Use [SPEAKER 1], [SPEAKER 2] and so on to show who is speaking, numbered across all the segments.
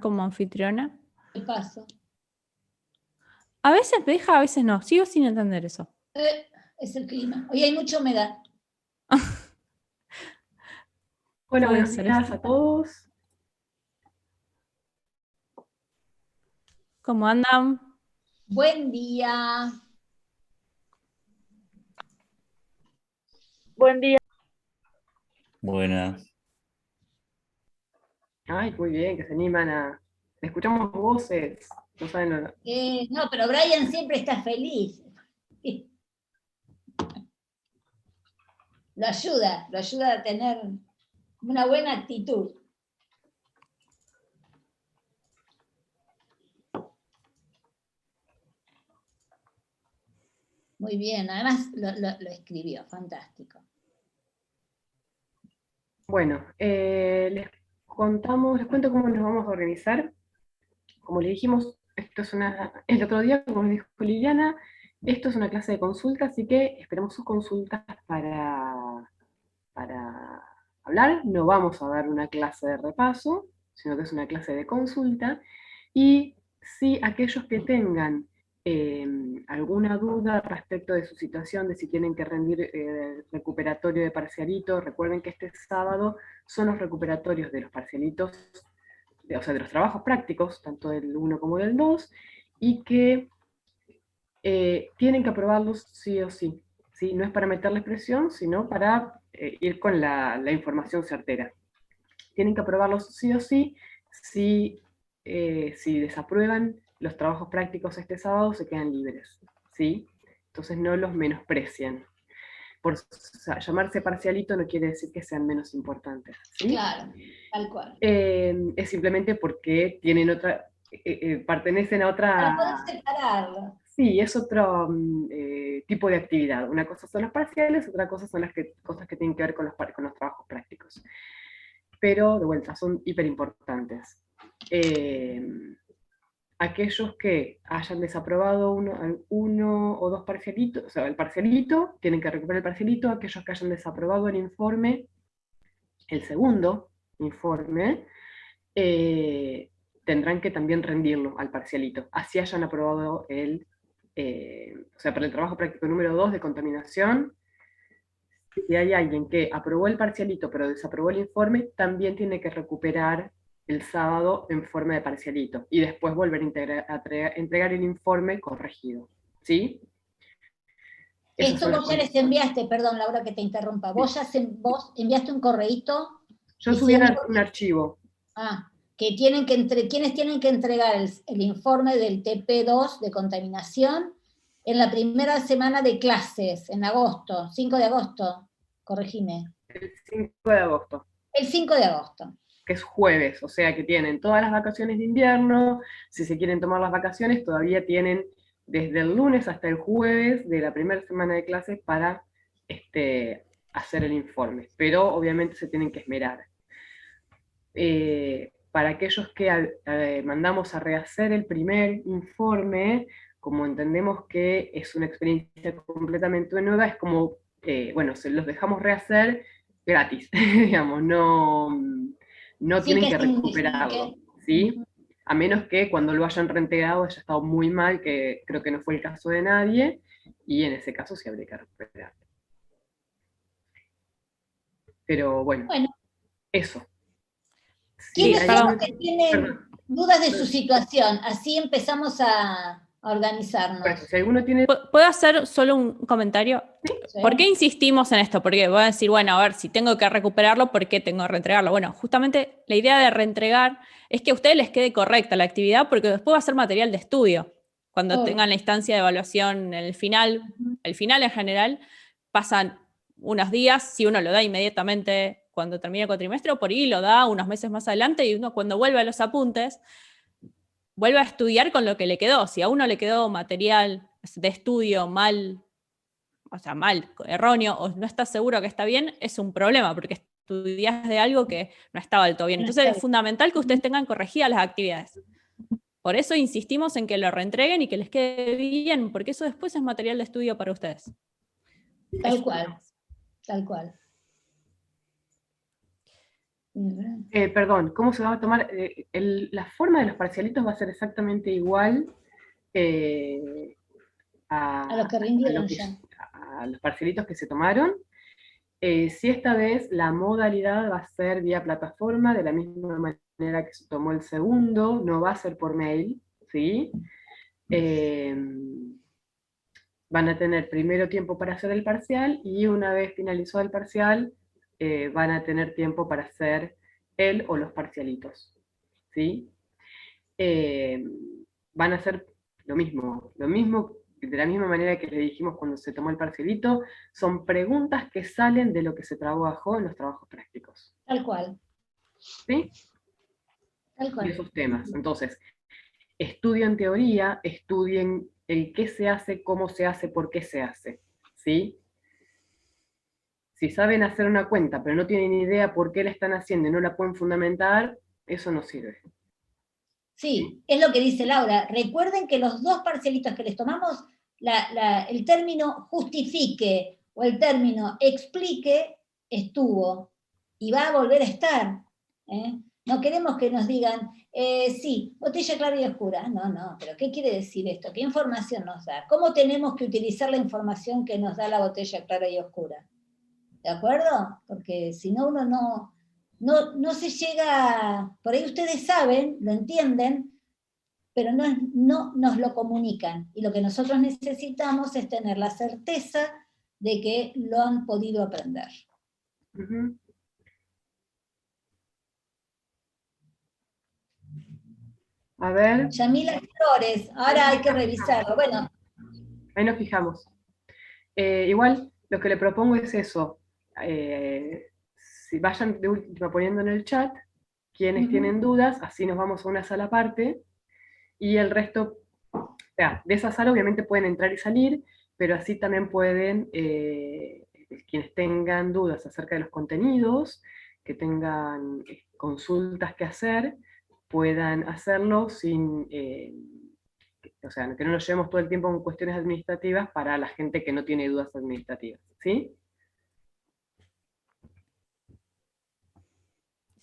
[SPEAKER 1] como anfitriona.
[SPEAKER 2] ¿Qué pasa?
[SPEAKER 1] A veces me deja, a veces no. Sigo sin entender eso.
[SPEAKER 2] Es el clima. Hoy hay mucha humedad.
[SPEAKER 3] Hola,
[SPEAKER 1] Puede
[SPEAKER 3] buenos
[SPEAKER 1] ser
[SPEAKER 3] días
[SPEAKER 1] eso.
[SPEAKER 3] a todos.
[SPEAKER 1] ¿Cómo andan?
[SPEAKER 2] Buen día.
[SPEAKER 4] Buen día.
[SPEAKER 5] Buenas.
[SPEAKER 3] Ay, muy bien, que se animan a... Escuchamos voces, no saben
[SPEAKER 2] No, pero Brian siempre está feliz. Lo ayuda a tener una buena actitud. Muy bien, además lo escribió, fantástico.
[SPEAKER 3] Bueno, les cuento cómo nos vamos a organizar. Como le dijimos, el otro día, como nos dijo Liliana, esto es una clase de consulta, así que esperamos sus consultas para hablar. No vamos a dar una clase de repaso, sino que es una clase de consulta. Y si aquellos que tengan alguna duda respecto de su situación, de si tienen que rendir recuperatorio de parcialito, recuerden que este sábado son los recuperatorios de los parcialitos, o sea, de los trabajos prácticos, tanto del 1 como del 2, y que tienen que aprobarlos sí o sí. ¿Sí? No es para meterles presión, sino para ir con la información certera. Tienen que aprobarlos sí o sí. Si desaprueban los trabajos prácticos este sábado, se quedan libres. ¿Sí? Entonces no los menosprecien. Por llamarse parcialito no quiere decir que sean menos importantes. ¿Sí?
[SPEAKER 2] Claro, tal cual.
[SPEAKER 3] Es simplemente porque tienen pertenecen a otra...
[SPEAKER 2] Para poder separarlo.
[SPEAKER 3] Sí, es otro tipo de actividad. Una cosa son las parciales, otra cosa son cosas que tienen que ver con los trabajos prácticos. Pero, de vuelta, son hiper importantes. Aquellos que hayan desaprobado uno o dos parcialitos, o sea, el parcialito, tienen que recuperar el parcialito. Aquellos que hayan desaprobado el informe, el segundo informe, tendrán que también rendirlo al parcialito. Así hayan aprobado o sea, para el trabajo práctico número 2 de contaminación, si hay alguien que aprobó el parcialito pero desaprobó el informe, también tiene que recuperar el sábado en forma de parcialito y después volver a entregar el informe corregido. ¿Sí?
[SPEAKER 2] Esto vos ya les enviaste, perdón Laura que te interrumpa, vos enviaste un correíto.
[SPEAKER 3] Yo subí un archivo.
[SPEAKER 2] Que quienes tienen que entregar el informe del TP2 de contaminación en la primera semana de clases, en agosto, 5 de agosto, corregime.
[SPEAKER 3] El 5 de agosto.
[SPEAKER 2] El 5 de agosto.
[SPEAKER 3] Que es jueves, o sea que tienen todas las vacaciones de invierno. Si se quieren tomar las vacaciones, todavía tienen desde el lunes hasta el jueves de la primera semana de clases para hacer el informe, pero obviamente se tienen que esmerar. Para aquellos que mandamos a rehacer el primer informe, como entendemos que es una experiencia completamente nueva, es como, bueno, se los dejamos rehacer gratis, digamos, no tienen que recuperarlo, ¿sí? A menos que cuando lo hayan reintegrado haya estado muy mal, que creo que no fue el caso de nadie, y en ese caso sí habría que recuperarlo. Pero bueno. Eso.
[SPEAKER 2] ¿Quiénes son los que tienen dudas de su situación? Así empezamos a organizarnos.
[SPEAKER 3] Bueno, si alguno tiene...
[SPEAKER 1] ¿Puedo hacer solo un comentario?
[SPEAKER 2] Sí.
[SPEAKER 1] ¿Por qué insistimos en esto? Porque voy a decir, bueno, a ver, si tengo que recuperarlo, ¿por qué tengo que reentregarlo? Bueno, justamente la idea de reentregar es que a ustedes les quede correcta la actividad, porque después va a ser material de estudio. Cuando tengan la instancia de evaluación en el final en general, pasan unos días, si uno lo da inmediatamente cuando termina el cuatrimestre, o por ahí lo da unos meses más adelante, y uno cuando vuelve a los apuntes, vuelve a estudiar con lo que le quedó. Si a uno le quedó material de estudio mal, erróneo, o no estás seguro que está bien, es un problema, porque estudias de algo que no estaba del todo bien. Entonces es fundamental que ustedes tengan corregidas las actividades. Por eso insistimos en que lo reentreguen y que les quede bien, porque eso después es material de estudio para ustedes.
[SPEAKER 2] Tal cual, tal cual.
[SPEAKER 3] Perdón, ¿cómo se va a tomar? La forma de los parcialitos va a ser exactamente igual
[SPEAKER 2] A los que
[SPEAKER 3] a
[SPEAKER 2] rindieron ya.
[SPEAKER 3] a los parcialitos que se tomaron. Si esta vez la modalidad va a ser vía plataforma, de la misma manera que se tomó el segundo, no va a ser por mail, ¿sí? Van a tener primero tiempo para hacer el parcial y una vez finalizado el parcial, van a tener tiempo para hacer el o los parcialitos, ¿sí? Van a hacer lo mismo, de la misma manera que le dijimos cuando se tomó el parcialito, son preguntas que salen de lo que se trabajó en los trabajos prácticos.
[SPEAKER 2] Tal cual.
[SPEAKER 3] ¿Sí?
[SPEAKER 2] Tal cual.
[SPEAKER 3] De esos temas. Entonces, estudien teoría, estudien el qué se hace, cómo se hace, por qué se hace. ¿Sí? Si saben hacer una cuenta, pero no tienen idea por qué la están haciendo y no la pueden fundamentar, eso no sirve.
[SPEAKER 2] Sí, es lo que dice Laura. Recuerden que los dos parcialitos que les tomamos, el término justifique o el término explique estuvo y va a volver a estar. No queremos que nos digan, sí, botella clara y oscura. No, pero ¿qué quiere decir esto? ¿Qué información nos da? ¿Cómo tenemos que utilizar la información que nos da la botella clara y oscura? ¿De acuerdo? Porque si no, uno no se llega, por ahí ustedes saben, lo entienden, pero no nos lo comunican. Y lo que nosotros necesitamos es tener la certeza de que lo han podido aprender.
[SPEAKER 3] Uh-huh. A ver.
[SPEAKER 2] Yamila Flores, ahora hay que revisarlo. Bueno.
[SPEAKER 3] Ahí nos fijamos. Igual, lo que le propongo es eso. Si vayan de última poniendo en el chat quienes tienen dudas, así nos vamos a una sala aparte, y el resto, o sea, de esa sala obviamente pueden entrar y salir, pero así también pueden, quienes tengan dudas acerca de los contenidos, que tengan consultas que hacer, puedan hacerlo sin, o sea, que no nos llevemos todo el tiempo en cuestiones administrativas para la gente que no tiene dudas administrativas, ¿sí?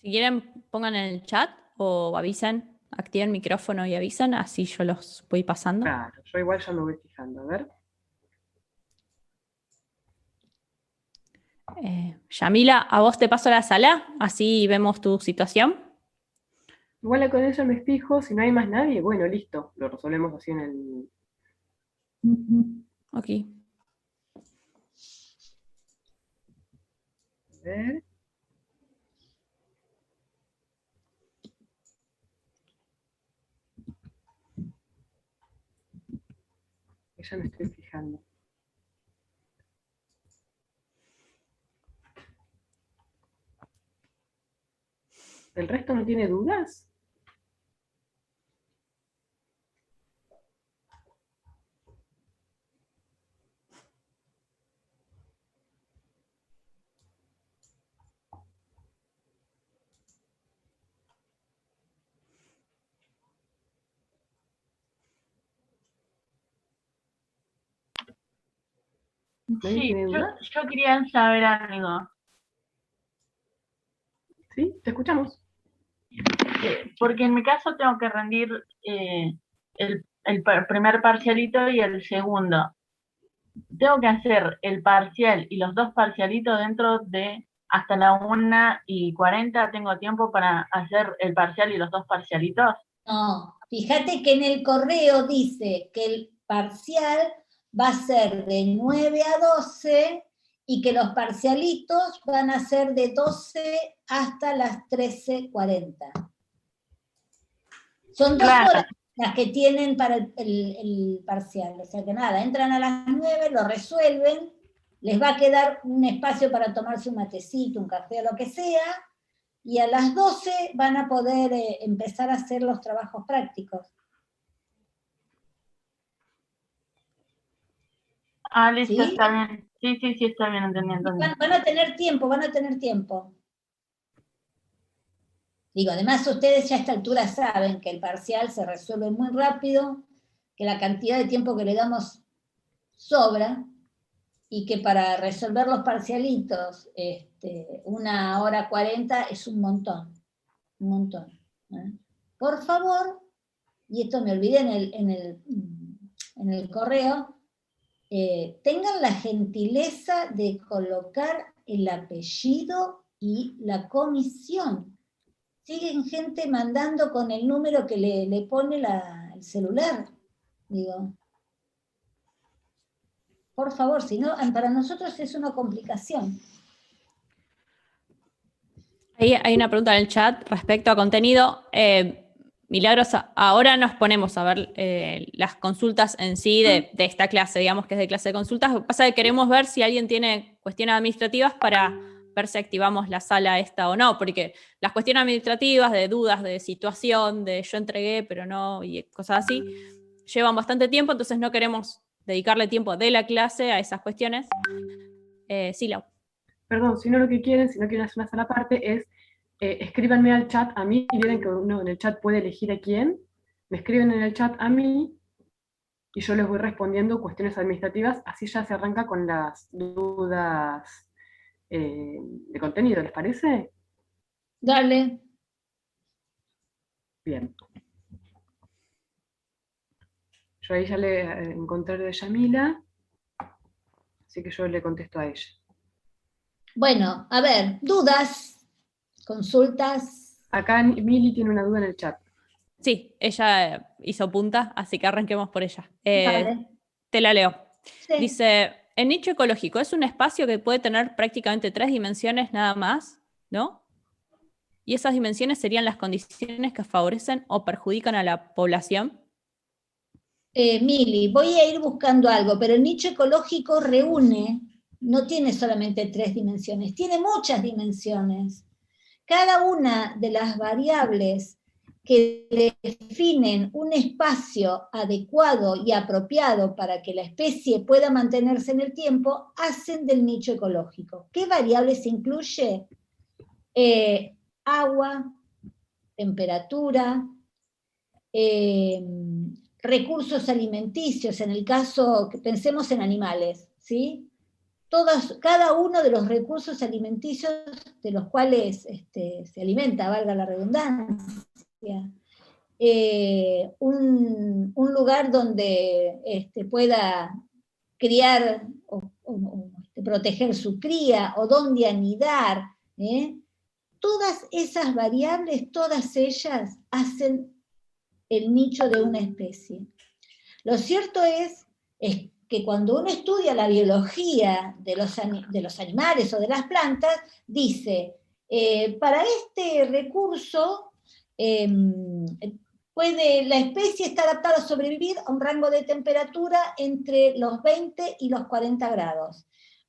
[SPEAKER 1] Si quieren, pongan en el chat o avisen, activen el micrófono y avisan, así yo los voy pasando.
[SPEAKER 3] Claro, yo igual ya me voy fijando, a ver.
[SPEAKER 1] Yamila, a vos te paso la sala, así vemos tu situación.
[SPEAKER 3] Igual con ella me fijo, si no hay más nadie, bueno, listo, lo resolvemos así en el...
[SPEAKER 1] Ok.
[SPEAKER 3] A ver. Ya me estoy fijando. ¿El resto no tiene dudas?
[SPEAKER 4] Sí, yo quería saber algo.
[SPEAKER 3] ¿Sí? ¿Te escuchamos?
[SPEAKER 4] Porque en mi caso tengo que rendir el primer parcialito y el segundo. Tengo que hacer el parcial y los dos parcialitos dentro de hasta la 1:40. ¿Tengo tiempo para hacer el parcial y los dos parcialitos?
[SPEAKER 2] No, fíjate que en el correo dice que el parcial va a ser de 9 a 12 y que los parcialitos van a ser de 12 hasta las 13:40. Son 2 horas las que tienen para el parcial, o sea que nada, entran a las 9, lo resuelven, les va a quedar un espacio para tomarse un matecito, un café o lo que sea, y a las 12 van a poder empezar a hacer los trabajos prácticos.
[SPEAKER 4] Ah, listo, ¿sí? Está bien. Sí, está bien, entendiendo.
[SPEAKER 2] Van a tener tiempo. Digo, además ustedes ya a esta altura saben que el parcial se resuelve muy rápido, que la cantidad de tiempo que le damos sobra, y que para resolver los parcialitos 1 hora 40 es un montón, ¿eh? Por favor, y esto me olvidé en el correo, tengan la gentileza de colocar el apellido y la comisión. Siguen gente mandando con el número que le pone el celular. Digo, por favor, si no, para nosotros es una complicación.
[SPEAKER 1] Ahí hay una pregunta en el chat respecto a contenido. Milagros, ahora nos ponemos a ver las consultas en sí de esta clase, digamos que es de clase de consultas. Lo que pasa es que queremos ver si alguien tiene cuestiones administrativas para ver si activamos la sala esta o no, porque las cuestiones administrativas de dudas, de situación, de yo entregué pero no, y cosas así, llevan bastante tiempo, entonces no queremos dedicarle tiempo de la clase a esas cuestiones. Sí, Lau.
[SPEAKER 3] Perdón, si no lo que quieren, si no quieren hacer una sala aparte, es escríbanme al chat a mí, y vieron que uno en el chat puede elegir a quién, me escriben en el chat a mí, y yo les voy respondiendo cuestiones administrativas, así ya se arranca con las dudas de contenido, ¿les parece?
[SPEAKER 2] Dale.
[SPEAKER 3] Bien. Yo ahí ya le encontré de Yamila, así que yo le contesto a ella.
[SPEAKER 2] Bueno, a ver, dudas, consultas.
[SPEAKER 3] Acá Mili tiene una duda en el chat.
[SPEAKER 1] Sí, ella hizo punta, así que arranquemos por ella.
[SPEAKER 2] Vale.
[SPEAKER 1] Te la leo.
[SPEAKER 2] Sí.
[SPEAKER 1] Dice, el nicho ecológico es un espacio que puede tener prácticamente 3 dimensiones nada más, ¿no? Y esas dimensiones serían las condiciones que favorecen o perjudican a la población.
[SPEAKER 2] Mili, voy a ir buscando algo, pero el nicho ecológico reúne, no tiene solamente 3 dimensiones, tiene muchas dimensiones. Cada una de las variables que definen un espacio adecuado y apropiado para que la especie pueda mantenerse en el tiempo, hacen del nicho ecológico. ¿Qué variables incluye? Agua, temperatura, recursos alimenticios, en el caso que pensemos en animales, ¿sí? Cada uno de los recursos alimenticios de los cuales se alimenta, valga la redundancia, un lugar donde pueda criar o proteger su cría, o donde anidar, todas esas variables, todas ellas hacen el nicho de una especie. Lo cierto es que cuando uno estudia la biología de los animales o de las plantas, dice, para este recurso puede la especie estar adaptada a sobrevivir a un rango de temperatura entre los 20 y los 40 grados.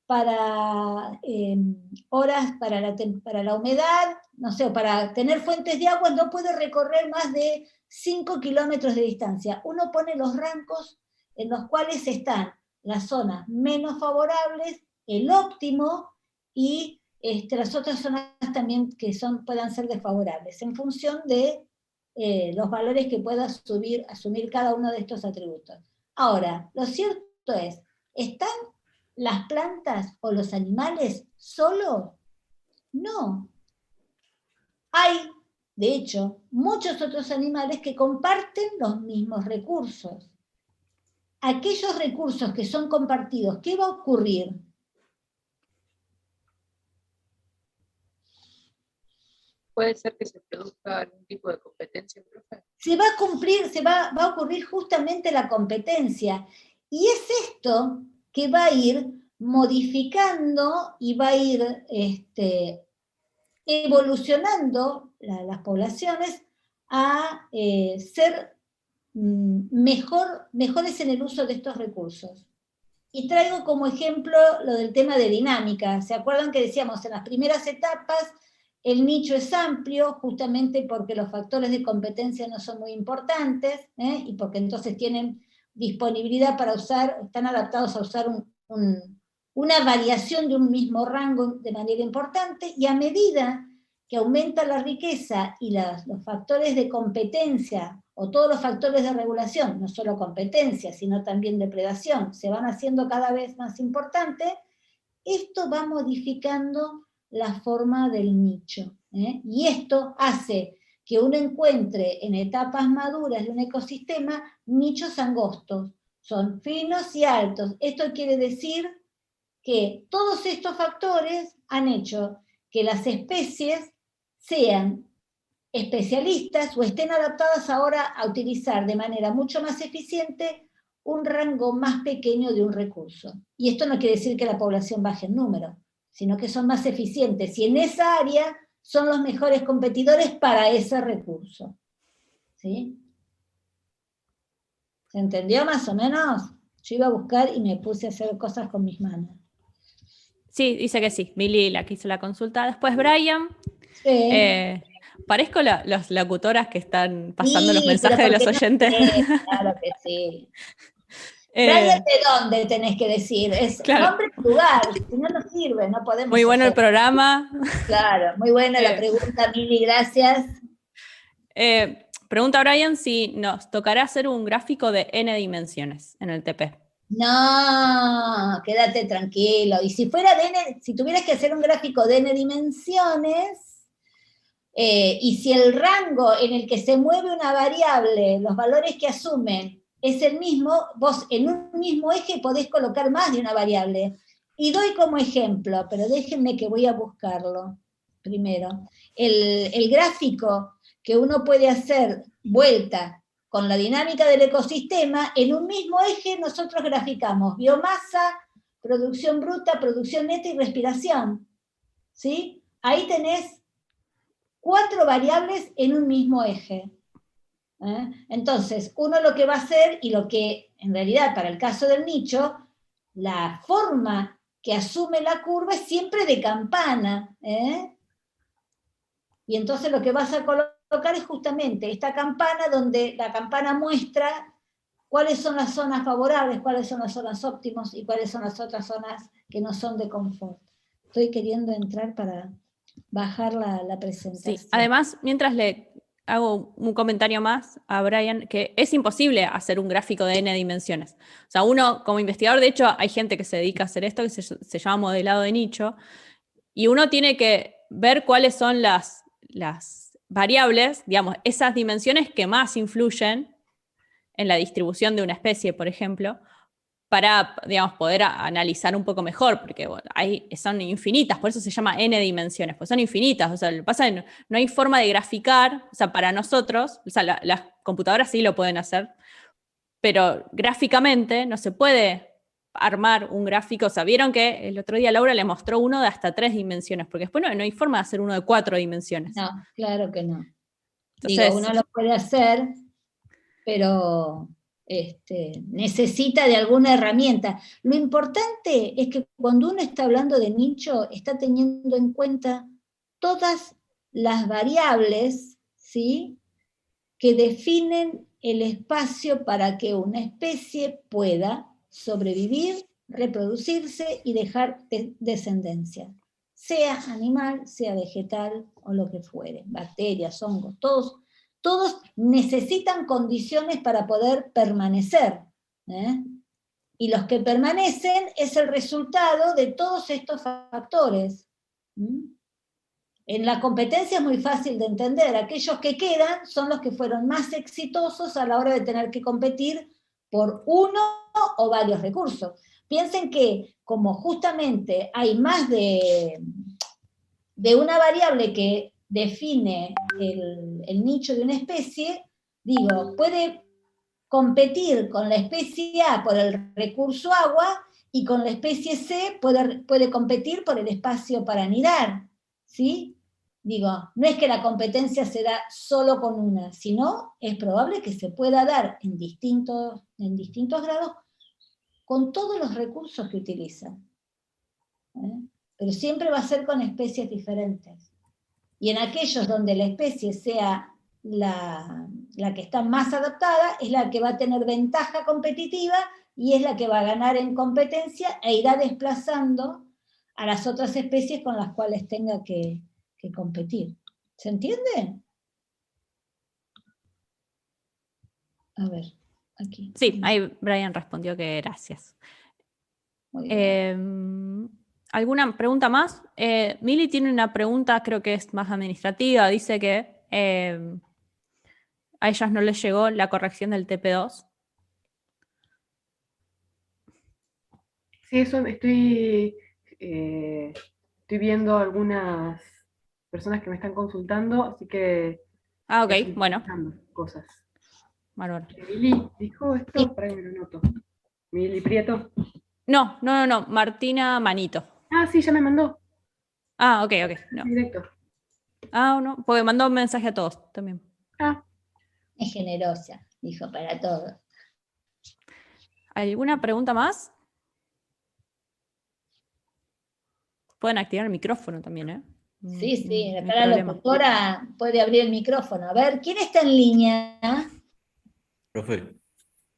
[SPEAKER 2] Para horas, para la humedad, no sé, para tener fuentes de agua no puede recorrer más de 5 kilómetros de distancia. Uno pone los rangos en los cuales están las zonas menos favorables, el óptimo, y las otras zonas también que puedan ser desfavorables, en función de los valores que pueda asumir cada uno de estos atributos. Ahora, lo cierto es, ¿están las plantas o los animales solos? No. Hay, de hecho, muchos otros animales que comparten los mismos recursos. Aquellos recursos que son compartidos, ¿qué va a ocurrir?
[SPEAKER 5] ¿Puede ser que se produzca algún tipo de competencia, profe?
[SPEAKER 2] Va a ocurrir justamente la competencia. Y es esto que va a ir modificando y va a ir evolucionando las poblaciones a ser mejores en el uso de estos recursos. Y traigo como ejemplo lo del tema de dinámica. ¿Se acuerdan que decíamos en las primeras etapas el nicho es amplio, justamente porque los factores de competencia no son muy importantes, y porque entonces tienen disponibilidad para usar, están adaptados a usar una variación de un mismo rango de manera importante, y a medida que aumenta la riqueza y los factores de competencia o todos los factores de regulación, no solo competencia, sino también depredación, se van haciendo cada vez más importantes, esto va modificando la forma del nicho. Y esto hace que uno encuentre en etapas maduras de un ecosistema nichos angostos, son finos y altos. Esto quiere decir que todos estos factores han hecho que las especies sean especialistas o estén adaptadas ahora a utilizar de manera mucho más eficiente un rango más pequeño de un recurso. Y esto no quiere decir que la población baje en número, sino que son más eficientes y en esa área son los mejores competidores para ese recurso. ¿Sí? ¿Se entendió más o menos? Yo iba a buscar y me puse a hacer cosas con mis manos.
[SPEAKER 1] Sí, dice que sí. Mili, la que hizo la consulta. Después Brian.
[SPEAKER 2] Sí.
[SPEAKER 1] Parezco las locutoras que están pasando los
[SPEAKER 2] Sí,
[SPEAKER 1] mensajes de
[SPEAKER 2] pero
[SPEAKER 1] los
[SPEAKER 2] porque no
[SPEAKER 1] oyentes.
[SPEAKER 2] sé, claro que sí. Brian, ¿de dónde tenés que decir? Es
[SPEAKER 1] Claro.
[SPEAKER 2] nombre y lugar, si no nos sirve, no podemos
[SPEAKER 1] Muy bueno el
[SPEAKER 2] hacer.
[SPEAKER 1] programa.
[SPEAKER 2] Claro, muy buena la pregunta, Mili, gracias.
[SPEAKER 1] Pregunta Brian si nos tocará hacer un gráfico de n dimensiones en el TP.
[SPEAKER 2] No, quédate tranquilo. Y si fuera de n, si tuvieras que hacer un gráfico de n dimensiones, y si el rango en el que se mueve una variable, los valores que asumen, es el mismo, vos en un mismo eje podés colocar más de una variable. Y doy como ejemplo, pero déjenme que voy a buscarlo primero. El gráfico que uno puede hacer vuelta con la dinámica del ecosistema, en un mismo eje nosotros graficamos biomasa, producción bruta, producción neta y respiración. ¿Sí? Ahí tenés 4 variables en un mismo eje. Entonces, uno lo que va a hacer, y lo que en realidad para el caso del nicho, la forma que asume la curva es siempre de campana. Y entonces lo que vas a colocar es justamente esta campana, donde la campana muestra cuáles son las zonas favorables, cuáles son las zonas óptimas y cuáles son las otras zonas que no son de confort. Estoy queriendo entrar para bajar la presentación.
[SPEAKER 1] Sí, además, mientras le hago un comentario más a Brian, que es imposible hacer un gráfico de n dimensiones. O sea, uno como investigador, de hecho, hay gente que se dedica a hacer esto, que se llama modelado de nicho, y uno tiene que ver cuáles son las variables, digamos, esas dimensiones que más influyen en la distribución de una especie, por ejemplo, para, digamos, poder analizar un poco mejor, porque bueno, son infinitas, por eso se llama n dimensiones, pues son infinitas, o sea, lo que pasa es que no hay forma de graficar, o sea, para nosotros, o sea, las computadoras sí lo pueden hacer, pero gráficamente no se puede armar un gráfico. O sea, vieron que el otro día Laura le mostró uno de hasta 3 dimensiones, porque después no hay forma de hacer uno de 4 dimensiones.
[SPEAKER 2] No, claro que no.
[SPEAKER 1] Entonces,
[SPEAKER 2] digo, uno lo puede hacer, pero necesita de alguna herramienta. Lo importante es que cuando uno está hablando de nicho, está teniendo en cuenta todas las variables, ¿sí?, que definen el espacio para que una especie pueda sobrevivir, reproducirse y dejar descendencia. Sea animal, sea vegetal o lo que fuere, bacterias, hongos, todos necesitan condiciones para poder permanecer. Y los que permanecen es el resultado de todos estos factores. En la competencia es muy fácil de entender. Aquellos que quedan son los que fueron más exitosos a la hora de tener que competir por uno o varios recursos. Piensen que como justamente hay más de una variable que define el nicho de una especie, digo, puede competir con la especie A por el recurso agua y con la especie C puede competir por el espacio para anidar, ¿sí? Digo, no es que la competencia se da solo con una, sino es probable que se pueda dar en distintos grados con todos los recursos que utilizan. Pero siempre va a ser con especies diferentes. Y en aquellos donde la especie sea la que está más adaptada, es la que va a tener ventaja competitiva y es la que va a ganar en competencia e irá desplazando a las otras especies con las cuales tenga que competir. ¿Se entiende? A ver, aquí.
[SPEAKER 1] Sí, ahí Brian respondió que gracias.
[SPEAKER 2] Muy bien.
[SPEAKER 1] ¿Alguna pregunta más? Mili tiene una pregunta, creo que es más administrativa. Dice que a ellas no les llegó la corrección del TP2.
[SPEAKER 3] Sí, eso estoy viendo algunas personas que me están consultando, así que
[SPEAKER 1] Ah, ok,
[SPEAKER 3] estoy
[SPEAKER 1] bueno.
[SPEAKER 3] buscando cosas.
[SPEAKER 1] Bárbaro.
[SPEAKER 3] Mili dijo esto, para que me lo noto. Mili Prieto.
[SPEAKER 1] No, Martina Manito.
[SPEAKER 3] Ah, sí, ya me mandó.
[SPEAKER 1] Ah, ok, no.
[SPEAKER 3] Directo.
[SPEAKER 1] Ah, no, porque mandó un mensaje a todos también.
[SPEAKER 3] Ah,
[SPEAKER 2] Es generosa, dijo para todos.
[SPEAKER 1] ¿Alguna pregunta más? Pueden activar el micrófono también, ¿eh?
[SPEAKER 2] Sí, sí,
[SPEAKER 1] No hay
[SPEAKER 2] acá la
[SPEAKER 1] problema.
[SPEAKER 2] locutora puede abrir el micrófono. A ver, ¿quién está en línea?
[SPEAKER 6] Profe,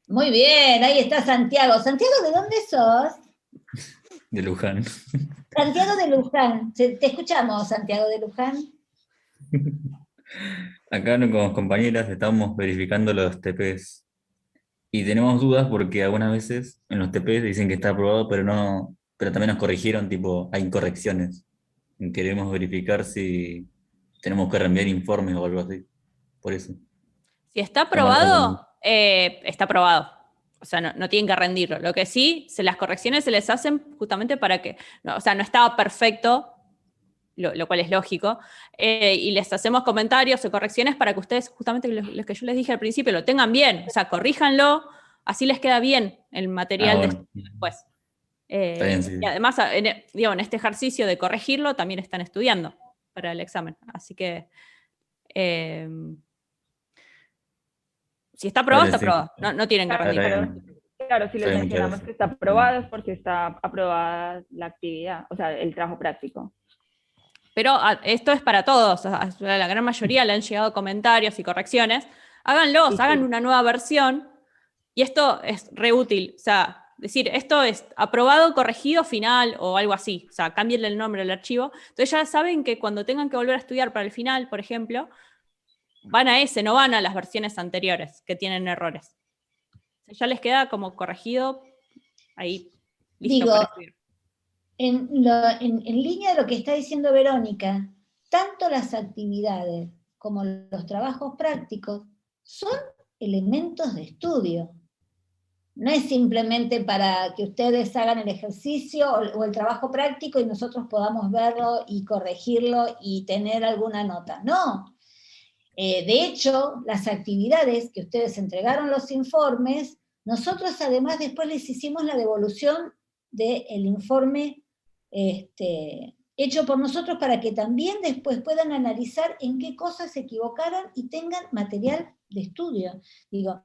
[SPEAKER 2] Muy bien, ahí está Santiago. Santiago, ¿de dónde sos?
[SPEAKER 6] de Luján.
[SPEAKER 2] Santiago de Luján. Te escuchamos, Santiago de Luján.
[SPEAKER 6] Acá con las compañeras estamos verificando los TPs y tenemos dudas porque algunas veces en los TPs dicen que está aprobado, pero también nos corrigieron, tipo, hay incorrecciones. Y queremos verificar si tenemos que reenviar informes o algo así. Por eso.
[SPEAKER 1] Si está
[SPEAKER 6] Estamos hablando con-
[SPEAKER 1] aprobado, está aprobado. O sea, no tienen que rendirlo. Lo que sí, las correcciones se les hacen justamente para que, no, o sea, no estaba perfecto, lo cual es lógico, y les hacemos comentarios o correcciones para que ustedes, justamente lo que yo les dije al principio, lo tengan bien. O sea, corríjanlo, así les queda bien el material
[SPEAKER 6] bueno.
[SPEAKER 1] después.
[SPEAKER 6] Está bien, sí.
[SPEAKER 1] Y además, en este ejercicio de corregirlo, también están estudiando para el examen. Así que... si está aprobado,
[SPEAKER 6] Dale,
[SPEAKER 1] está
[SPEAKER 6] sí.
[SPEAKER 1] aprobado. No tienen que
[SPEAKER 7] Claro,
[SPEAKER 1] rendirlo.
[SPEAKER 6] Está bien.
[SPEAKER 7] claro, si
[SPEAKER 6] Está
[SPEAKER 7] les
[SPEAKER 6] bien, muchas
[SPEAKER 7] mencionamos
[SPEAKER 6] gracias.
[SPEAKER 7] que está aprobado es porque está aprobada la actividad, o sea, el trabajo práctico.
[SPEAKER 1] Pero esto es para todos. A la gran mayoría le han llegado comentarios y correcciones. Háganlos,
[SPEAKER 7] Sí,
[SPEAKER 1] hagan
[SPEAKER 7] sí.
[SPEAKER 1] una nueva versión. Y esto es re útil. O sea, decir, esto es aprobado, corregido, final o algo así. O sea, cámbienle el nombre al archivo. Entonces ya saben que cuando tengan que volver a estudiar para el final, por ejemplo, van a ese, no van a las versiones anteriores que tienen errores. O sea, ya les queda como corregido ahí, listo
[SPEAKER 2] Digo,
[SPEAKER 1] para estudiar.
[SPEAKER 2] En línea de lo que está diciendo Verónica, tanto las actividades como los trabajos prácticos son elementos de estudio. No es simplemente para que ustedes hagan el ejercicio o el trabajo práctico y nosotros podamos verlo y corregirlo y tener alguna nota. No. De hecho, las actividades que ustedes entregaron los informes, nosotros además después les hicimos la devolución del informe hecho por nosotros para que también después puedan analizar en qué cosas se equivocaron y tengan material de estudio. Digo,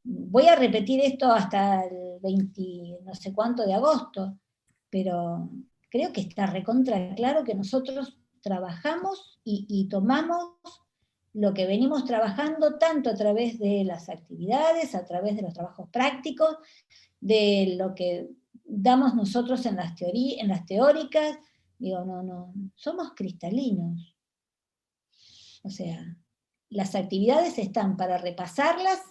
[SPEAKER 2] voy a repetir esto hasta el 20 no sé cuánto de agosto, pero creo que está recontra claro que nosotros trabajamos y tomamos lo que venimos trabajando tanto a través de las actividades, a través de los trabajos prácticos, de lo que damos nosotros en las teóricas. Digo, no, somos cristalinos. O sea, las actividades están para repasarlas,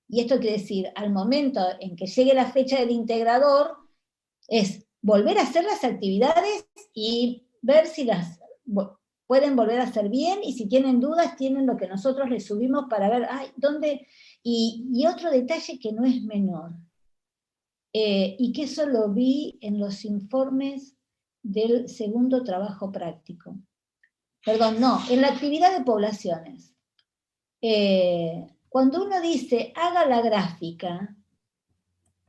[SPEAKER 2] y esto quiere decir, al momento en que llegue la fecha del integrador, es volver a hacer las actividades y ver si las pueden volver a hacer bien, y si tienen dudas, tienen lo que nosotros les subimos para ver, dónde. Y otro detalle que no es menor, y que eso lo vi en los informes del segundo trabajo práctico. Perdón, no, en la actividad de poblaciones. Cuando uno dice, haga la gráfica,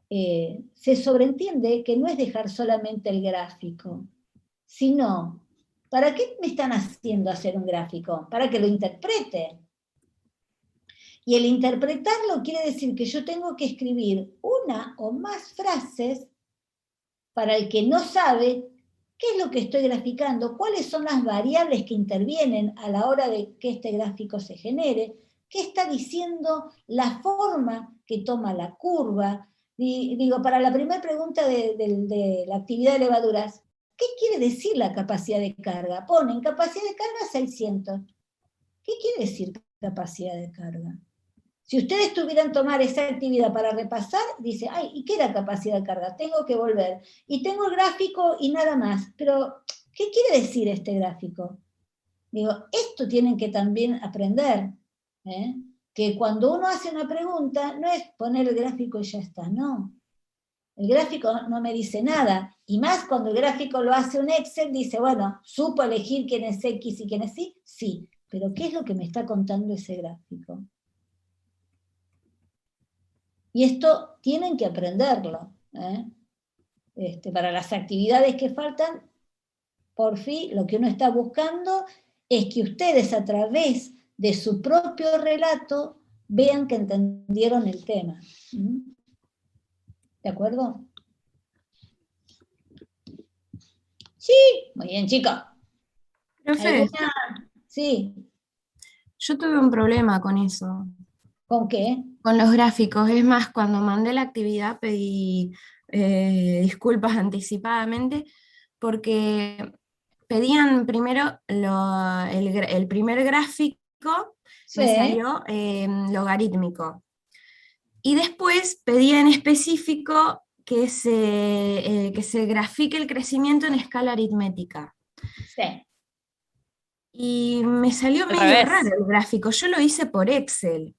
[SPEAKER 2] se sobreentiende que no es dejar solamente el gráfico, sino, ¿para qué me están haciendo hacer un gráfico? Para que lo interprete. Y el interpretarlo quiere decir que yo tengo que escribir una o más frases para el que no sabe qué es lo que estoy graficando, cuáles son las variables que intervienen a la hora de que este gráfico se genere, qué está diciendo la forma que toma la curva. Digo, para la primera pregunta de la actividad de levaduras, ¿qué quiere decir la capacidad de carga? Ponen capacidad de carga 600. ¿Qué quiere decir capacidad de carga? Si ustedes tuvieran tomar esa actividad para repasar, dice, ay, ¿y qué era capacidad de carga? Tengo que volver. Y tengo el gráfico y nada más. Pero, ¿qué quiere decir este gráfico? Digo, esto tienen que también aprender, ¿eh? Que cuando uno hace una pregunta, no es poner el gráfico y ya está, no. El gráfico no me dice nada, y más cuando el gráfico lo hace un Excel, dice, bueno, supo elegir quién es X y quién es Y, sí, pero ¿qué es lo que me está contando ese gráfico? Y esto tienen que aprenderlo, ¿eh? Para las actividades que faltan, por fin, lo que uno está buscando es que ustedes a través de su propio relato vean que entendieron el tema. ¿De acuerdo? Sí, muy bien, chicos.
[SPEAKER 8] Profe,
[SPEAKER 2] Sí,
[SPEAKER 8] yo tuve un problema con eso,
[SPEAKER 2] ¿con qué?
[SPEAKER 8] con los gráficos. Es más, cuando mandé la actividad pedí disculpas anticipadamente porque pedían primero el primer gráfico, me
[SPEAKER 2] Sí.
[SPEAKER 8] salió logarítmico. Y después pedía en específico que se grafique el crecimiento en escala aritmética.
[SPEAKER 2] Sí.
[SPEAKER 8] Y me salió
[SPEAKER 1] Al
[SPEAKER 8] medio
[SPEAKER 1] revés.
[SPEAKER 8] raro el gráfico, yo lo hice por Excel.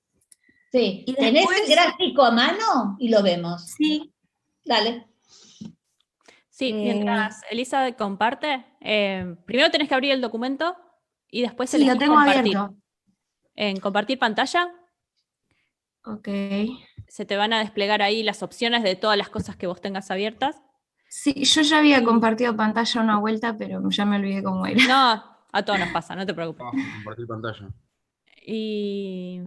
[SPEAKER 2] Sí.
[SPEAKER 8] Y
[SPEAKER 2] ¿Tenés
[SPEAKER 8] después-
[SPEAKER 2] el gráfico a mano? Y lo vemos.
[SPEAKER 8] Sí,
[SPEAKER 2] Dale.
[SPEAKER 1] Sí, mientras Elisa comparte, primero tenés que abrir el documento y después
[SPEAKER 8] sí, lo
[SPEAKER 1] elegir
[SPEAKER 8] tengo
[SPEAKER 1] compartir.
[SPEAKER 8] abierto.
[SPEAKER 1] En compartir pantalla
[SPEAKER 8] Ok.
[SPEAKER 1] se te van a desplegar ahí las opciones de todas las cosas que vos tengas abiertas.
[SPEAKER 8] Sí, yo ya había compartido pantalla una vuelta, pero ya me olvidé cómo era.
[SPEAKER 1] No, a todos nos pasa, no te preocupes.
[SPEAKER 9] Compartir pantalla.
[SPEAKER 1] Y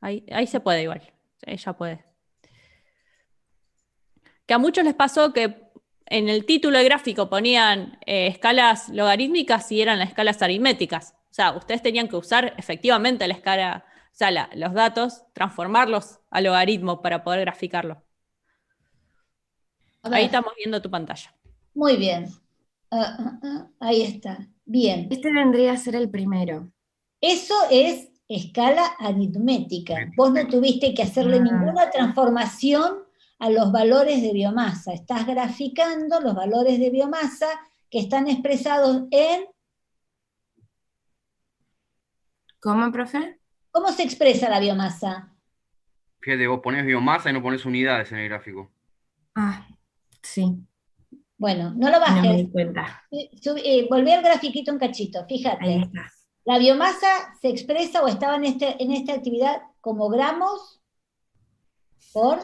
[SPEAKER 1] ahí se puede igual, ella puede. Que a muchos les pasó que en el título del gráfico ponían escalas logarítmicas y eran las escalas aritméticas. O sea, ustedes tenían que usar efectivamente la escala, o sea, los datos, transformarlos a logaritmo para poder graficarlo.
[SPEAKER 2] A ver,
[SPEAKER 1] Ahí estamos viendo tu pantalla.
[SPEAKER 2] muy bien. Ahí está. Bien.
[SPEAKER 8] Este vendría a ser el primero.
[SPEAKER 2] Eso es escala aritmética. Vos no tuviste que hacerle ninguna transformación a los valores de biomasa. Estás graficando los valores de biomasa que están expresados en...
[SPEAKER 8] ¿Cómo, profe?
[SPEAKER 2] ¿Cómo se expresa la biomasa?
[SPEAKER 9] Fíjate, vos ponés biomasa y no pones unidades en el gráfico.
[SPEAKER 8] Ah, sí,
[SPEAKER 2] Bueno, no lo
[SPEAKER 8] no me
[SPEAKER 2] bajes.
[SPEAKER 8] di cuenta.
[SPEAKER 2] Volví al grafiquito un cachito,
[SPEAKER 8] Ahí
[SPEAKER 2] fíjate.
[SPEAKER 8] está.
[SPEAKER 2] La biomasa se expresa o estaba en esta actividad como gramos por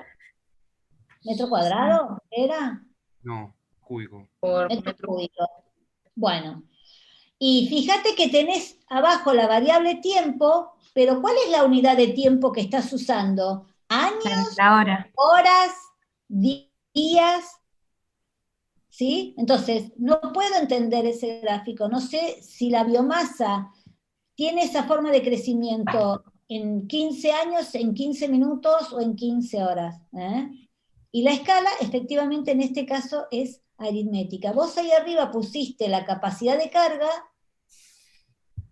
[SPEAKER 2] metro cuadrado, ¿era?
[SPEAKER 9] No, cúbico.
[SPEAKER 5] Por
[SPEAKER 2] Metro
[SPEAKER 5] metro.
[SPEAKER 2] cúbico. Bueno, y fíjate que tenés abajo la variable tiempo, pero ¿cuál es la unidad de tiempo que estás usando? ¿Años,
[SPEAKER 8] La hora.
[SPEAKER 2] horas, días? ¿Sí? Entonces, no puedo entender ese gráfico, no sé si la biomasa tiene esa forma de crecimiento en 15 años, en 15 minutos o en 15 horas. Y la escala, efectivamente, en este caso es aritmética. Vos ahí arriba pusiste la capacidad de carga,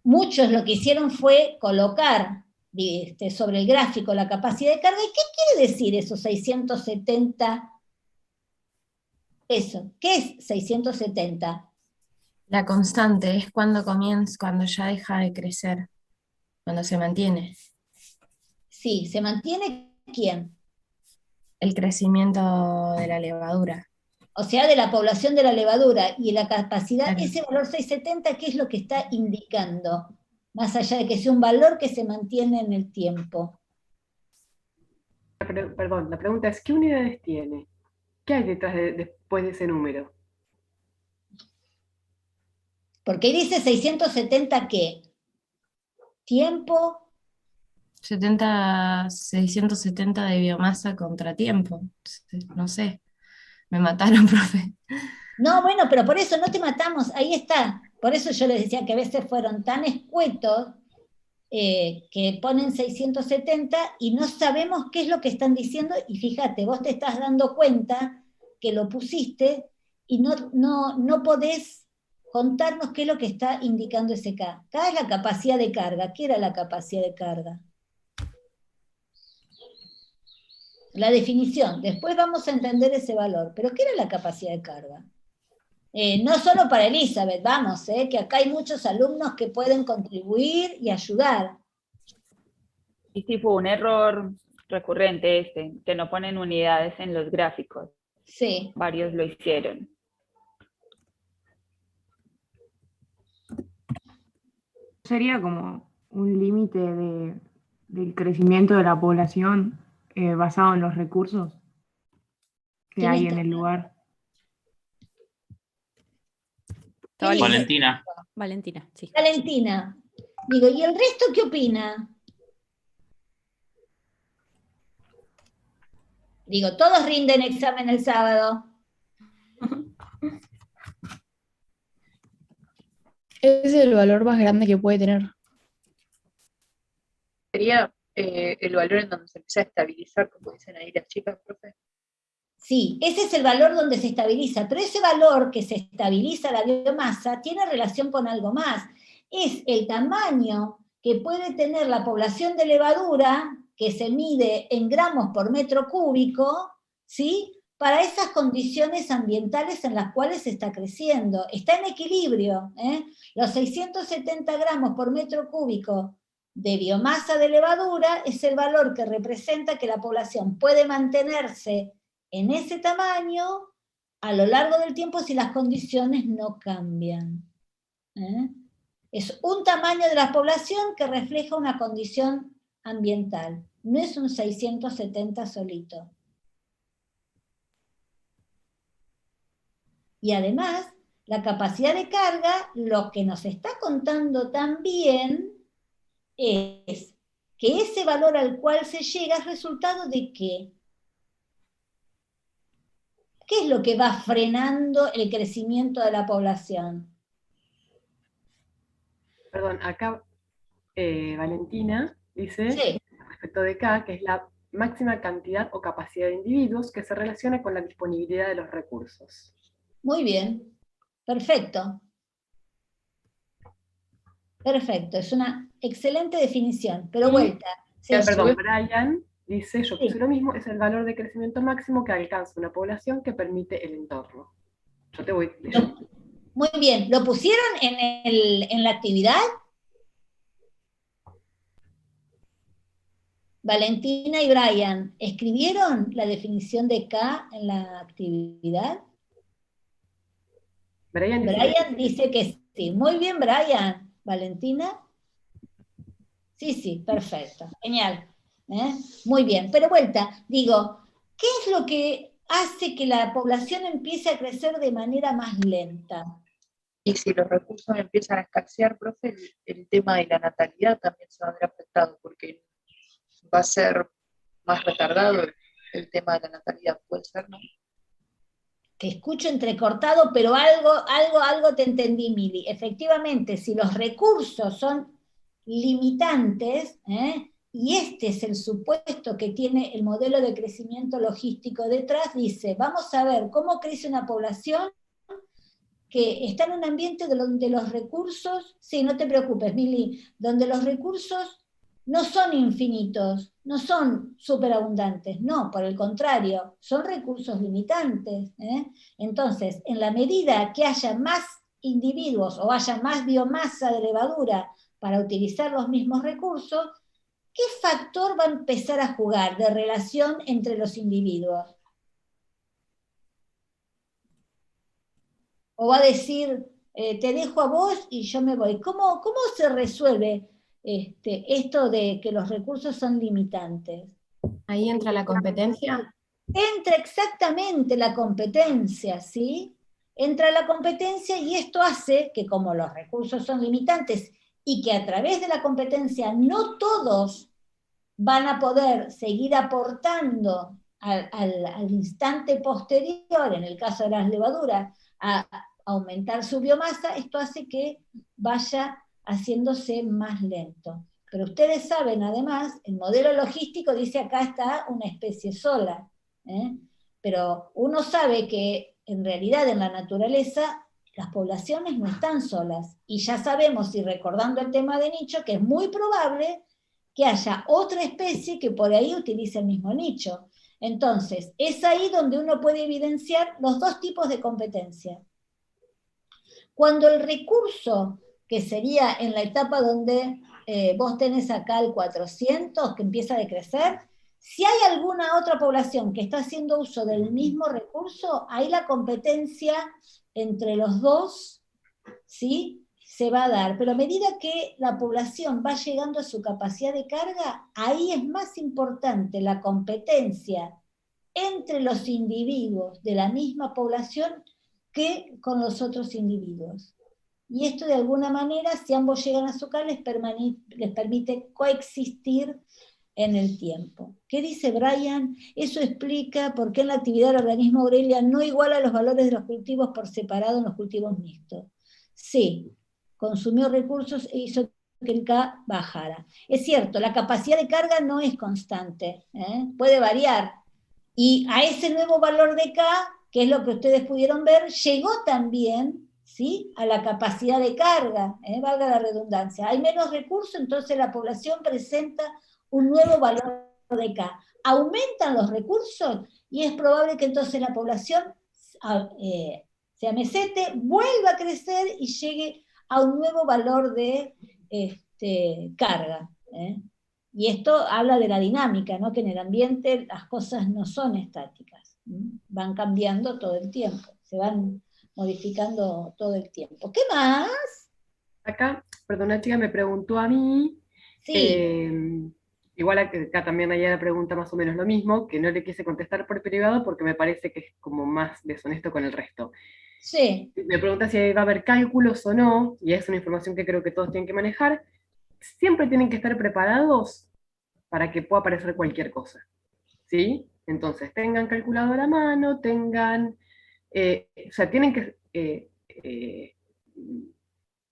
[SPEAKER 2] muchos lo que hicieron fue colocar sobre el gráfico la capacidad de carga. ¿Y qué quiere decir esos 670? Eso, ¿qué es 670?
[SPEAKER 8] La constante es cuando comienza, cuando ya deja de crecer, cuando se mantiene.
[SPEAKER 2] Sí, ¿se mantiene quién?
[SPEAKER 8] El crecimiento de la levadura.
[SPEAKER 2] O sea, de la población de la levadura y la capacidad,
[SPEAKER 8] Claro.
[SPEAKER 2] ese valor 670, ¿qué es lo que está indicando? Más allá de que sea un valor que se mantiene en el tiempo.
[SPEAKER 3] Perdón, la pregunta es, ¿qué unidades tiene? ¿Qué hay detrás después de ese número?
[SPEAKER 2] Porque ahí dice 670, ¿qué? Tiempo,
[SPEAKER 8] 670 de biomasa contra tiempo. No sé, me mataron, profe.
[SPEAKER 2] no, bueno, pero por eso no te matamos, ahí está. Por eso yo les decía que a veces fueron tan escuetos que ponen 670 y no sabemos qué es lo que están diciendo, y fíjate, vos te estás dando cuenta que lo pusiste y no podés contarnos qué es lo que está indicando ese K. K es la capacidad de carga. ¿Qué era la capacidad de carga? La definición, después vamos a entender ese valor. ¿Pero qué era la capacidad de carga? No solo para Elizabeth, vamos, que acá hay muchos alumnos que pueden contribuir y ayudar.
[SPEAKER 7] Y sí, fue un error recurrente que no ponen unidades en los gráficos.
[SPEAKER 2] Sí.
[SPEAKER 7] Varios lo hicieron.
[SPEAKER 10] Sería como un límite del crecimiento de la población basado en los recursos que hay en el lugar.
[SPEAKER 9] Valentina.
[SPEAKER 1] Valentina, sí.
[SPEAKER 2] Valentina. Digo, ¿y el resto qué opina? Digo, todos rinden examen el sábado.
[SPEAKER 11] Es el valor más grande que puede tener.
[SPEAKER 5] Sería el valor en donde se empieza a estabilizar, como dicen ahí las chicas, profe.
[SPEAKER 2] Sí, ese es el valor donde se estabiliza, pero ese valor que se estabiliza la biomasa tiene relación con algo más. Es el tamaño que puede tener la población de levadura, que se mide en gramos por metro cúbico, ¿sí?, para esas condiciones ambientales en las cuales se está creciendo. Está en equilibrio. Los 670 gramos por metro cúbico de biomasa de levadura es el valor que representa que la población puede mantenerse en ese tamaño a lo largo del tiempo si las condiciones no cambian. Es un tamaño de la población que refleja una condición ambiental, no es un 670 solito. Y además, la capacidad de carga, lo que nos está contando también es que ese valor al cual se llega es resultado de ¿qué? ¿Qué es lo que va frenando el crecimiento de la población?
[SPEAKER 3] Perdón, acá Valentina dice,
[SPEAKER 2] sí,
[SPEAKER 3] respecto de K, que es la máxima cantidad o capacidad de individuos que se relaciona con la disponibilidad de los recursos.
[SPEAKER 2] Muy bien, perfecto. Perfecto, es una excelente definición, pero vuelta.
[SPEAKER 3] Sí, perdón, Brian dice, yo puse lo mismo, es el valor de crecimiento máximo que alcanza una población que permite el entorno. Yo te voy leyendo.
[SPEAKER 2] Muy bien, ¿lo pusieron en la actividad? Valentina y Brian, ¿escribieron la definición de K en la actividad?
[SPEAKER 3] Brian
[SPEAKER 2] dice que sí. Muy bien, Brian. ¿Valentina? Sí, perfecto. Genial. Muy bien. Pero vuelta, digo, ¿qué es lo que hace que la población empiece a crecer de manera más lenta?
[SPEAKER 5] Y si los recursos empiezan a escasear, profe, el tema de la natalidad también se va a ver afectado, porque va a ser más retardado el tema de la natalidad, ¿puede ser, no?
[SPEAKER 2] Que escucho entrecortado, pero algo te entendí, Mili. Efectivamente, si los recursos son limitantes, y este es el supuesto que tiene el modelo de crecimiento logístico detrás, dice, vamos a ver cómo crece una población que está en un ambiente donde los recursos, sí, no te preocupes, Mili, donde los recursos no son infinitos, no son superabundantes, no, por el contrario, son recursos limitantes. Entonces, en la medida que haya más individuos o haya más biomasa de levadura para utilizar los mismos recursos, ¿qué factor va a empezar a jugar de relación entre los individuos? O va a decir, te dejo a vos y yo me voy. ¿Cómo se resuelve esto de que los recursos son limitantes?
[SPEAKER 8] Ahí entra la competencia.
[SPEAKER 2] Entra exactamente la competencia, ¿sí? Entra la competencia y esto hace que como los recursos son limitantes y que a través de la competencia no todos van a poder seguir aportando al instante posterior, en el caso de las levaduras, a aumentar su biomasa, esto hace que vaya haciéndose más lento. Pero ustedes saben, además, el modelo logístico dice acá está una especie sola, pero uno sabe que en realidad en la naturaleza las poblaciones no están solas, y ya sabemos, y recordando el tema de nicho, que es muy probable que haya otra especie que por ahí utilice el mismo nicho. Entonces, es ahí donde uno puede evidenciar los dos tipos de competencia. Cuando el recurso, que sería en la etapa donde vos tenés acá el 400, que empieza a decrecer, si hay alguna otra población que está haciendo uso del mismo recurso, ahí la competencia entre los dos, ¿sí?, se va a dar. Pero a medida que la población va llegando a su capacidad de carga, ahí es más importante la competencia entre los individuos de la misma población que con los otros individuos. Y esto de alguna manera, si ambos llegan a su carga, les permite coexistir en el tiempo. ¿Qué dice Brian? Eso explica por qué en la actividad del organismo Aurelia no iguala los valores de los cultivos por separado en los cultivos mixtos. Sí, consumió recursos e hizo que el K bajara. Es cierto, la capacidad de carga no es constante, puede variar. Y a ese nuevo valor de K, que es lo que ustedes pudieron ver, llegó también, ¿sí?, a la capacidad de carga, valga la redundancia. Hay menos recursos, entonces la población presenta un nuevo valor de K. Aumentan los recursos y es probable que entonces la población se amesete, vuelva a crecer y llegue a un nuevo valor de carga. Y esto habla de la dinámica, ¿no?, que en el ambiente las cosas no son estáticas, van cambiando todo el tiempo, se van modificando todo el tiempo. ¿Qué más?
[SPEAKER 3] Acá, perdón, una chica me preguntó a mí,
[SPEAKER 2] sí.
[SPEAKER 3] Igual acá también hay la pregunta más o menos lo mismo, que no le quise contestar por privado porque me parece que es como más deshonesto con el resto.
[SPEAKER 2] Sí.
[SPEAKER 3] Me pregunta si va a haber cálculos o no, y es una información que creo que todos tienen que manejar. Siempre tienen que estar preparados para que pueda aparecer cualquier cosa, ¿sí? Entonces, tengan calculadora a mano, tengan, o sea, tienen que,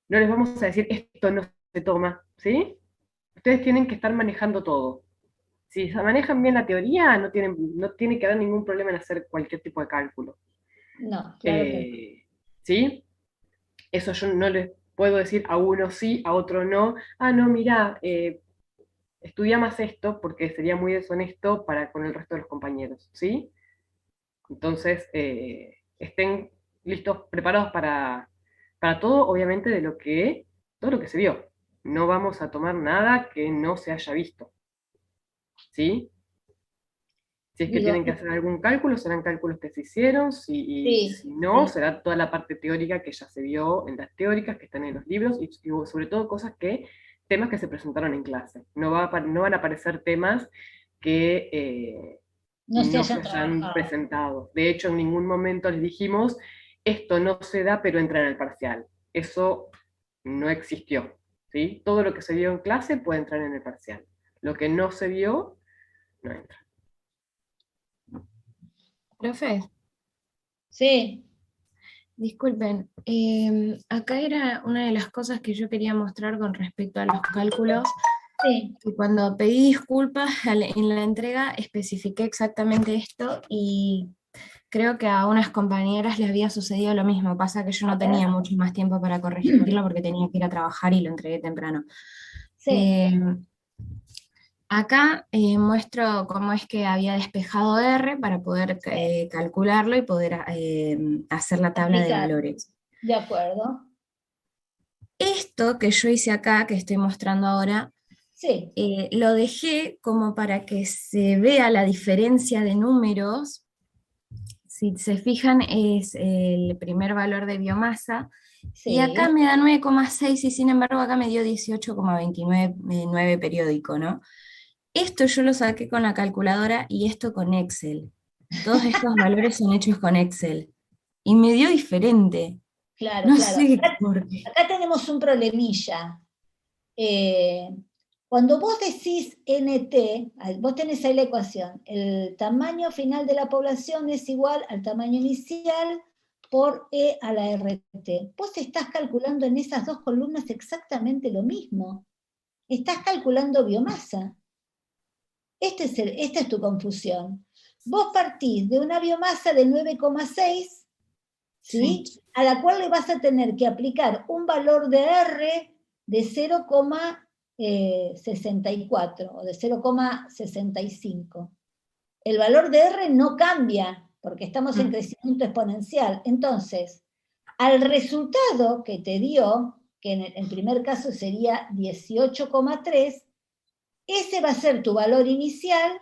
[SPEAKER 3] no les vamos a decir esto no se toma, ¿sí? Ustedes tienen que estar manejando todo. Si se manejan bien la teoría, no tiene que haber ningún problema en hacer cualquier tipo de cálculo.
[SPEAKER 2] No, claro que no.
[SPEAKER 3] ¿Sí? Eso yo no les puedo decir a uno sí, a otro no. Ah, no, mirá, estudia más esto porque sería muy deshonesto con el resto de los compañeros, ¿sí? Entonces, estén listos, preparados para todo, obviamente, todo lo que se vio. No vamos a tomar nada que no se haya visto, ¿sí? Si es que tienen que hacer algún cálculo, serán cálculos que se hicieron, si no, será toda la parte teórica que ya se vio en las teóricas, que están en los libros, y sobre todo temas que se presentaron en clase. No van a aparecer temas que no se hayan presentado. De hecho, en ningún momento les dijimos, esto no se da, pero entra en el parcial. Eso no existió, ¿sí? Todo lo que se vio en clase puede entrar en el parcial. Lo que no se vio, no entra.
[SPEAKER 8] Profe.
[SPEAKER 2] Sí.
[SPEAKER 8] Disculpen, acá era una de las cosas que yo quería mostrar con respecto a los cálculos.
[SPEAKER 2] Sí.
[SPEAKER 8] Que cuando pedí disculpas en la entrega especifiqué exactamente esto y creo que a unas compañeras les había sucedido lo mismo. Pasa que yo no tenía mucho más tiempo para corregirlo porque tenía que ir a trabajar y lo entregué temprano.
[SPEAKER 2] Sí.
[SPEAKER 8] Acá muestro cómo es que había despejado R para poder calcularlo y poder hacer la tabla de valores.
[SPEAKER 2] De acuerdo.
[SPEAKER 8] Esto que yo hice acá, que estoy mostrando ahora,
[SPEAKER 2] sí.
[SPEAKER 8] Lo dejé como para que se vea la diferencia de números. Si se fijan, es el primer valor de biomasa, sí. Y acá me da 9,6 y sin embargo acá me dio 18,29 periódico, ¿no? Esto yo lo saqué con la calculadora y esto con Excel. Todos estos valores son hechos con Excel. Y me dio diferente.
[SPEAKER 2] Claro,
[SPEAKER 8] no
[SPEAKER 2] claro.
[SPEAKER 8] sé por qué.
[SPEAKER 2] Acá tenemos un problemilla. Cuando vos decís NT, vos tenés ahí la ecuación, el tamaño final de la población es igual al tamaño inicial por E a la RT. Vos estás calculando en esas dos columnas exactamente lo mismo. Estás calculando biomasa. Esta es tu confusión. Vos partís de una biomasa de 9,6, ¿sí? A la cual le vas a tener que aplicar un valor de R de 0,64 o de 0,65. el valor de R no cambia, porque estamos en crecimiento exponencial. Entonces, al resultado que te dio, que en el primer caso sería 18,3, ese va a ser tu valor inicial,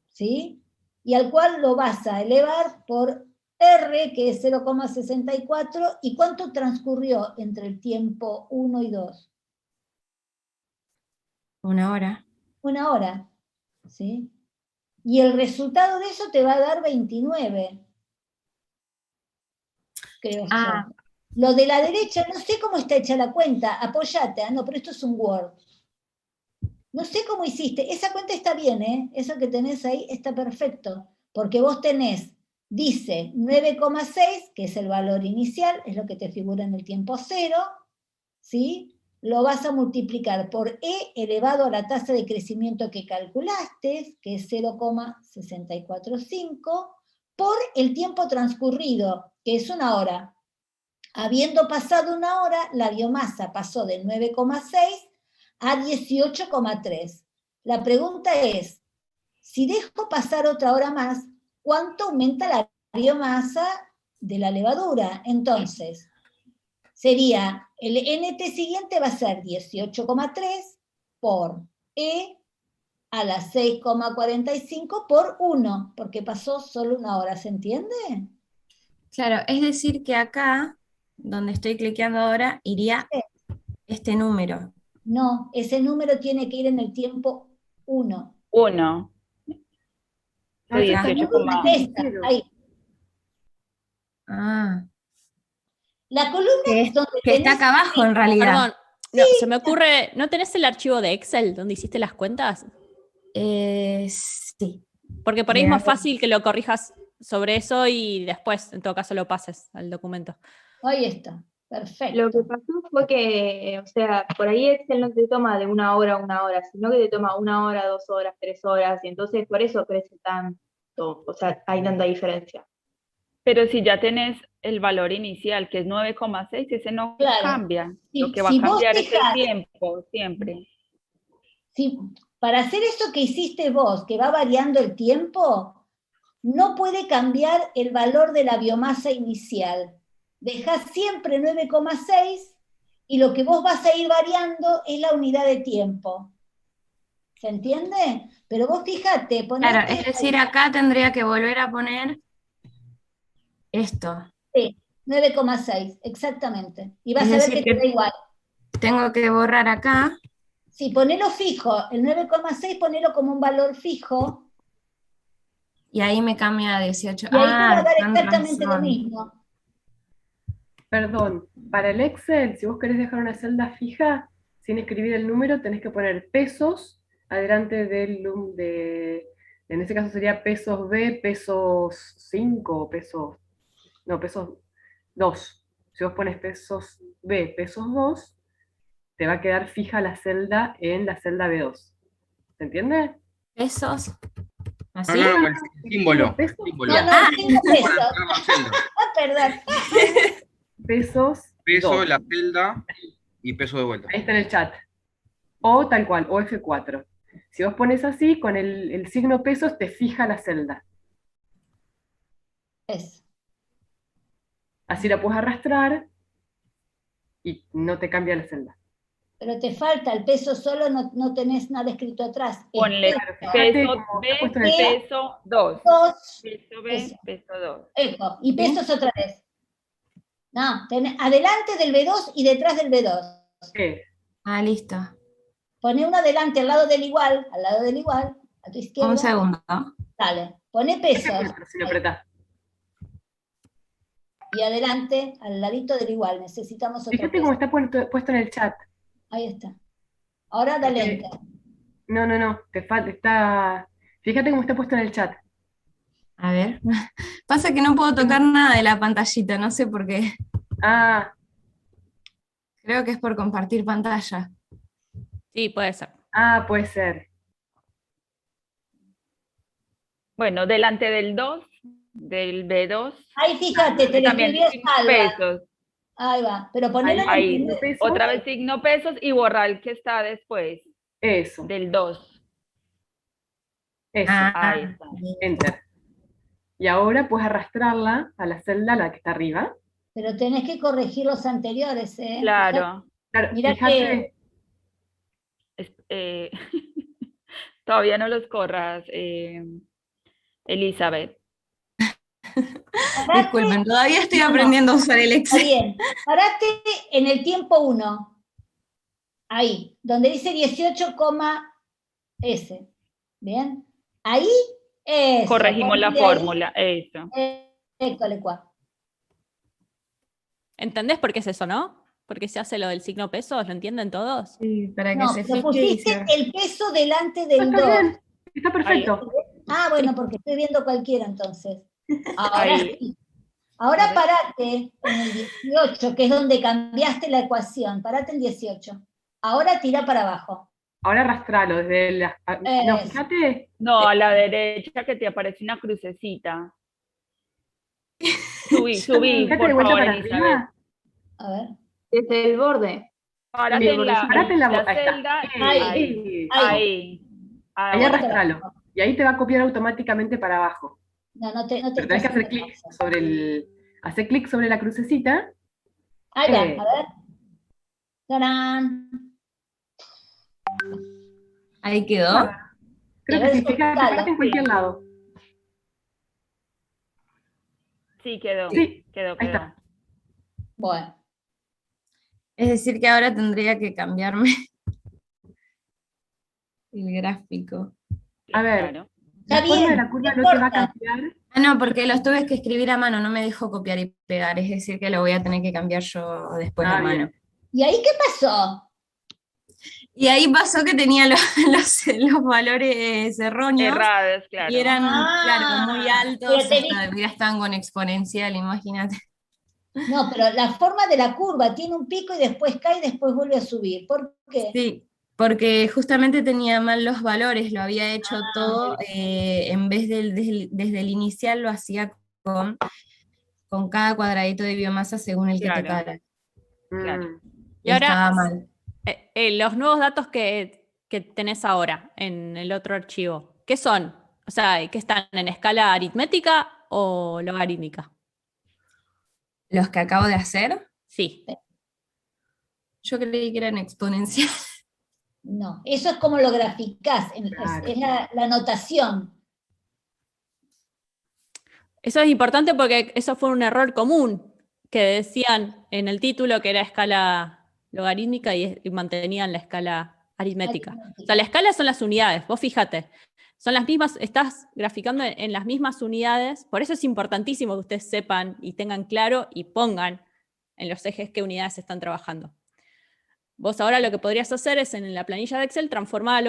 [SPEAKER 2] ¿sí? Y al cual lo vas a elevar por R, que es 0,64, ¿y cuánto transcurrió entre el tiempo 1 y 2?
[SPEAKER 8] 1 hora.
[SPEAKER 2] 1 hora, ¿sí? Y el resultado de eso te va a dar 29, creo yo. Lo de la derecha, no sé cómo está hecha la cuenta, apóyate, no, pero esto es un Word. No sé cómo hiciste, esa cuenta está bien, eso que tenés ahí está perfecto, porque vos tenés, dice 9,6, que es el valor inicial, es lo que te figura en el tiempo 0, ¿sí? Lo vas a multiplicar por E elevado a la tasa de crecimiento que calculaste, que es 0,645, por el tiempo transcurrido, que es 1 hora. Habiendo pasado 1 hora, la biomasa pasó de 9,6 a 18,3. La pregunta es, si dejo pasar otra hora más, ¿cuánto aumenta la biomasa de la levadura? Entonces, sería, el NT siguiente va a ser 18,3 por E a las 6,45 por 1, porque pasó solo 1 hora, ¿se entiende?
[SPEAKER 8] Claro, es decir que acá, donde estoy cliqueando ahora, iría este número.
[SPEAKER 2] No, ese número tiene que ir en el tiempo 1.
[SPEAKER 7] 1.
[SPEAKER 2] Ahí. La columna
[SPEAKER 8] que
[SPEAKER 2] donde
[SPEAKER 8] está acá abajo en realidad.
[SPEAKER 1] Perdón, no, se me ocurre, ¿no tenés el archivo de Excel donde hiciste las cuentas?
[SPEAKER 8] Sí.
[SPEAKER 1] Porque por ahí es más fácil que lo corrijas sobre eso y después, en todo caso, lo pases al documento.
[SPEAKER 2] Ahí está, perfecto.
[SPEAKER 12] Lo que pasó fue que, o sea, por ahí Excel no te toma de 1 hora a 1 hora, sino que te toma 1 hora, 2 horas, 3 horas, y entonces por eso crece tanto, o sea, hay tanta diferencia.
[SPEAKER 7] Pero si ya tenés el valor inicial, que es 9,6, ese no cambia.
[SPEAKER 2] Sí,
[SPEAKER 7] Lo que va a cambiar es el tiempo, siempre.
[SPEAKER 2] Sí, para hacer eso que hiciste vos, que va variando el tiempo, no puede cambiar el valor de la biomasa inicial. Dejás siempre 9,6 y lo que vos vas a ir variando es la unidad de tiempo. ¿Se entiende? Pero vos fíjate,
[SPEAKER 8] Claro, es decir, acá tendría que volver a poner esto.
[SPEAKER 2] Sí, 9,6, exactamente. Y vas a ver que te da igual.
[SPEAKER 8] Tengo que borrar acá.
[SPEAKER 2] Sí, ponelo fijo, el 9,6 ponelo como un valor fijo.
[SPEAKER 8] Y ahí me cambia a 18.
[SPEAKER 2] Y ahí te va a dar exactamente lo mismo.
[SPEAKER 3] Perdón, para el Excel, si vos querés dejar una celda fija, sin escribir el número, tenés que poner pesos adelante en ese caso sería pesos B, pesos 5, pesos 2. Si vos pones pesos B, pesos 2, te va a quedar fija la celda en la celda B2. ¿Se entiende?
[SPEAKER 8] Pesos. ¿Así?
[SPEAKER 9] No, el símbolo.
[SPEAKER 2] No, pesos. Perdón.
[SPEAKER 3] Pesos.
[SPEAKER 9] Peso,
[SPEAKER 3] 2.
[SPEAKER 9] la celda y peso de vuelta.
[SPEAKER 3] Ahí está en el chat. O tal cual, o F4. Si vos pones así, con el signo pesos te fija la celda. Así la puedes arrastrar y no te cambia la celda.
[SPEAKER 2] Pero te falta el peso solo, no tenés nada escrito atrás.
[SPEAKER 7] Ponle peso B, peso 2. Peso B, peso 2.
[SPEAKER 2] Eso, y pesos otra vez. No, adelante del B2 y detrás del B2.
[SPEAKER 8] Listo.
[SPEAKER 2] Poné uno adelante al lado del igual, a tu izquierda.
[SPEAKER 8] Un segundo.
[SPEAKER 2] Dale, poné pesos. Y adelante, al ladito del igual, necesitamos otro.
[SPEAKER 3] Fíjate cómo está puesto en el chat.
[SPEAKER 2] Ahí está. Ahora dale enter.
[SPEAKER 3] No, te falta, fíjate cómo está puesto en el chat.
[SPEAKER 8] A ver. Pasa que no puedo tocar nada de la pantallita, no sé por qué. Creo que es por compartir pantalla.
[SPEAKER 1] Sí, puede ser.
[SPEAKER 3] Puede ser.
[SPEAKER 7] Bueno, delante del 2, del B2.
[SPEAKER 2] Ahí fíjate, te lo escribió Salva.
[SPEAKER 7] Pesos.
[SPEAKER 2] Ahí va, pero ponelo
[SPEAKER 7] ahí,
[SPEAKER 2] en el primer.
[SPEAKER 7] otra vez signo pesos y borrar el que está después.
[SPEAKER 3] Eso.
[SPEAKER 7] Del 2.
[SPEAKER 3] Eso,
[SPEAKER 7] Ahí está.
[SPEAKER 3] Enter. Y ahora puedes arrastrarla a la celda, la que está arriba.
[SPEAKER 2] Pero tenés que corregir los anteriores, ¿eh?
[SPEAKER 7] Claro.
[SPEAKER 3] Claro,
[SPEAKER 2] Mirá
[SPEAKER 3] fíjate,
[SPEAKER 7] Todavía no los corras, Elizabeth.
[SPEAKER 8] Disculpen, todavía estoy aprendiendo a usar el
[SPEAKER 2] Está
[SPEAKER 8] Excel.
[SPEAKER 2] bien. Parate en el tiempo 1. Ahí, donde dice 18, S. ¿Bien? Ahí, eso.
[SPEAKER 7] Corregimos la
[SPEAKER 2] ponle ahí,
[SPEAKER 7] fórmula, eso.
[SPEAKER 2] école, cuá.
[SPEAKER 1] ¿Entendés por qué es eso, no? Porque se hace lo del signo pesos, ¿lo entienden todos?
[SPEAKER 8] Sí, para que
[SPEAKER 2] No,
[SPEAKER 8] se
[SPEAKER 2] le
[SPEAKER 8] fije y
[SPEAKER 2] pusiste
[SPEAKER 8] se...
[SPEAKER 2] el peso delante del
[SPEAKER 3] está
[SPEAKER 2] 2.
[SPEAKER 3] bien, está perfecto.
[SPEAKER 2] Ah, bueno, porque estoy viendo cualquiera entonces. Ahora
[SPEAKER 7] Ahí.
[SPEAKER 2] sí. Ahora
[SPEAKER 7] A ver.
[SPEAKER 2] parate en el 18, que es donde cambiaste la ecuación. Parate en 18. Ahora tira para abajo.
[SPEAKER 3] Ahora arrastralo desde la... No,
[SPEAKER 2] Eso.
[SPEAKER 3] fíjate,
[SPEAKER 7] No, a la derecha que te aparece una crucecita. Subí,
[SPEAKER 3] fíjate
[SPEAKER 7] por
[SPEAKER 3] de vuelta
[SPEAKER 7] favor,
[SPEAKER 3] para
[SPEAKER 7] Elizabeth.
[SPEAKER 3] arriba.
[SPEAKER 2] A ver.
[SPEAKER 12] Desde el borde.
[SPEAKER 7] Párate en la,
[SPEAKER 3] Parate en la...
[SPEAKER 7] la
[SPEAKER 3] Ahí está.
[SPEAKER 7] celda.
[SPEAKER 3] Ahí.
[SPEAKER 7] Ahí.
[SPEAKER 3] Ahí
[SPEAKER 7] Ahora.
[SPEAKER 3] arrastralo. Y ahí te va a copiar automáticamente para abajo.
[SPEAKER 2] No te
[SPEAKER 3] Pero tenés que hacer clic sobre el... Hacer clic sobre la crucecita.
[SPEAKER 2] Ahí va, a ver. ¡Tarán!
[SPEAKER 8] Ahí quedó.
[SPEAKER 3] Creo
[SPEAKER 2] A
[SPEAKER 3] que
[SPEAKER 2] ver,
[SPEAKER 3] si fijas,
[SPEAKER 2] soltalo.
[SPEAKER 3] parate en cualquier lado.
[SPEAKER 7] Sí, quedó.
[SPEAKER 3] Sí,
[SPEAKER 7] Quedó,
[SPEAKER 3] ahí
[SPEAKER 7] quedó.
[SPEAKER 3] está.
[SPEAKER 2] Bueno.
[SPEAKER 8] Es decir, que ahora tendría que cambiarme el gráfico.
[SPEAKER 3] A ver,
[SPEAKER 7] Claro.
[SPEAKER 3] la
[SPEAKER 2] Está
[SPEAKER 3] forma de
[SPEAKER 2] bien,
[SPEAKER 3] la curva
[SPEAKER 2] no
[SPEAKER 3] no te va a
[SPEAKER 2] importa.
[SPEAKER 3] cambiar.
[SPEAKER 8] Ah, no, porque los tuve que escribir a mano, no me dejó copiar y pegar, es decir, que lo voy a tener que cambiar yo después a mano.
[SPEAKER 3] Bien.
[SPEAKER 2] ¿Y ahí qué pasó?
[SPEAKER 8] Y ahí pasó que tenía los valores erróneos
[SPEAKER 7] Erradas, claro.
[SPEAKER 8] y eran,
[SPEAKER 2] Ah,
[SPEAKER 8] claro, muy altos,
[SPEAKER 2] pero tenés-
[SPEAKER 8] hasta ya estaban con exponencial, imagínate.
[SPEAKER 2] No, pero la forma de la curva tiene un pico y después cae y después vuelve a subir. ¿Por qué?
[SPEAKER 8] Sí, porque justamente tenía mal los valores, lo había hecho todo, en vez desde el inicial lo hacía con cada cuadradito de biomasa según el que
[SPEAKER 7] Claro.
[SPEAKER 8] tocara.
[SPEAKER 7] Claro.
[SPEAKER 8] Y
[SPEAKER 1] Y ahora-
[SPEAKER 8] estaba mal.
[SPEAKER 1] Los nuevos datos que tenés ahora en el otro archivo, ¿qué son? O sea, ¿qué están en escala aritmética o logarítmica?
[SPEAKER 8] Los que acabo de hacer,
[SPEAKER 1] Sí.
[SPEAKER 8] yo creí que eran exponenciales.
[SPEAKER 2] No, eso es como lo graficás,
[SPEAKER 3] Claro.
[SPEAKER 2] es la notación.
[SPEAKER 1] Eso es importante porque eso fue un error común que decían en el título que era escala logarítmica y mantenían la escala aritmética. O sea, la escala son las unidades, vos fíjate, son las mismas, estás graficando en las mismas unidades, por eso es importantísimo que ustedes sepan y tengan claro y pongan en los ejes qué unidades están trabajando. Vos ahora lo que podrías hacer es en la planilla de Excel transformar al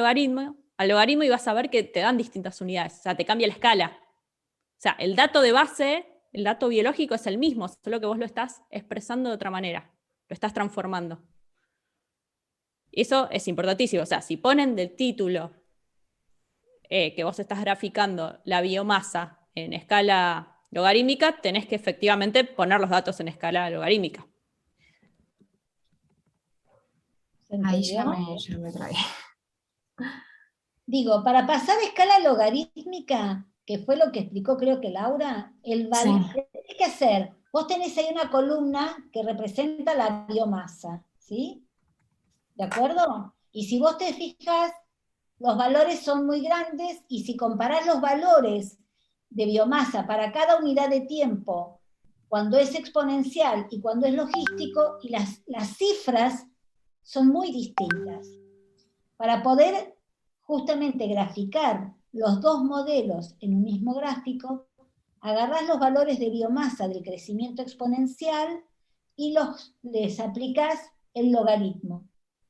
[SPEAKER 1] logaritmo y vas a ver que te dan distintas unidades, o sea, te cambia la escala. O sea, el dato de base, el dato biológico es el mismo, solo que vos lo estás expresando de otra manera, lo estás transformando. Eso es importantísimo, o sea, si ponen del título que vos estás graficando la biomasa en escala logarítmica, tenés que efectivamente poner los datos en escala logarítmica.
[SPEAKER 2] ¿Se
[SPEAKER 8] Ahí ya
[SPEAKER 2] entendió?
[SPEAKER 8] me trae.
[SPEAKER 2] Digo, para pasar a escala logarítmica, que fue lo que explicó creo que Laura, el valor
[SPEAKER 8] Sí.
[SPEAKER 2] que tenés que hacer, vos tenés ahí una columna que representa la biomasa, ¿sí? ¿De acuerdo? Y si vos te fijas, los valores son muy grandes y si comparás los valores de biomasa para cada unidad de tiempo, cuando es exponencial y cuando es logístico, y las cifras son muy distintas. Para poder justamente graficar los dos modelos en un mismo gráfico, agarrás los valores de biomasa del crecimiento exponencial y les aplicás el logaritmo.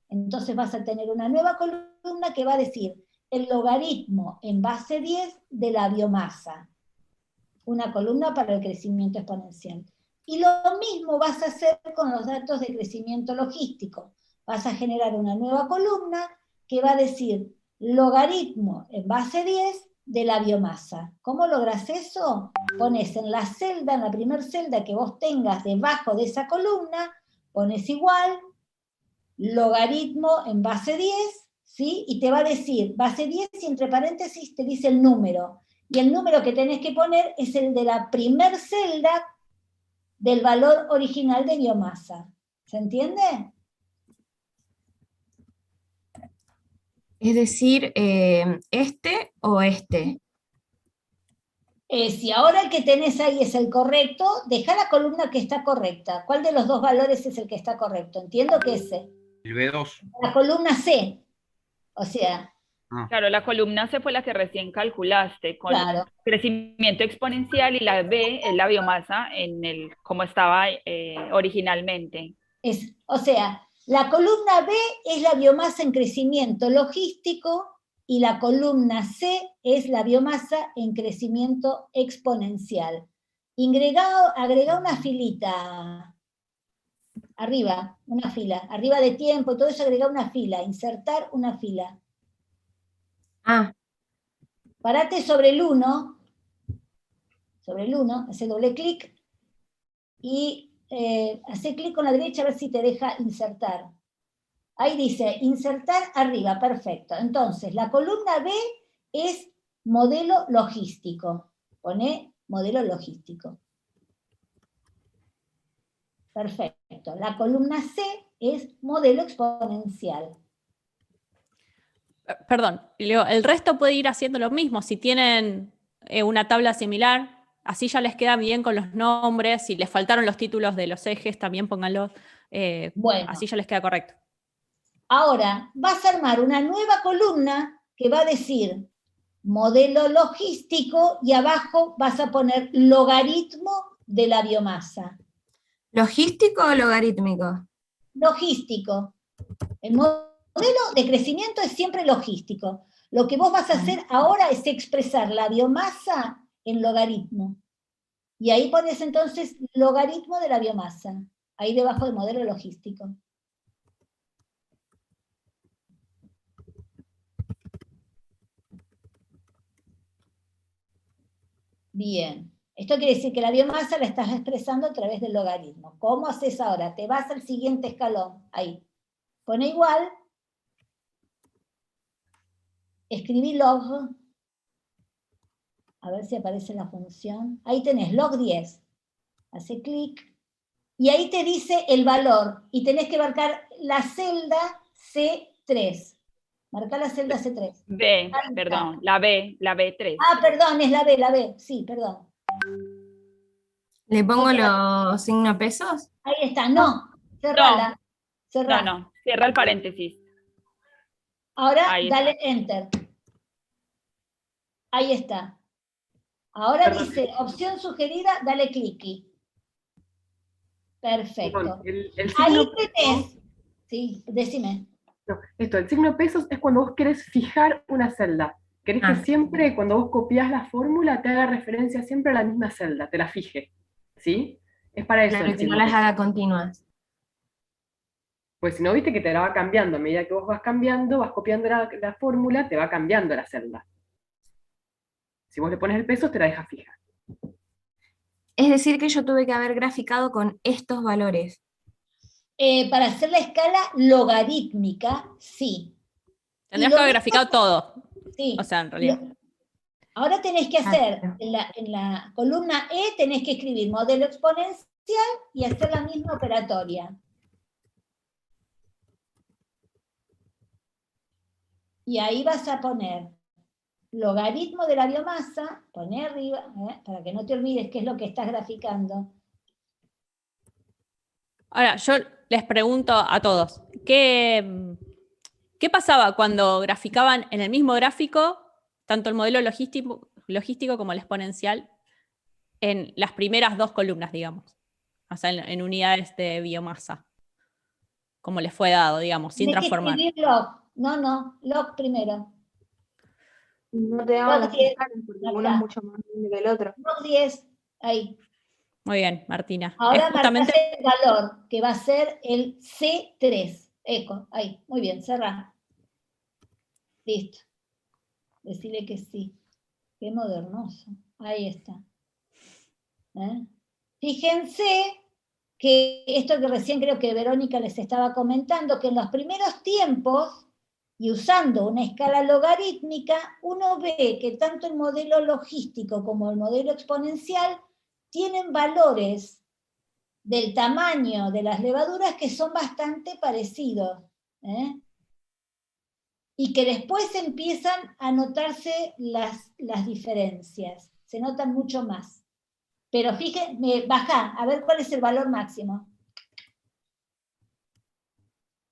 [SPEAKER 2] Entonces vas a tener una nueva columna que va a decir el logaritmo en base 10 de la biomasa. Una columna para el crecimiento exponencial. Y lo mismo vas a hacer con los datos de crecimiento logístico. Vas a generar una nueva columna que va a decir logaritmo en base 10 de la biomasa. ¿Cómo logras eso? Pones en la celda, en la primera celda que vos tengas debajo de esa columna, pones igual, logaritmo en base 10 ¿sí? Y te va a decir base 10 y entre paréntesis te dice el número. Y el número que tenés que poner es el de la primer celda del valor original de biomasa. ¿Se entiende?
[SPEAKER 8] Es decir, este o este.
[SPEAKER 2] Si ahora el que tenés ahí es el correcto, deja la columna que está correcta. ¿Cuál de los dos valores es el que está correcto? Entiendo que ese.
[SPEAKER 9] El B2.
[SPEAKER 2] La columna C. O sea,
[SPEAKER 7] Claro, la columna C fue la que recién calculaste, con
[SPEAKER 2] claro.
[SPEAKER 7] crecimiento exponencial, y la B es la biomasa como estaba originalmente.
[SPEAKER 2] O sea, la columna B es la biomasa en crecimiento logístico y la columna C es la biomasa en crecimiento exponencial. Agrega una filita arriba, una fila, arriba de tiempo, todo eso agrega una fila, insertar una fila. Parate sobre el 1, hace doble clic y hace clic con la derecha a ver si te deja insertar. Ahí dice insertar arriba, perfecto. Entonces, la columna B es modelo logístico. Pone modelo logístico. Perfecto. La columna C es modelo exponencial.
[SPEAKER 1] Perdón, el resto puede ir haciendo lo mismo. Si tienen una tabla similar, así ya les queda bien con los nombres. Si les faltaron los títulos de los ejes, también pónganlos.
[SPEAKER 2] Bueno.
[SPEAKER 1] Así ya les queda correcto.
[SPEAKER 2] Ahora, vas a armar una nueva columna que va a decir modelo logístico y abajo vas a poner logaritmo de la biomasa.
[SPEAKER 8] ¿Logístico o logarítmico?
[SPEAKER 2] Logístico. El modelo de crecimiento es siempre logístico. Lo que vos vas a hacer ahora es expresar la biomasa en logaritmo. Y ahí pones entonces logaritmo de la biomasa. Ahí debajo del modelo logístico. Bien. Esto quiere decir que la biomasa la estás expresando a través del logaritmo. ¿Cómo haces ahora? Te vas al siguiente escalón. Ahí. Pone igual. Escribí log. A ver si aparece la función. Ahí tenés log 10. Hace clic. Y ahí te dice el valor. Y tenés que marcar la celda C3. Marca la celda C3.
[SPEAKER 7] B, perdón, la B3.
[SPEAKER 2] Perdón, es la B. Sí, perdón.
[SPEAKER 8] ¿Le pongo los signos pesos?
[SPEAKER 2] Ahí está, no. Cerrala.
[SPEAKER 7] No, cierra el paréntesis.
[SPEAKER 2] Ahora dale enter. Ahí está. Ahora dice opción sugerida, dale clic. Perfecto. Ahí tenés. Sí, decime.
[SPEAKER 3] No, el signo pesos es cuando vos querés fijar una celda. Querés que siempre, cuando vos copias la fórmula, te haga referencia siempre a la misma celda, te la fije. ¿Sí? Es para eso.
[SPEAKER 8] Claro, que no las haga continuas.
[SPEAKER 3] Pues si no, viste que te la va cambiando. A medida que vos vas cambiando, vas copiando la fórmula, te va cambiando la celda. Si vos le pones el peso, te la deja fija.
[SPEAKER 8] Es decir, que yo tuve que haber graficado con estos valores.
[SPEAKER 2] Para hacer la escala logarítmica, sí.
[SPEAKER 1] Tendrías que haber graficado todo.
[SPEAKER 2] Sí.
[SPEAKER 1] O sea, en realidad.
[SPEAKER 2] Ahora tenés que hacer, en la columna E, tenés que escribir modelo exponencial y hacer la misma operatoria. Y ahí vas a poner logaritmo de la biomasa, poné arriba, para que no te olvides qué es lo que estás graficando.
[SPEAKER 1] Ahora, yo les pregunto a todos, ¿qué pasaba cuando graficaban en el mismo gráfico, tanto el modelo logístico como el exponencial, en las primeras dos columnas, digamos? O sea, en unidades de biomasa, como les fue dado, digamos, sin transformar.
[SPEAKER 2] Log. No, log primero.
[SPEAKER 12] No te daban las escalas porque uno es mucho más grande que el otro.
[SPEAKER 2] Log 10, ahí.
[SPEAKER 1] Muy bien, Martina.
[SPEAKER 2] Ahora
[SPEAKER 1] justamente
[SPEAKER 2] marcás el valor, que va a ser el C3. Eco, ahí, muy bien, cerrá. Listo. Decirle que sí. Qué modernoso. Ahí está. Fíjense que esto que recién creo que Verónica les estaba comentando, que en los primeros tiempos, Y usando una escala logarítmica, uno ve que tanto el modelo logístico como el modelo exponencial tienen valores del tamaño de las levaduras que son bastante parecidos, ¿eh? Y que después empiezan a notarse las diferencias, se notan mucho más. Pero fíjense, baja, a ver cuál es el valor máximo.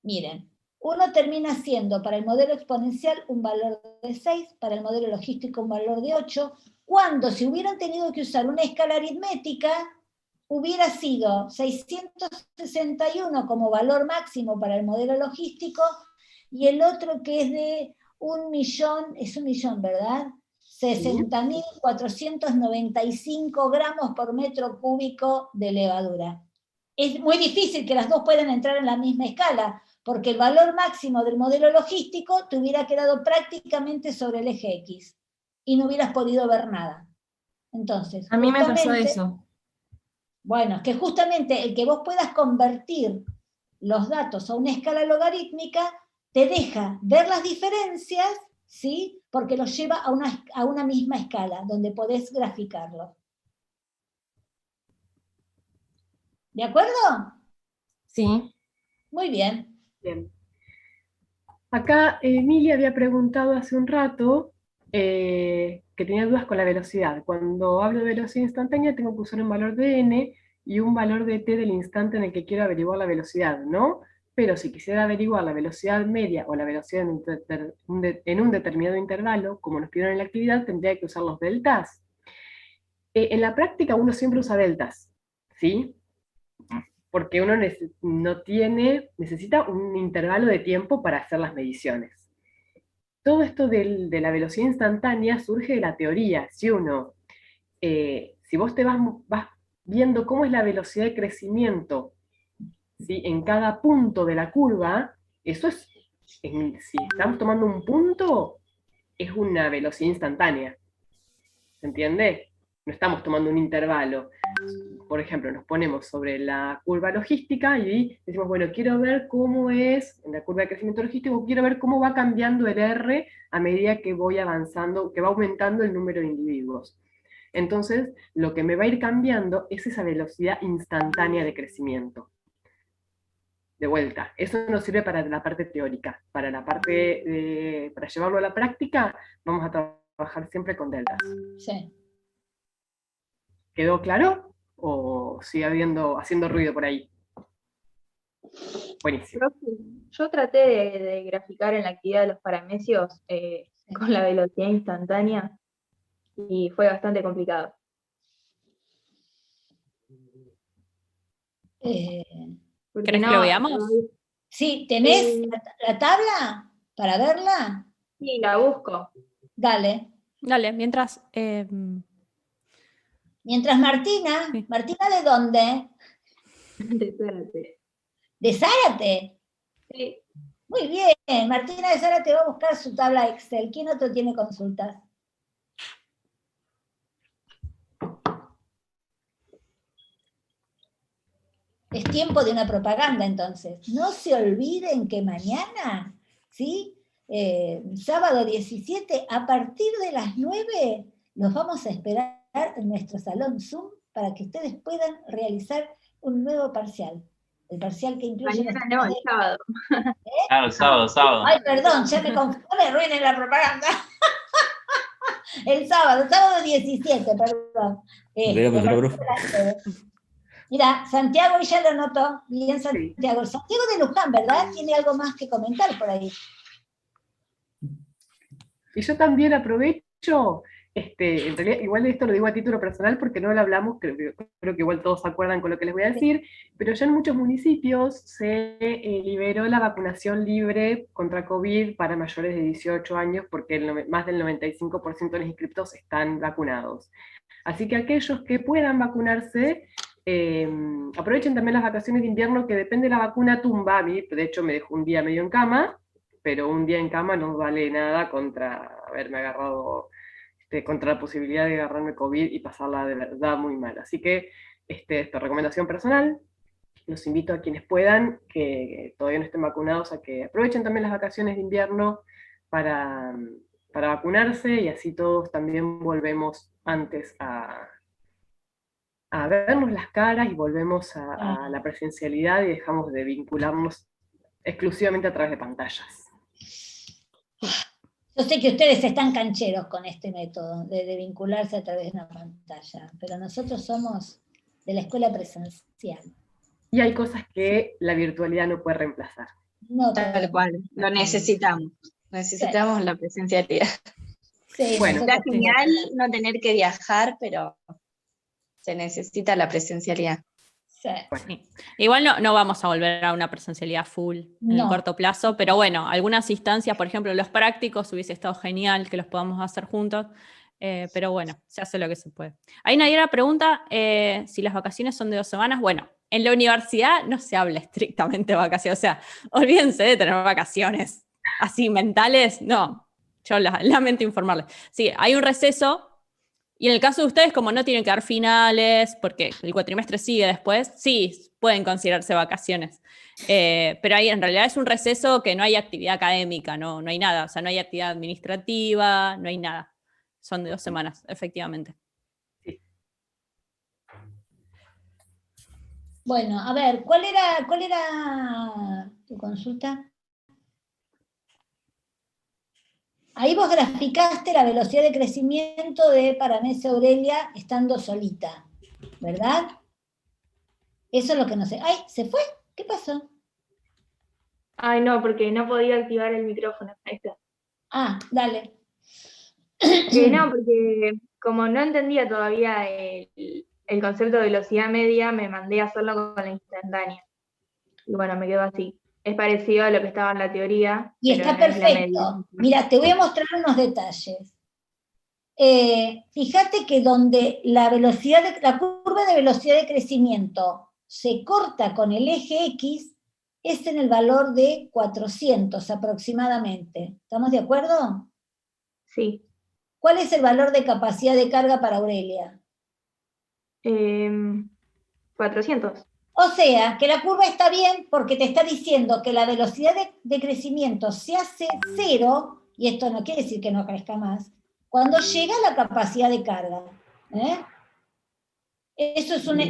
[SPEAKER 2] Miren. Uno termina siendo para el modelo exponencial un valor de 6, para el modelo logístico un valor de 8, cuando si hubieran tenido que usar una escala aritmética, hubiera sido 661 como valor máximo para el modelo logístico, y el otro que es de 1.000.000, es 1.000.000, ¿verdad? 60.495 gramos por metro cúbico de levadura. Es muy difícil que las dos puedan entrar en la misma escala, porque el valor máximo del modelo logístico te hubiera quedado prácticamente sobre el eje X, y no hubieras podido ver nada. Entonces,
[SPEAKER 8] A mí me pasó eso.
[SPEAKER 2] Bueno, es que justamente el que vos puedas convertir los datos a una escala logarítmica te deja ver las diferencias, ¿sí? Porque los lleva a una misma escala, donde podés graficarlo. ¿De acuerdo?
[SPEAKER 8] Sí.
[SPEAKER 2] Muy bien.
[SPEAKER 3] Bien. Acá Emilia había preguntado hace un rato que tenía dudas con la velocidad. Cuando hablo de velocidad instantánea tengo que usar un valor de n y un valor de t del instante en el que quiero averiguar la velocidad, ¿no? Pero si quisiera averiguar la velocidad media o la velocidad en un determinado intervalo, como nos pidieron en la actividad, tendría que usar los deltas. En la práctica uno siempre usa deltas, ¿sí? Porque uno necesita un intervalo de tiempo para hacer las mediciones. Todo esto de la velocidad instantánea surge de la teoría. Si vos te vas viendo cómo es la velocidad de crecimiento, ¿sí?, en cada punto de la curva, eso es, si estamos tomando un punto, es una velocidad instantánea. ¿Se entiende? No estamos tomando un intervalo. Por ejemplo, nos ponemos sobre la curva logística y decimos, bueno, quiero ver cómo es, en la curva de crecimiento logístico, quiero ver cómo va cambiando el R a medida que voy avanzando, que va aumentando el número de individuos. Entonces, lo que me va a ir cambiando es esa velocidad instantánea de crecimiento. De vuelta, eso nos sirve para la parte teórica. Para la parte para llevarlo a la práctica, vamos a trabajar siempre con deltas.
[SPEAKER 2] Sí.
[SPEAKER 3] ¿Quedó claro? ¿O sigue haciendo ruido por ahí? Buenísimo.
[SPEAKER 12] Yo traté de graficar en la actividad de los paramecios con la velocidad instantánea y fue bastante complicado.
[SPEAKER 1] ¿Querés que lo veamos?
[SPEAKER 2] Sí, ¿tenés la tabla para verla?
[SPEAKER 12] Sí, la busco.
[SPEAKER 2] Dale.
[SPEAKER 1] Dale, mientras...
[SPEAKER 2] Mientras Martina, sí. ¿Martina de dónde?
[SPEAKER 12] De Zárate.
[SPEAKER 2] ¿De Zárate?
[SPEAKER 12] Sí.
[SPEAKER 2] Muy bien, Martina de Zárate va a buscar su tabla Excel. ¿Quién otro tiene consultas? Es tiempo de una propaganda, entonces. No se olviden que mañana, ¿sí? Sábado 17, a partir de las 9, los vamos a esperar en nuestro salón Zoom para que ustedes puedan realizar un nuevo parcial. El parcial que incluye...
[SPEAKER 12] Mañana no, el sábado.
[SPEAKER 13] Claro, el sábado.
[SPEAKER 2] Ay, perdón, ya me confundí, no me arruinen la propaganda. El sábado 17, perdón. Mira, Santiago ya lo notó. Bien, Santiago. Santiago de Luján, ¿verdad? Tiene algo más que comentar por ahí.
[SPEAKER 3] Y yo también aprovecho, en realidad, igual esto lo digo a título personal porque no lo hablamos, creo que igual todos se acuerdan con lo que les voy a decir, pero ya en muchos municipios se liberó la vacunación libre contra COVID para mayores de 18 años porque más del 95% de los inscriptos están vacunados. Así que aquellos que puedan vacunarse, aprovechen también las vacaciones de invierno, que depende de la vacuna tumba. A mí, de hecho, me dejó un día medio en cama, pero un día en cama no vale nada contra haberme agarrado, contra la posibilidad de agarrarme COVID y pasarla de verdad muy mal. Así que, recomendación personal, los invito a quienes puedan, que todavía no estén vacunados, a que aprovechen también las vacaciones de invierno para vacunarse, y así todos también volvemos antes a vernos las caras y volvemos a la presencialidad y dejamos de vincularnos exclusivamente a través de pantallas.
[SPEAKER 2] Yo sé que ustedes están cancheros con este método de vincularse a través de una pantalla, pero nosotros somos de la escuela presencial.
[SPEAKER 3] Y hay cosas que la virtualidad no puede reemplazar.
[SPEAKER 2] No,
[SPEAKER 14] Tal cual, lo necesitamos. Necesitamos la presencialidad.
[SPEAKER 2] Sí,
[SPEAKER 3] bueno,
[SPEAKER 14] está genial no tener que viajar, pero se necesita la presencialidad.
[SPEAKER 1] Sí. Igual no vamos a volver a una presencialidad full en el corto plazo, pero bueno, algunas instancias, por ejemplo, los prácticos, hubiese estado genial que los podamos hacer juntos, pero bueno, se hace lo que se puede. Ahí Nayara pregunta si las vacaciones son de 2 semanas. Bueno, en la universidad no se habla estrictamente de vacaciones, o sea, olvídense de tener vacaciones así mentales, no, yo lamento informarles. Sí, hay un receso. Y en el caso de ustedes, como no tienen que dar finales, porque el cuatrimestre sigue después, sí, pueden considerarse vacaciones. Pero ahí en realidad es un receso que no hay actividad académica, no hay nada. O sea, no hay actividad administrativa, no hay nada. Son de 2 semanas, efectivamente.
[SPEAKER 2] Bueno, a ver, ¿cuál era tu consulta? Ahí vos graficaste la velocidad de crecimiento de Paramecia Aurelia estando solita, ¿verdad? Eso es lo que no sé. ¡Ay, se fue! ¿Qué pasó?
[SPEAKER 12] Ay, no, porque no podía activar el micrófono. Ahí está.
[SPEAKER 2] Ah, dale.
[SPEAKER 12] No, porque como no entendía todavía el concepto de velocidad media, me mandé a hacerlo con la instantánea. Y bueno, me quedó así. Es parecido a lo que estaba en la teoría.
[SPEAKER 2] Y
[SPEAKER 12] pero
[SPEAKER 2] está
[SPEAKER 12] no es la media.
[SPEAKER 2] perfecto. Mira, te voy a mostrar unos detalles. Fíjate que donde la curva de velocidad de crecimiento se corta con el eje X es en el valor de 400 aproximadamente. ¿Estamos de acuerdo?
[SPEAKER 12] Sí.
[SPEAKER 2] ¿Cuál es el valor de capacidad de carga para Aurelia?
[SPEAKER 12] 400.
[SPEAKER 2] O sea, que la curva está bien porque te está diciendo que la velocidad de crecimiento se hace 0, y esto no quiere decir que no crezca más, cuando llega a la capacidad de carga. Eso es un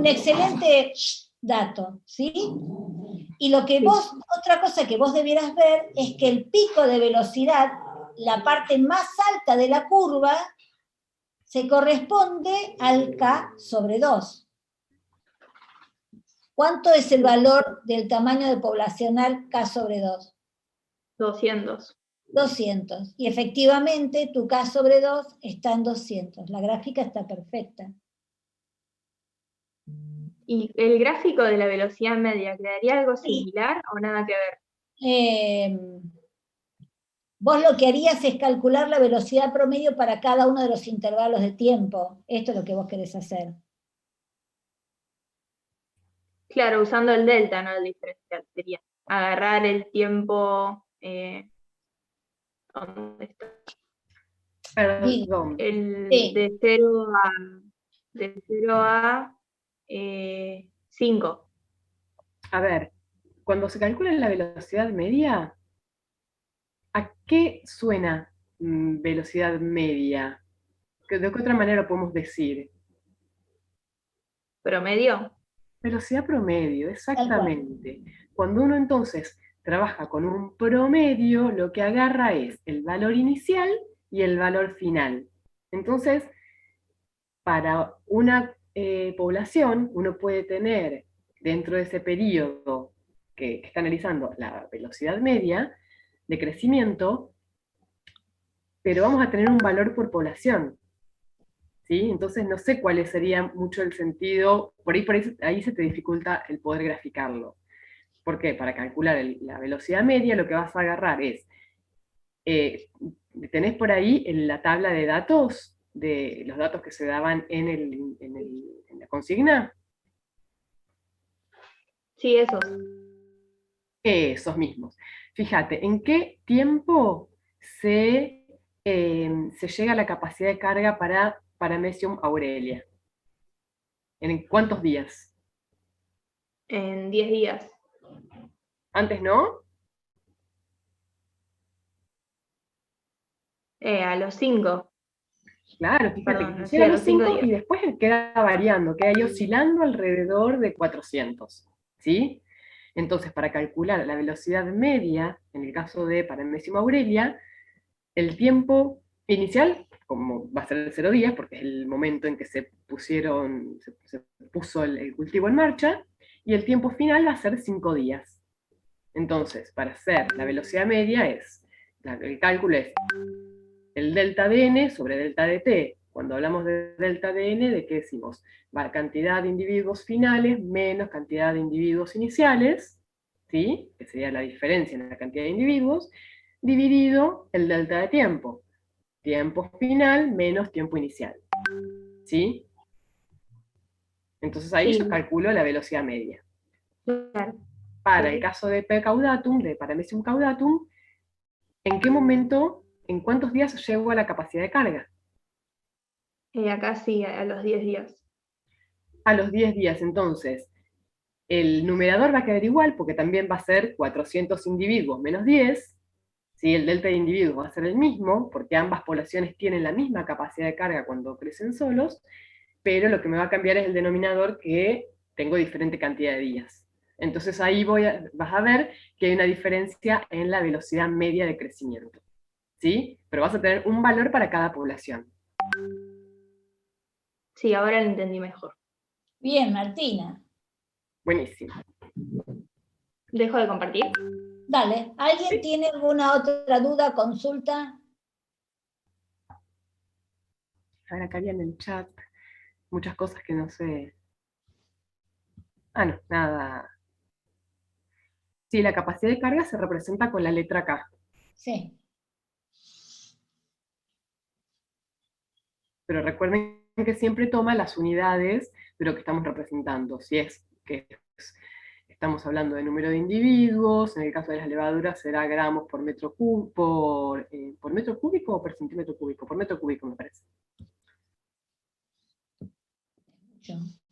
[SPEAKER 2] excelente dato, ¿sí? Y otra cosa que vos debieras ver es que el pico de velocidad, la parte más alta de la curva, se corresponde al K sobre 2. ¿Cuánto es el valor del tamaño de poblacional K sobre 2?
[SPEAKER 12] 200.
[SPEAKER 2] 200. Y efectivamente tu K sobre 2 está en 200. La gráfica está perfecta.
[SPEAKER 12] ¿Y el gráfico de la velocidad media quedaría algo similar o nada que ver?
[SPEAKER 2] Vos lo que harías es calcular la velocidad promedio para cada uno de los intervalos de tiempo. Esto es lo que vos querés hacer.
[SPEAKER 12] Claro, usando el delta, no el diferencial. Sería agarrar el tiempo... ¿dónde está?
[SPEAKER 3] Perdón.
[SPEAKER 12] De 0 a 5.
[SPEAKER 3] A ver, cuando se calcula la velocidad media, ¿a qué suena velocidad media? ¿De qué otra manera lo podemos decir?
[SPEAKER 12] ¿Promedio?
[SPEAKER 3] Velocidad promedio, exactamente. Cuando uno entonces trabaja con un promedio, lo que agarra es el valor inicial y el valor final. Entonces, para una población, uno puede tener dentro de ese periodo que está analizando la velocidad media de crecimiento, pero vamos a tener un valor por población. ¿Sí? Entonces no sé cuál sería mucho el sentido, ahí se te dificulta el poder graficarlo. ¿Por qué? Para calcular la velocidad media lo que vas a agarrar es, tenés por ahí en la tabla de datos, de los datos que se daban en la consigna.
[SPEAKER 12] Sí, esos.
[SPEAKER 3] Esos mismos. Fíjate, ¿en qué tiempo se llega a la capacidad de carga para Paramecium Aurelia? ¿En cuántos días?
[SPEAKER 12] En 10 días.
[SPEAKER 3] ¿Antes no?
[SPEAKER 12] A los 5.
[SPEAKER 3] Claro, fíjate
[SPEAKER 12] Perdón,
[SPEAKER 3] que
[SPEAKER 12] sí,
[SPEAKER 3] quisiera
[SPEAKER 12] a
[SPEAKER 3] los
[SPEAKER 12] los 5
[SPEAKER 3] 5
[SPEAKER 12] días.
[SPEAKER 3] y después queda variando, queda ahí oscilando alrededor de 400, ¿sí? Entonces, para calcular la velocidad media, en el caso de Paramecium aurelia, el tiempo inicial, como va a ser 0 días, porque es el momento en que se puso el cultivo en marcha, y el tiempo final va a ser 5 días. Entonces, para hacer la velocidad media el cálculo es el delta de n sobre delta de t. Cuando hablamos de delta de n, ¿de qué decimos? Va cantidad de individuos finales menos cantidad de individuos iniciales, ¿sí? Que sería la diferencia en la cantidad de individuos, dividido el delta de tiempo. Tiempo final menos tiempo inicial, ¿sí? Entonces ahí
[SPEAKER 12] Sí.
[SPEAKER 3] yo calculo la velocidad media.
[SPEAKER 12] Claro.
[SPEAKER 3] Para
[SPEAKER 12] Sí.
[SPEAKER 3] el caso de P caudatum, de Paramecium caudatum, ¿en qué momento, en cuántos días llego a la capacidad de carga?
[SPEAKER 12] Acá sí, a los 10 días.
[SPEAKER 3] A los 10 días, entonces, el numerador va a quedar igual, porque también va a ser 400 individuos menos 10, ¿sí? El delta de individuos va a ser el mismo, porque ambas poblaciones tienen la misma capacidad de carga cuando crecen solos, pero lo que me va a cambiar es el denominador, que tengo diferente cantidad de días. Entonces ahí vas a ver que hay una diferencia en la velocidad media de crecimiento, ¿sí? Pero vas a tener un valor para cada población.
[SPEAKER 12] Sí, ahora lo entendí mejor.
[SPEAKER 2] Bien, Martina.
[SPEAKER 3] Buenísimo.
[SPEAKER 12] ¿Dejo de compartir?
[SPEAKER 2] Dale, ¿alguien tiene alguna otra duda, consulta?
[SPEAKER 3] A ver, acá había en el chat muchas cosas que no sé. Ah, no, nada. Sí, la capacidad de carga se representa con la letra K.
[SPEAKER 2] Sí.
[SPEAKER 3] Pero recuerden que siempre toma las unidades de lo que estamos representando. Si es que estamos hablando de número de individuos, en el caso de las levaduras será gramos por metro cúbico, por metro cúbico o por centímetro cúbico, por metro cúbico me parece.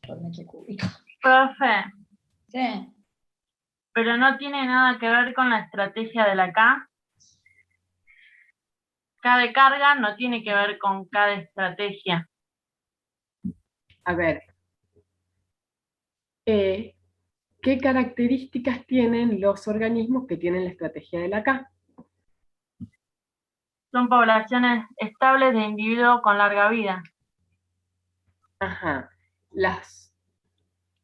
[SPEAKER 2] Por metro cúbico.
[SPEAKER 4] Profe,
[SPEAKER 2] Sí.
[SPEAKER 4] pero no tiene nada que ver con la estrategia de la K. K de carga no tiene que ver con K de estrategia.
[SPEAKER 3] A ver, ¿qué características tienen los organismos que tienen la estrategia de la K?
[SPEAKER 4] Son poblaciones estables de individuos con larga vida.
[SPEAKER 3] Ajá.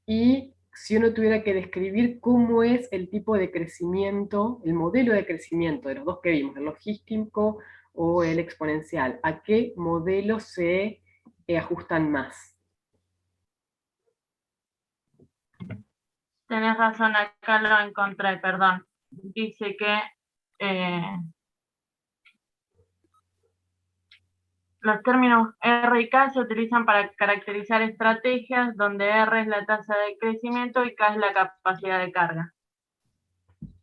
[SPEAKER 3] Y si uno tuviera que describir cómo es el tipo de crecimiento, el modelo de crecimiento de los dos que vimos, el logístico o el exponencial, ¿a qué modelo se ajustan más?
[SPEAKER 4] Tenés razón, acá lo encontré, perdón. Dice que los términos R y K se utilizan para caracterizar estrategias donde R es la tasa de crecimiento y K es la capacidad de carga.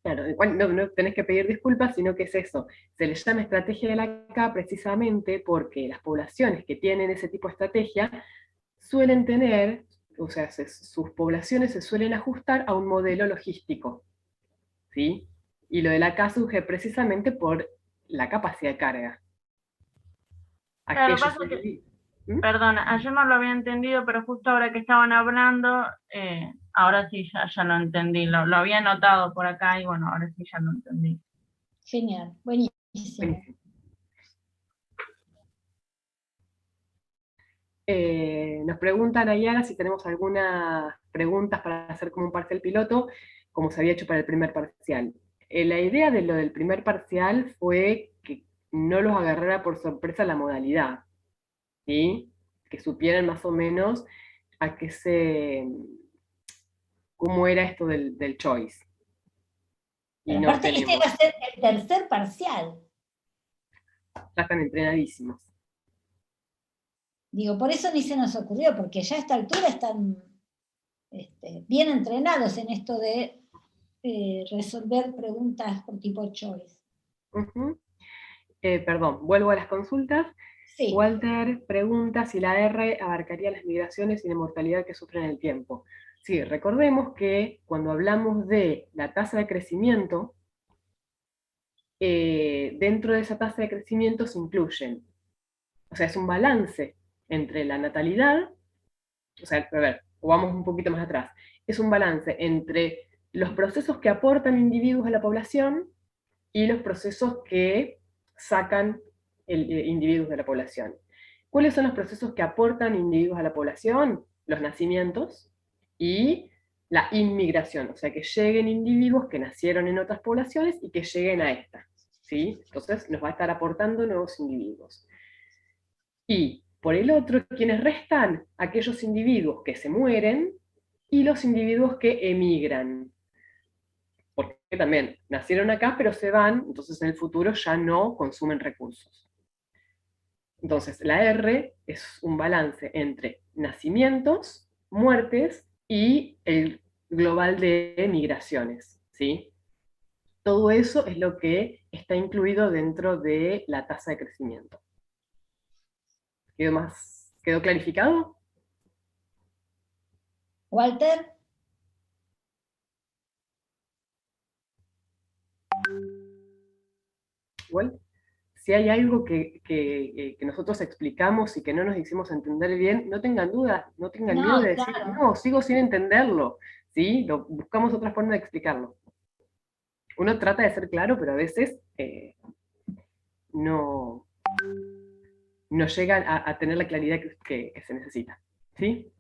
[SPEAKER 3] Claro, igual no tenés que pedir disculpas, sino que es eso. Se les llama estrategia de la K precisamente porque las poblaciones que tienen ese tipo de estrategia suelen tener, o sea, sus poblaciones se suelen ajustar a un modelo logístico, ¿sí? Y lo de la K surge precisamente por la capacidad de carga.
[SPEAKER 4] Claro, lo que pasa es que, perdona, ayer no lo había entendido, pero justo ahora que estaban hablando, ahora sí ya lo entendí. Lo había notado por acá y bueno, ahora sí ya lo entendí.
[SPEAKER 2] Genial, buenísimo.
[SPEAKER 3] Nos preguntan, Ayala, si tenemos algunas preguntas para hacer como un parcial piloto, como se había hecho para el primer parcial. La idea de lo del primer parcial fue que no los agarrara por sorpresa la modalidad, ¿sí? Que supieran más o menos a qué cómo era esto del choice. Y
[SPEAKER 2] Pero
[SPEAKER 3] no
[SPEAKER 2] aparte este va a ser el tercer parcial.
[SPEAKER 3] Ya están entrenadísimos.
[SPEAKER 2] Digo, por eso ni se nos ocurrió, porque ya a esta altura están bien entrenados en esto de resolver preguntas por tipo choice.
[SPEAKER 3] Perdón, vuelvo a las consultas.
[SPEAKER 2] Sí.
[SPEAKER 3] Walter pregunta si la R abarcaría las migraciones y la mortalidad que sufren en el tiempo. Sí, recordemos que cuando hablamos de la tasa de crecimiento, dentro de esa tasa de crecimiento se incluyen, o sea, es un balance entre la natalidad, o sea, a ver, o vamos un poquito más atrás, es un balance entre los procesos que aportan individuos a la población y los procesos que sacan individuos de la población. ¿Cuáles son los procesos que aportan individuos a la población? Los nacimientos y la inmigración, o sea, que lleguen individuos que nacieron en otras poblaciones y que lleguen a esta, ¿sí? Entonces nos va a estar aportando nuevos individuos. Y por el otro, ¿quiénes restan? Aquellos individuos que se mueren y los individuos que emigran. Porque también nacieron acá, pero se van, entonces en el futuro ya no consumen recursos. Entonces, la R es un balance entre nacimientos, muertes y el global de migraciones, ¿sí? Todo eso es lo que está incluido dentro de la tasa de crecimiento. ¿Quedó clarificado?
[SPEAKER 2] Walter.
[SPEAKER 3] Igual, si hay algo que nosotros explicamos y que no nos hicimos entender bien, no tengan dudas, no tengan miedo de decir, no, sigo sin entenderlo, ¿sí? Buscamos otra forma de explicarlo. Uno trata de ser claro, pero a veces no llega a tener la claridad que se necesita, ¿sí?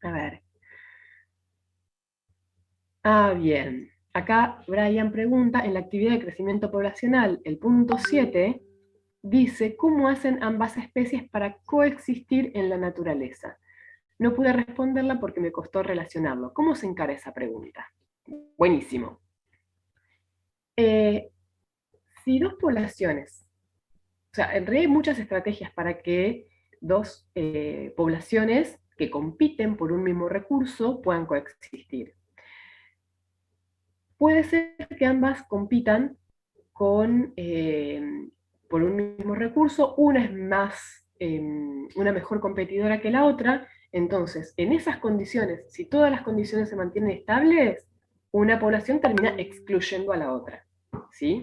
[SPEAKER 3] A ver. Bien. Acá Brian pregunta, en la actividad de crecimiento poblacional, el punto 7, dice, ¿cómo hacen ambas especies para coexistir en la naturaleza? No pude responderla porque me costó relacionarlo. ¿Cómo se encara esa pregunta? Buenísimo. Si dos poblaciones, o sea, en realidad hay muchas estrategias para que dos poblaciones que compiten por un mismo recurso puedan coexistir. Puede ser que ambas compitan por un mismo recurso, una es una mejor competidora que la otra, entonces, en esas condiciones, si todas las condiciones se mantienen estables, una población termina excluyendo a la otra, ¿sí?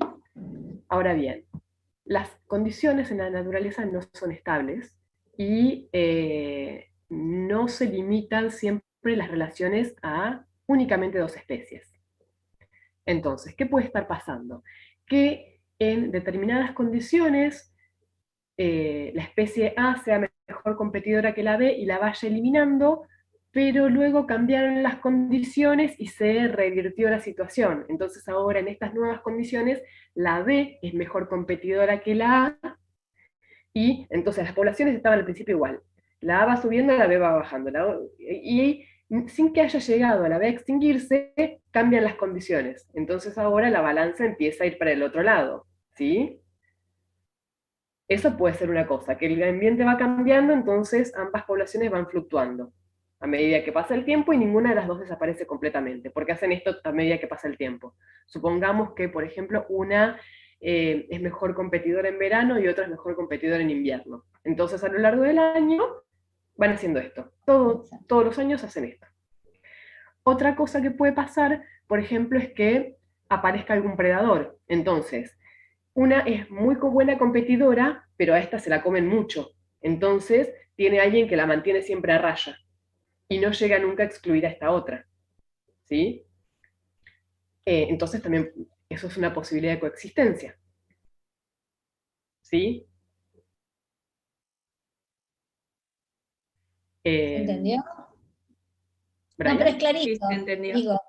[SPEAKER 3] Ahora bien, las condiciones en la naturaleza no son estables y no se limitan siempre las relaciones a únicamente dos especies. Entonces, ¿qué puede estar pasando? Que en determinadas condiciones la especie A sea mejor competidora que la B y la vaya eliminando, pero luego cambiaron las condiciones y se revirtió la situación. Entonces ahora en estas nuevas condiciones la B es mejor competidora que la A, y entonces las poblaciones estaban al principio igual. La A va subiendo, la B va bajando. Y sin que haya llegado a la B a extinguirse, cambian las condiciones. Entonces ahora la balanza empieza a ir para el otro lado, ¿sí? Eso puede ser una cosa, que el ambiente va cambiando, entonces ambas poblaciones van fluctuando a medida que pasa el tiempo y ninguna de las dos desaparece completamente, porque hacen esto a medida que pasa el tiempo. Supongamos que, por ejemplo, una es mejor competidora en verano y otra es mejor competidora en invierno. Entonces a lo largo del año van haciendo esto. Todos los años hacen esto. Otra cosa que puede pasar, por ejemplo, es que aparezca algún predador. Entonces, una es muy buena competidora, pero a esta se la comen mucho. Entonces, tiene alguien que la mantiene siempre a raya. Y no llega nunca a excluir a esta otra. ¿Sí? Entonces, también eso es una posibilidad de coexistencia. ¿Sí?
[SPEAKER 2] ¿Entendió?
[SPEAKER 3] Brian.
[SPEAKER 2] No, pero es clarito.
[SPEAKER 14] Sí, entendió.
[SPEAKER 2] Digo,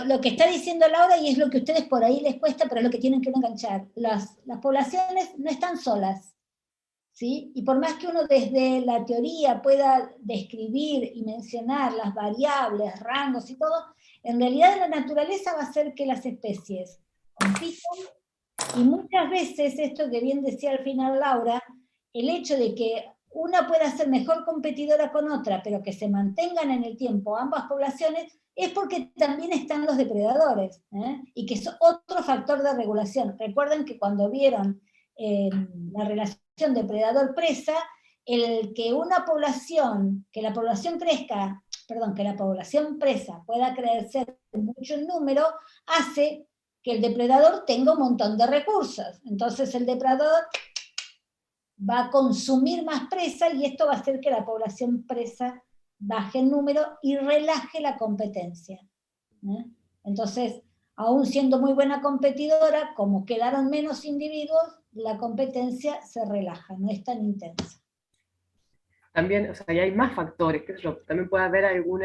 [SPEAKER 2] lo que está diciendo Laura, y es lo que a ustedes por ahí les cuesta, pero es lo que tienen que enganchar. Las poblaciones no están solas, ¿sí? Y por más que uno desde la teoría pueda describir y mencionar las variables, rangos y todo, en realidad la naturaleza va a hacer que las especies compitan, y muchas veces, esto que bien decía al final Laura, el hecho de que una pueda ser mejor competidora con otra, pero que se mantengan en el tiempo ambas poblaciones, es porque también están los depredadores, y que es otro factor de regulación. Recuerden que cuando vieron la relación depredador-presa, el que la población crezca que la población presa pueda crecer mucho en número, hace que el depredador tenga un montón de recursos. Entonces el depredador va a consumir más presa y esto va a hacer que la población presa baje en número y relaje la competencia. Entonces, aún siendo muy buena competidora, como quedaron menos individuos, la competencia se relaja, no es tan intensa.
[SPEAKER 3] También, o sea, y hay más factores, qué sé yo, también puede haber algún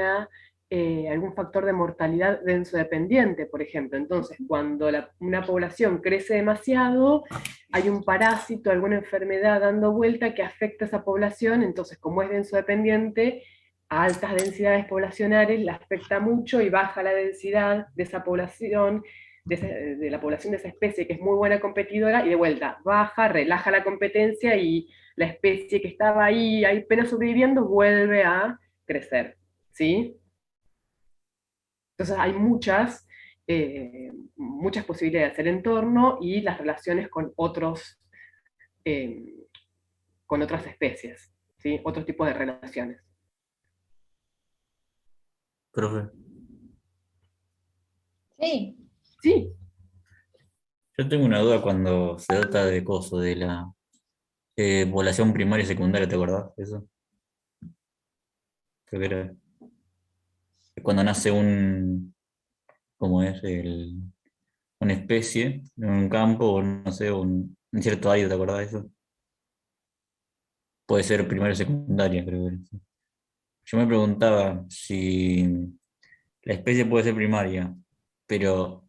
[SPEAKER 3] factor de mortalidad densodependiente, por ejemplo. Entonces, cuando una población crece demasiado, hay un parásito, alguna enfermedad dando vuelta que afecta a esa población, entonces como es densodependiente, a altas densidades poblacionales la afecta mucho y baja la densidad de esa población, de la población de esa especie que es muy buena competidora, y de vuelta, baja, relaja la competencia y la especie que estaba ahí apenas sobreviviendo vuelve a crecer, ¿sí? Entonces hay muchas posibilidades del entorno y las relaciones con otras especies, ¿sí? Otros tipos de relaciones.
[SPEAKER 6] Profe,
[SPEAKER 2] Sí.
[SPEAKER 3] Sí.
[SPEAKER 6] yo tengo una duda cuando se trata de coso, de la población primaria y secundaria, ¿te acordás de eso? Creo que era cuando nace ¿cómo es? Una especie en un campo, o no sé, un cierto área, ¿te acordás de eso? Puede ser primaria o secundaria, creo que era. Yo me preguntaba si la especie puede ser primaria, pero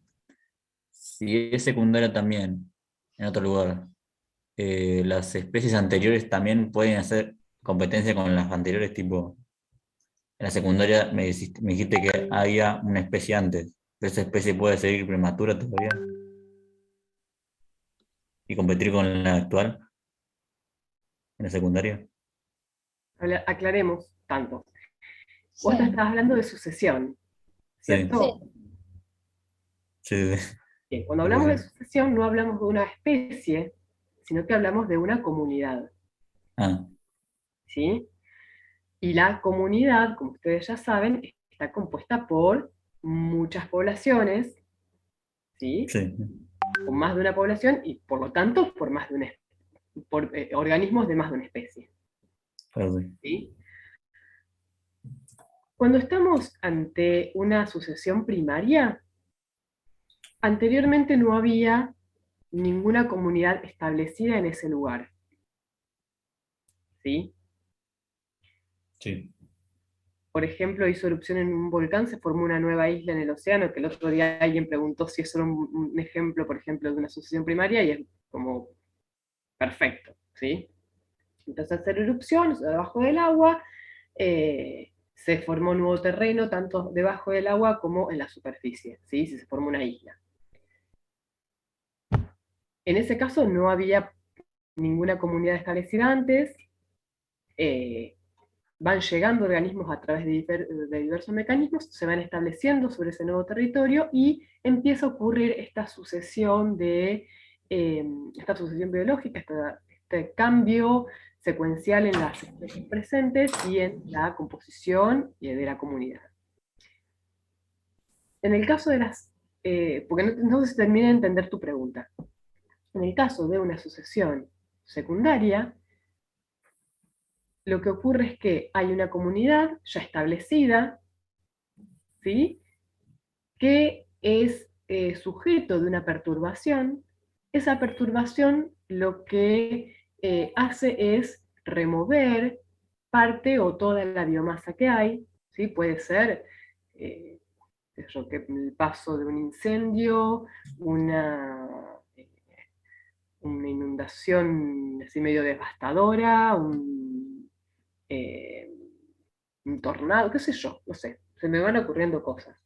[SPEAKER 6] si es secundaria también, en otro lugar, las especies anteriores también pueden hacer competencia con las anteriores, tipo, en la secundaria me dijiste que había una especie antes, pero esa especie puede seguir prematura todavía y competir con la actual en la secundaria.
[SPEAKER 3] Aclaremos tanto.
[SPEAKER 2] Sí.
[SPEAKER 3] Vos estás hablando de sucesión, ¿cierto?
[SPEAKER 6] Sí. Sí.
[SPEAKER 3] Bien, cuando hablamos de sucesión no hablamos de una especie, sino que hablamos de una comunidad.
[SPEAKER 6] Ah.
[SPEAKER 3] ¿Sí? Y la comunidad, como ustedes ya saben, está compuesta por muchas poblaciones, ¿sí?
[SPEAKER 6] Sí.
[SPEAKER 3] Con más de una población y por lo tanto por organismos de más de una especie. ¿Sí? Cuando estamos ante una sucesión primaria, anteriormente no había ninguna comunidad establecida en ese lugar. ¿Sí?
[SPEAKER 6] Sí.
[SPEAKER 3] Por ejemplo, hizo erupción en un volcán, se formó una nueva isla en el océano, que el otro día alguien preguntó si eso era un ejemplo, por ejemplo, de una sucesión primaria, y es como perfecto, ¿sí? Empezó a hacer erupción debajo del agua, se formó nuevo terreno, tanto debajo del agua como en la superficie, ¿sí? Se formó una isla. En ese caso no había ninguna comunidad establecida antes, van llegando organismos a través de diversos mecanismos, se van estableciendo sobre ese nuevo territorio y empieza a ocurrir esta sucesión biológica, este cambio secuencial en las especies presentes y en la composición de la comunidad. En el caso de porque no sé si terminé de entender tu pregunta. En el caso de una sucesión secundaria, lo que ocurre es que hay una comunidad ya establecida, ¿sí? Que es sujeto de una perturbación. Esa perturbación lo que hace es remover parte o toda la biomasa que hay, ¿sí? Puede ser que el paso de un incendio, una inundación así medio devastadora, un tornado, qué sé yo, no sé, se me van ocurriendo cosas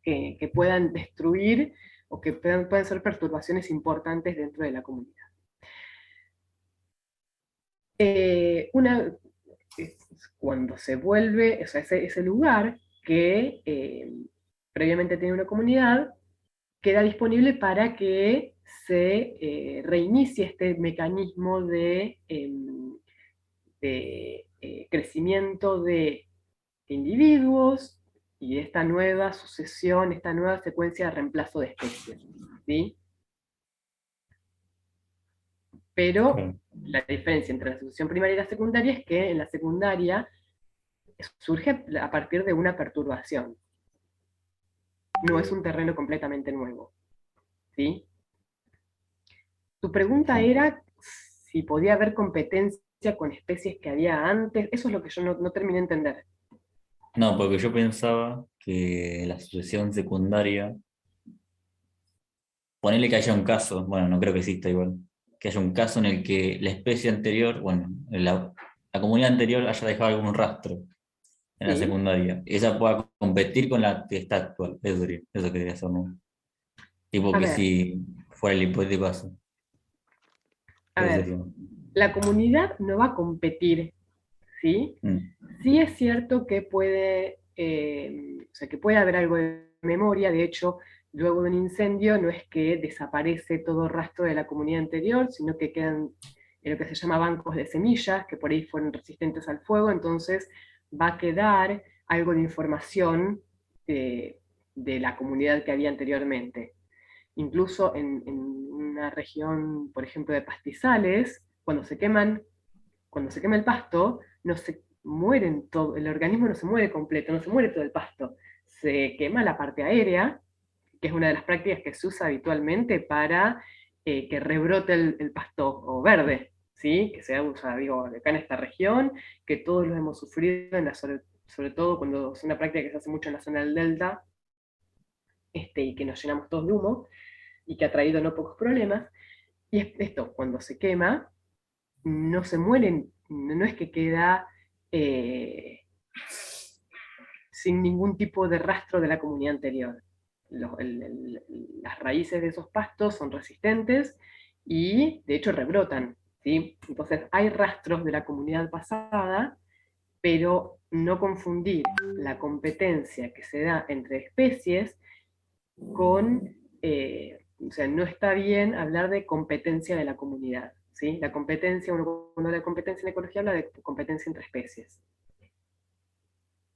[SPEAKER 3] que puedan destruir o que puedan ser perturbaciones importantes dentro de la comunidad. Cuando se vuelve, o sea, ese lugar que previamente tenía una comunidad, queda disponible para que se reinicie este mecanismo de crecimiento de individuos y esta nueva sucesión, esta nueva secuencia de reemplazo de especies, ¿sí? Pero la diferencia entre la sucesión primaria y la secundaria es que en la secundaria surge a partir de una perturbación. No es un terreno completamente nuevo, ¿sí? Tu pregunta era si podía haber competencia con especies que había antes. Eso es lo que yo no terminé de entender.
[SPEAKER 6] No, porque yo pensaba que la sucesión secundaria, ponele que haya un caso, bueno, no creo que exista igual, que haya un caso en el que la especie anterior, bueno, la comunidad anterior haya dejado algún rastro en la
[SPEAKER 3] Sí.
[SPEAKER 6] secundaria, y ella pueda competir con la que está actual. Eso quería hacer, ¿no? Tipo
[SPEAKER 3] A
[SPEAKER 6] que
[SPEAKER 3] ver.
[SPEAKER 6] si fuera el hipotético caso.
[SPEAKER 3] A
[SPEAKER 6] Eso
[SPEAKER 3] ver,
[SPEAKER 6] sería.
[SPEAKER 3] la comunidad no va a competir, ¿sí?
[SPEAKER 6] Mm.
[SPEAKER 3] Sí es cierto que puede, o sea, que puede haber algo de memoria. De hecho, luego de un incendio no es que desaparece todo rastro de la comunidad anterior, sino que quedan en lo que se llama bancos de semillas, que por ahí fueron resistentes al fuego, entonces va a quedar algo de información de la comunidad que había anteriormente. Incluso en una región, por ejemplo, de pastizales, cuando se quema el pasto, no se mueren todo, el organismo no se muere completo, no se muere todo el pasto. Se quema la parte aérea, que es una de las prácticas que se usa habitualmente para que rebrote el pasto o verde, ¿sí? Que se usa, digo, acá en esta región, que todos lo hemos sufrido, sobre todo cuando es una práctica que se hace mucho en la zona del delta, y que nos llenamos todos de humo, y que ha traído no pocos problemas. Y esto, cuando se quema, no se mueren, no es que queda sin ningún tipo de rastro de la comunidad anterior. Las raíces de esos pastos son resistentes y de hecho rebrotan, ¿sí? Entonces hay rastros de la comunidad pasada, pero no confundir la competencia que se da entre especies con, o sea, no está bien hablar de competencia de la comunidad, ¿sí? La competencia, uno cuando habla de competencia en ecología habla de competencia entre especies.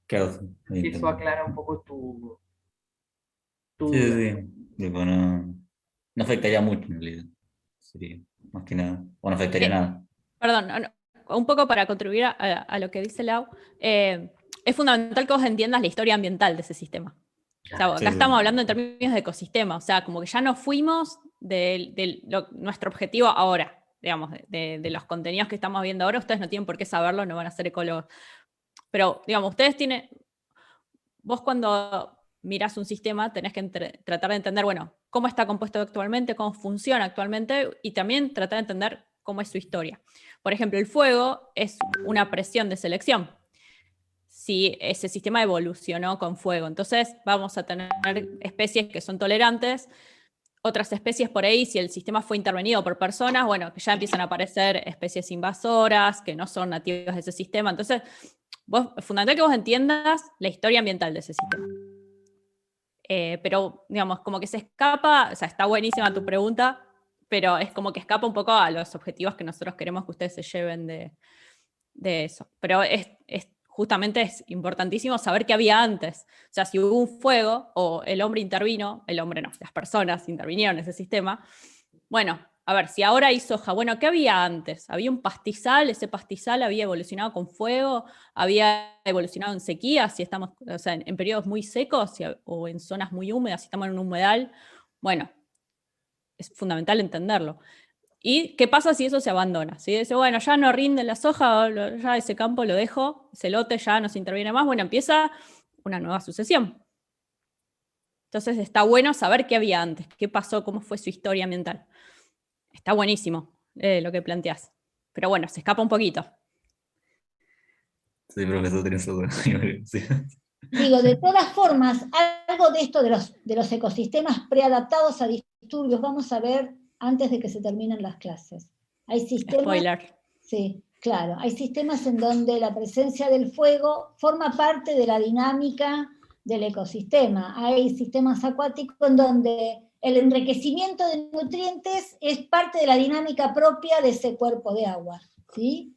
[SPEAKER 6] Claro,
[SPEAKER 3] Y eso aclara un poco tu
[SPEAKER 6] sí,
[SPEAKER 3] duda.
[SPEAKER 6] sí. Tipo, no afectaría mucho en realidad. Sería, más que nada. O no afectaría nada.
[SPEAKER 1] Perdón, un poco para contribuir a lo que dice Lau, es fundamental que vos entiendas la historia ambiental de ese sistema. O sea, acá
[SPEAKER 6] Sí, sí.
[SPEAKER 1] estamos hablando en términos de ecosistema, o sea, como que ya nos fuimos de nuestro objetivo ahora, digamos, de los contenidos que estamos viendo ahora. Ustedes no tienen por qué saberlo, no van a ser ecólogos. Pero, digamos, vos cuando mirás un sistema tenés que tratar de entender, bueno, cómo está compuesto actualmente, cómo funciona actualmente, y también tratar de entender cómo es su historia. Por ejemplo, el fuego es una presión de selección. Si ese sistema evolucionó con fuego, entonces vamos a tener especies que son tolerantes, otras especies por ahí, si el sistema fue intervenido por personas, bueno, que ya empiezan a aparecer especies invasoras, que no son nativas de ese sistema. Entonces, es fundamental que vos entiendas la historia ambiental de ese sistema. Pero, digamos, como que se escapa, o sea, está buenísima tu pregunta, pero es como que escapa un poco a los objetivos que nosotros queremos que ustedes se lleven de eso. Pero justamente es importantísimo saber qué había antes. O sea, si hubo un fuego o el hombre intervino, el hombre no, las personas intervinieron en ese sistema, bueno, a ver, si ahora hay soja, bueno, ¿qué había antes? Había un pastizal, ese pastizal había evolucionado con fuego, había evolucionado en sequía, si estamos, o sea, en periodos muy secos o en zonas muy húmedas, si estamos en un humedal. Bueno, es fundamental entenderlo. ¿Y qué pasa si eso se abandona? Si dice, bueno, ya no rinde la soja, ya ese campo lo dejo, ese lote ya no se interviene más, bueno, empieza una nueva sucesión. Entonces está bueno saber qué había antes, qué pasó, cómo fue su historia ambiental. Está buenísimo lo que planteás. Pero bueno, se escapa un poquito.
[SPEAKER 6] Sí, profesor, tenés otra. Sí.
[SPEAKER 2] Digo, de todas formas, algo de esto de los ecosistemas preadaptados a disturbios vamos a ver antes de que se terminen las clases. Hay sistemas,
[SPEAKER 1] spoiler.
[SPEAKER 2] Sí, claro. Hay sistemas en donde la presencia del fuego forma parte de la dinámica del ecosistema. Hay sistemas acuáticos en donde el enriquecimiento de nutrientes es parte de la dinámica propia de ese cuerpo de agua, ¿sí?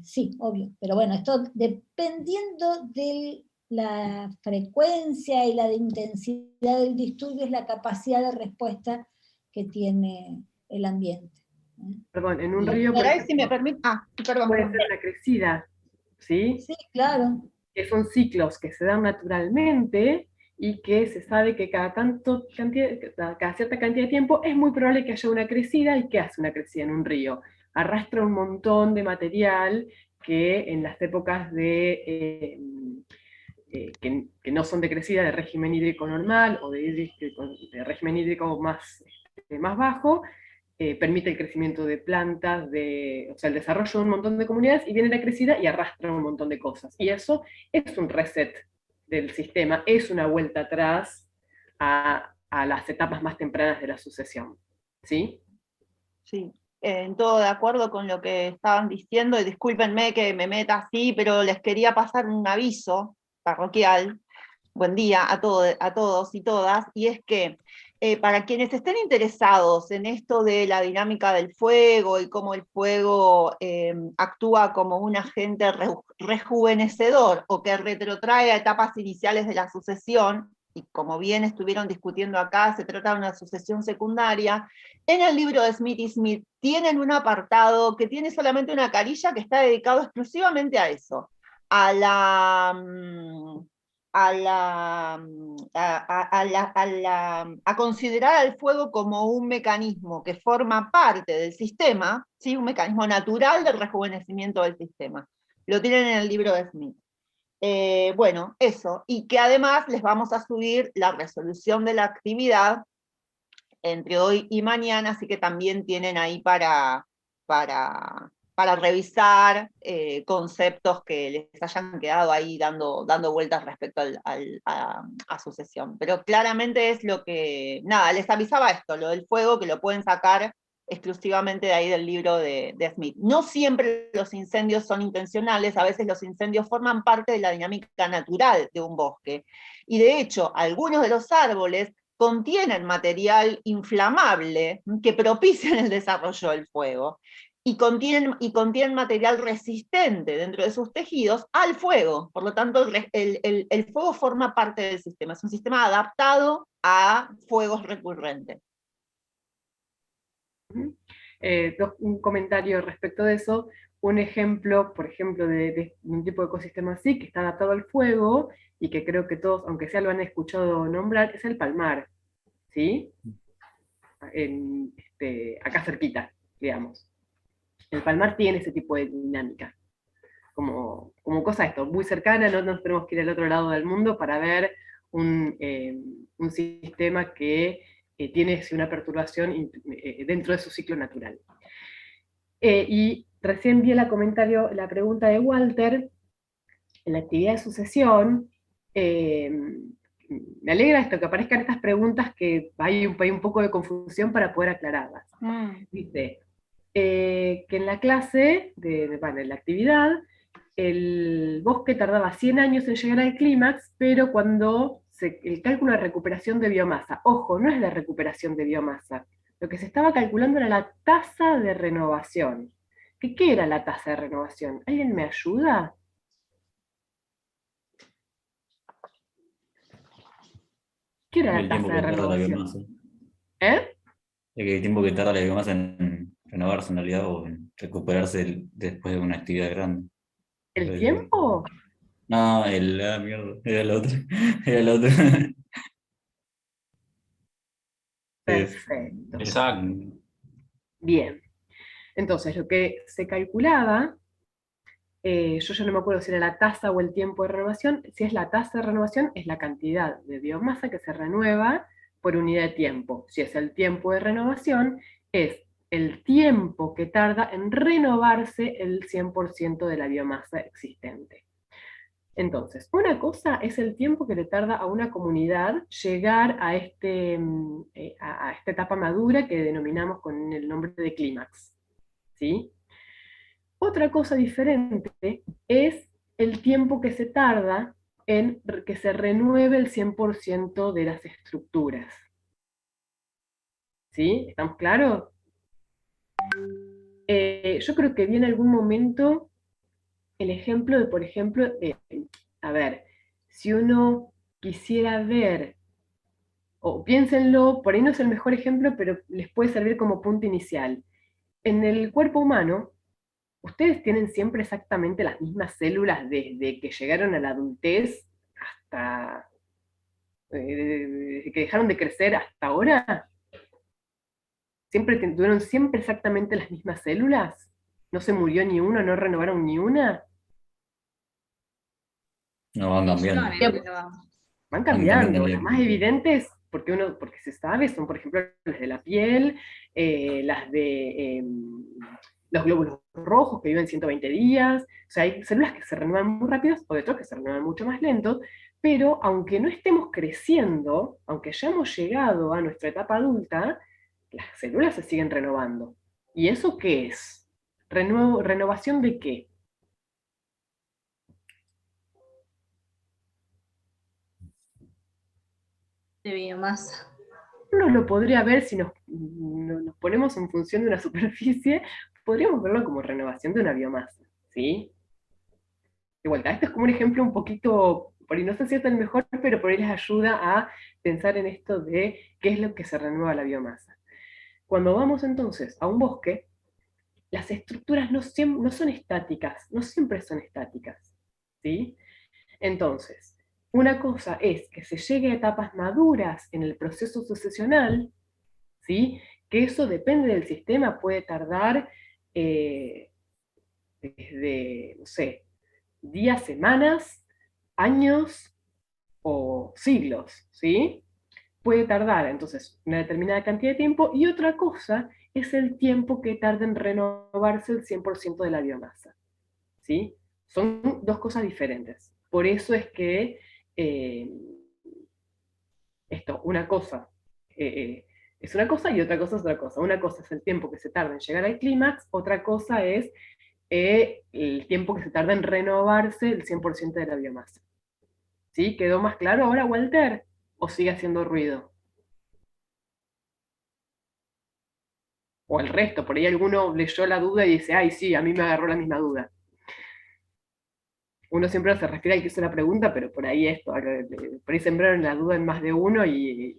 [SPEAKER 2] sí, obvio, pero bueno, esto dependiendo de la frecuencia y la intensidad del disturbio es la capacidad de respuesta que tiene el ambiente.
[SPEAKER 3] Perdón, en un río,
[SPEAKER 15] Por ahí, si me permite, perdón.
[SPEAKER 3] puede ser una crecida, ¿sí?
[SPEAKER 2] Sí, claro.
[SPEAKER 3] Que son ciclos que se dan naturalmente y que se sabe que cada cierta cantidad de tiempo es muy probable que haya una crecida. ¿Y qué hace una crecida en un río? Arrastra un montón de material que en las épocas que no son de crecida, de régimen hídrico normal o de régimen hídrico más bajo, permite el crecimiento de plantas, o sea, el desarrollo de un montón de comunidades, y viene la crecida y arrastra un montón de cosas. Y eso es un reset del sistema, es una vuelta atrás a las etapas más tempranas de la sucesión. ¿Sí?
[SPEAKER 15] Sí, en todo de acuerdo con lo que estaban diciendo, y discúlpenme que me meta así, pero les quería pasar un aviso parroquial. Buen día a todos y todas, y es que para quienes estén interesados en esto de la dinámica del fuego y cómo el fuego actúa como un agente rejuvenecedor o que retrotrae a etapas iniciales de la sucesión, y como bien estuvieron discutiendo acá, se trata de una sucesión secundaria, en el libro de Smith y Smith tienen un apartado que tiene solamente una carilla que está dedicado exclusivamente a eso, a considerar al fuego como un mecanismo que forma parte del sistema, ¿sí? Un mecanismo natural del rejuvenecimiento del sistema. Lo tienen en el libro de Smith. Bueno, eso, y que además les vamos a subir la resolución de la actividad entre hoy y mañana, así que también tienen ahí para revisar conceptos que les hayan quedado ahí dando vueltas respecto a sucesión. Pero claramente es lo que, nada, les avisaba esto, lo del fuego, que lo pueden sacar exclusivamente de ahí del libro de Smith. No siempre los incendios son intencionales, a veces los incendios forman parte de la dinámica natural de un bosque. Y de hecho, algunos de los árboles contienen material inflamable que propicia el desarrollo del fuego. Y contienen material resistente dentro de sus tejidos al fuego. Por lo tanto, el fuego forma parte del sistema. Es un sistema adaptado a fuegos recurrentes.
[SPEAKER 3] Un comentario respecto de eso. Un ejemplo, por ejemplo, de un tipo de ecosistema así, que está adaptado al fuego, y que creo que todos, aunque sea lo han escuchado nombrar, es el palmar. ¿Sí? Acá cerquita, digamos. El palmar tiene ese tipo de dinámica, como cosa esto, muy cercana, no nos tenemos que ir al otro lado del mundo para ver un sistema que tiene una perturbación dentro de su ciclo natural. Y recién vi la pregunta de Walter, en la actividad de sucesión. Me alegra esto, que aparezcan estas preguntas, que hay un poco de confusión para poder aclararlas. Dice que en la clase, en la actividad, el bosque tardaba 100 años en llegar al clímax, pero cuando el cálculo de recuperación de biomasa, ojo, no es la recuperación de biomasa, lo que se estaba calculando era la tasa de renovación. ¿Qué era la tasa de renovación? ¿Alguien me ayuda? ¿Qué era la tasa de renovación?
[SPEAKER 6] El tiempo que tarda la biomasa en renovarse en realidad, o en recuperarse después de una actividad grande.
[SPEAKER 3] ¿El tiempo?
[SPEAKER 6] No, mierda, era el otro. Era el otro.
[SPEAKER 3] Perfecto.
[SPEAKER 13] Exacto.
[SPEAKER 3] Bien. Entonces, lo que se calculaba, yo ya no me acuerdo si era la tasa o el tiempo de renovación. Si es la tasa de renovación, es la cantidad de biomasa que se renueva por unidad de tiempo. Si es el tiempo de renovación, es el tiempo que tarda en renovarse el 100% de la biomasa existente. Entonces, una cosa es el tiempo que le tarda a una comunidad llegar a esta etapa madura que denominamos con el nombre de clímax. ¿Sí? Otra cosa diferente es el tiempo que se tarda en que se renueve el 100% de las estructuras. ¿Sí? ¿Estamos claros? Yo creo que vi en algún momento el ejemplo de, por ejemplo, a ver, si uno quisiera ver, o piénsenlo, por ahí no es el mejor ejemplo, pero les puede servir como punto inicial. En el cuerpo humano, ustedes tienen siempre exactamente las mismas células desde que llegaron a la adultez hasta, desde que dejaron de crecer hasta ahora. ¿Tuvieron siempre exactamente las mismas células? ¿No se murió ni uno, no renovaron ni una?
[SPEAKER 6] No van cambiando.
[SPEAKER 3] Van cambiando. Las más evidentes, porque se sabe, son por ejemplo las de la piel, las de los glóbulos rojos que viven 120 días. O sea, hay células que se renuevan muy rápido, o de otras que se renuevan mucho más lento, pero aunque no estemos creciendo, aunque hayamos llegado a nuestra etapa adulta, las células se siguen renovando. ¿Y eso qué es? ¿Renovación de qué?
[SPEAKER 14] De biomasa.
[SPEAKER 3] Uno lo podría ver si nos ponemos en función de una superficie, podríamos verlo como renovación de una biomasa, ¿sí? De vuelta, este es como un ejemplo un poquito, por ahí no sé si es el mejor, pero por ahí les ayuda a pensar en esto de qué es lo que se renueva la biomasa. Cuando vamos entonces a un bosque, las estructuras no son estáticas, no siempre son estáticas, ¿sí? Entonces, una cosa es que se llegue a etapas maduras en el proceso sucesional, ¿sí? Que eso depende del sistema, puede tardar desde, no sé, días, semanas, años o siglos, ¿sí? Puede tardar entonces una determinada cantidad de tiempo, y otra cosa es el tiempo que tarda en renovarse el 100% de la biomasa, ¿sí? Son dos cosas diferentes. Por eso es que una cosa es una cosa y otra cosa es otra cosa. Una cosa es el tiempo que se tarda en llegar al clímax, otra cosa es el tiempo que se tarda en renovarse el 100% de la biomasa. ¿Sí? ¿Quedó más claro ahora, Walter? ¿O sigue haciendo ruido? O el resto, por ahí alguno leyó la duda y dice, ay, sí, a mí me agarró la misma duda. Uno siempre se refiere al que hizo la pregunta, pero por ahí por ahí sembraron la duda en más de uno y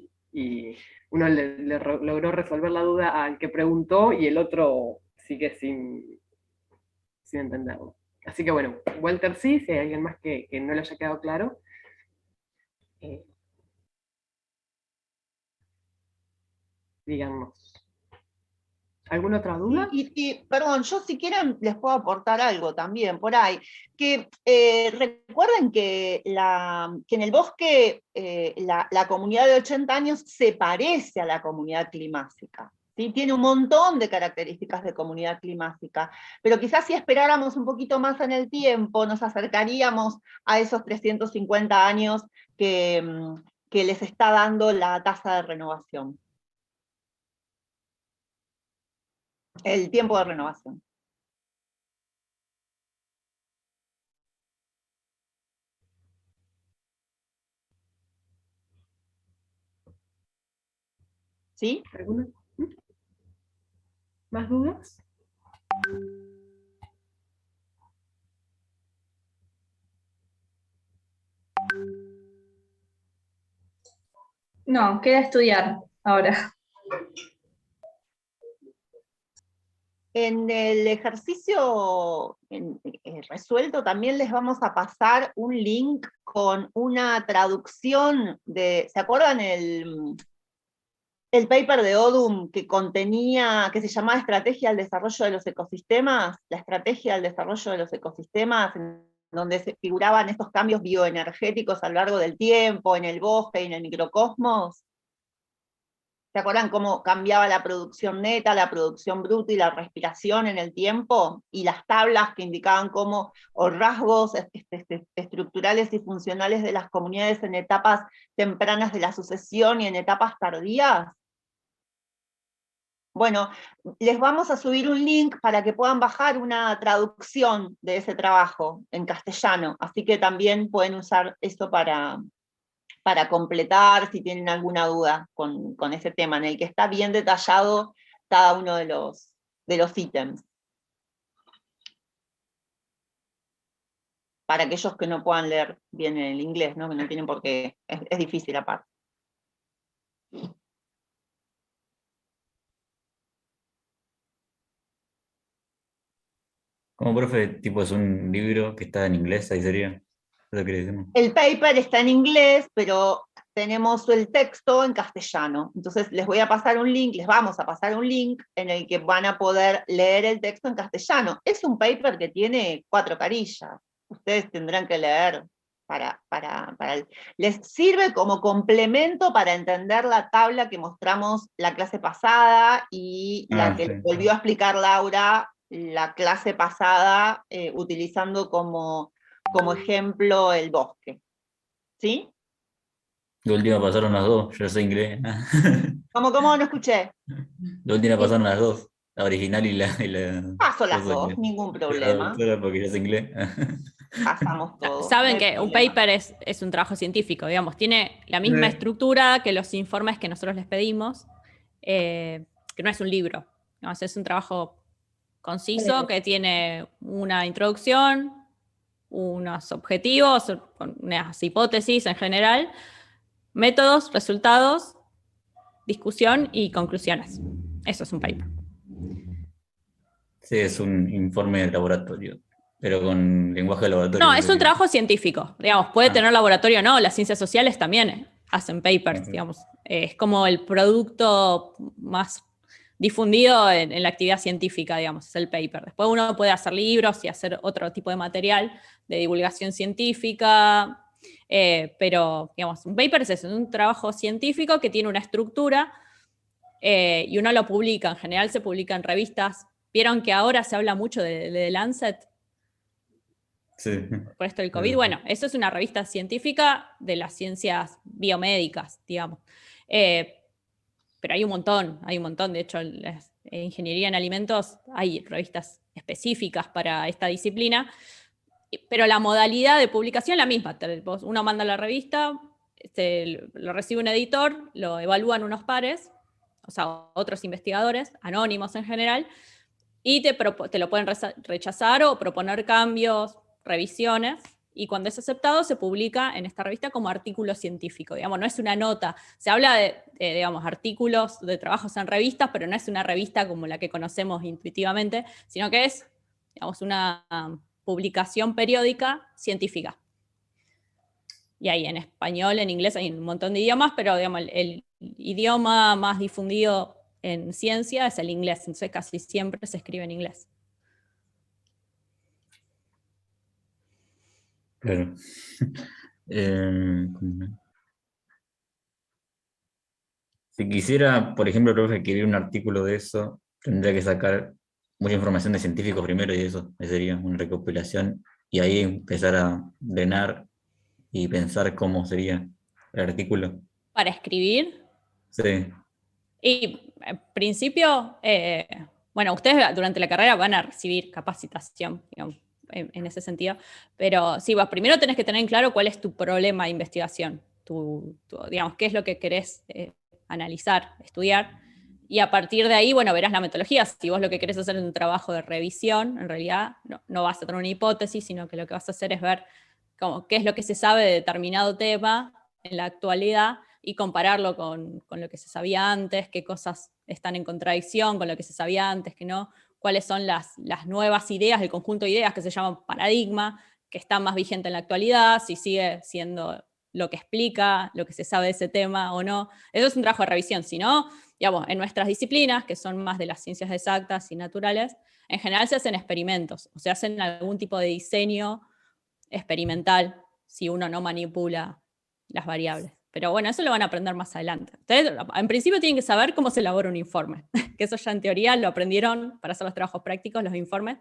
[SPEAKER 3] uno logró resolver la duda al que preguntó y el otro sigue sin entenderlo. Así que bueno, Walter sí, si hay alguien más que no le haya quedado claro. Díganos. ¿Alguna otra duda?
[SPEAKER 15] Perdón, yo si quieren les puedo aportar algo también por ahí. Que recuerden que en el bosque la comunidad de 80 años se parece a la comunidad climática. ¿Sí? Tiene un montón de características de comunidad climática, pero quizás si esperáramos un poquito más en el tiempo, nos acercaríamos a esos 350 años que les está dando la tasa de renovación. El tiempo de renovación. ¿Sí?
[SPEAKER 3] ¿Alguna? ¿Más dudas?
[SPEAKER 14] No, queda estudiar ahora.
[SPEAKER 15] En el ejercicio resuelto también les vamos a pasar un link con una traducción de, ¿se acuerdan el paper de Odum que se llamaba Estrategia al Desarrollo de los Ecosistemas? La estrategia al desarrollo de los ecosistemas, en donde se figuraban estos cambios bioenergéticos a lo largo del tiempo, en el bosque y en el microcosmos. ¿Se acuerdan cómo cambiaba la producción neta, la producción bruta y la respiración en el tiempo? Y las tablas que indicaban cómo, o rasgos estructurales y funcionales de las comunidades en etapas tempranas de la sucesión y en etapas tardías. Bueno, les vamos a subir un link para que puedan bajar una traducción de ese trabajo en castellano, así que también pueden usar esto para completar si tienen alguna duda con ese tema, en el que está bien detallado cada uno de los ítems. para aquellos que no puedan leer bien el inglés, ¿no? Que no tienen por qué, es difícil aparte.
[SPEAKER 6] Como profe, tipo es un libro que está en inglés, ahí sería. ¿Lo que decimos?
[SPEAKER 15] El paper está en inglés, pero tenemos el texto en castellano. Entonces les voy a pasar un link, les vamos a pasar un link en el que van a poder leer el texto en castellano. Es un paper que tiene 4 carillas. Ustedes tendrán que leer les sirve como complemento para entender la tabla que mostramos la clase pasada y la que volvió a explicar Laura la clase pasada, utilizando como ejemplo el bosque. ¿Sí?
[SPEAKER 6] De última pasaron las dos, yo sé inglés.
[SPEAKER 15] ¿Cómo? No escuché.
[SPEAKER 6] De última pasaron las dos, la original y la
[SPEAKER 15] Paso las
[SPEAKER 6] cosa
[SPEAKER 15] dos,
[SPEAKER 6] que-
[SPEAKER 15] ningún
[SPEAKER 6] la
[SPEAKER 15] problema.
[SPEAKER 6] doctora, porque yo sé inglés.
[SPEAKER 15] Pasamos todo.
[SPEAKER 1] Saben
[SPEAKER 15] no hay
[SPEAKER 1] que un
[SPEAKER 15] problema.
[SPEAKER 1] paper es un trabajo científico, digamos, tiene la misma estructura que los informes que nosotros les pedimos, que no es un libro, digamos, es un trabajo conciso que tiene una introducción, unos objetivos, unas hipótesis en general, métodos, resultados, discusión y conclusiones. Eso es un paper.
[SPEAKER 6] Sí, es un informe de laboratorio, pero con lenguaje de laboratorio.
[SPEAKER 1] No, es un trabajo científico, digamos, puede tener laboratorio o no, las ciencias sociales también hacen papers, digamos. Es como el producto más difundido en la actividad científica, digamos, es el paper. Después uno puede hacer libros y hacer otro tipo de material de divulgación científica, pero, digamos, un paper es eso, es un trabajo científico que tiene una estructura y uno lo publica, en general se publica en revistas. ¿Vieron que ahora se habla mucho de Lancet?
[SPEAKER 6] Sí.
[SPEAKER 1] Por esto del COVID. Bueno, eso es una revista científica de las ciencias biomédicas, digamos. Pero hay un montón. De hecho, en ingeniería en alimentos hay revistas específicas para esta disciplina, pero la modalidad de publicación es la misma. Uno manda la revista, lo recibe un editor, lo evalúan unos pares, o sea, otros investigadores, anónimos en general, y te lo pueden rechazar o proponer cambios, revisiones, y cuando es aceptado se publica en esta revista como artículo científico, digamos, no es una nota. Se habla de digamos, artículos de trabajos en revistas, pero no es una revista como la que conocemos intuitivamente, sino que es, digamos, una publicación periódica científica. Y ahí en español, en inglés, hay un montón de idiomas, pero digamos, el idioma más difundido en ciencia es el inglés, entonces casi siempre se escribe en inglés.
[SPEAKER 6] Claro. Si quisiera, por ejemplo, profe, escribir un artículo de eso, tendría que sacar mucha información de científicos primero y eso sería una recopilación y ahí empezar a drenar y pensar cómo sería el artículo.
[SPEAKER 1] ¿Para escribir?
[SPEAKER 6] Sí.
[SPEAKER 1] Y en principio, bueno, ustedes durante la carrera van a recibir capacitación, digamos, en ese sentido, pero sí, primero tenés que tener en claro cuál es tu problema de investigación, digamos, qué es lo que querés analizar, estudiar, y a partir de ahí, bueno, verás la metodología. Si vos lo que querés hacer es un trabajo de revisión, en realidad no vas a tener una hipótesis, sino que lo que vas a hacer es ver qué es lo que se sabe de determinado tema en la actualidad y compararlo con lo que se sabía antes, qué cosas están en contradicción con lo que se sabía antes, que no, cuáles son las nuevas ideas, el conjunto de ideas que se llaman paradigma, que están más vigentes en la actualidad, si sigue siendo lo que explica, lo que se sabe de ese tema o no. Eso es un trabajo de revisión. Si no, digamos, en nuestras disciplinas, que son más de las ciencias exactas y naturales, en general se hacen experimentos, o se hacen algún tipo de diseño experimental si uno no manipula las variables. Pero bueno, eso lo van a aprender más adelante. Ustedes, en principio, tienen que saber cómo se elabora un informe, que eso ya en teoría lo aprendieron para hacer los trabajos prácticos, los informes.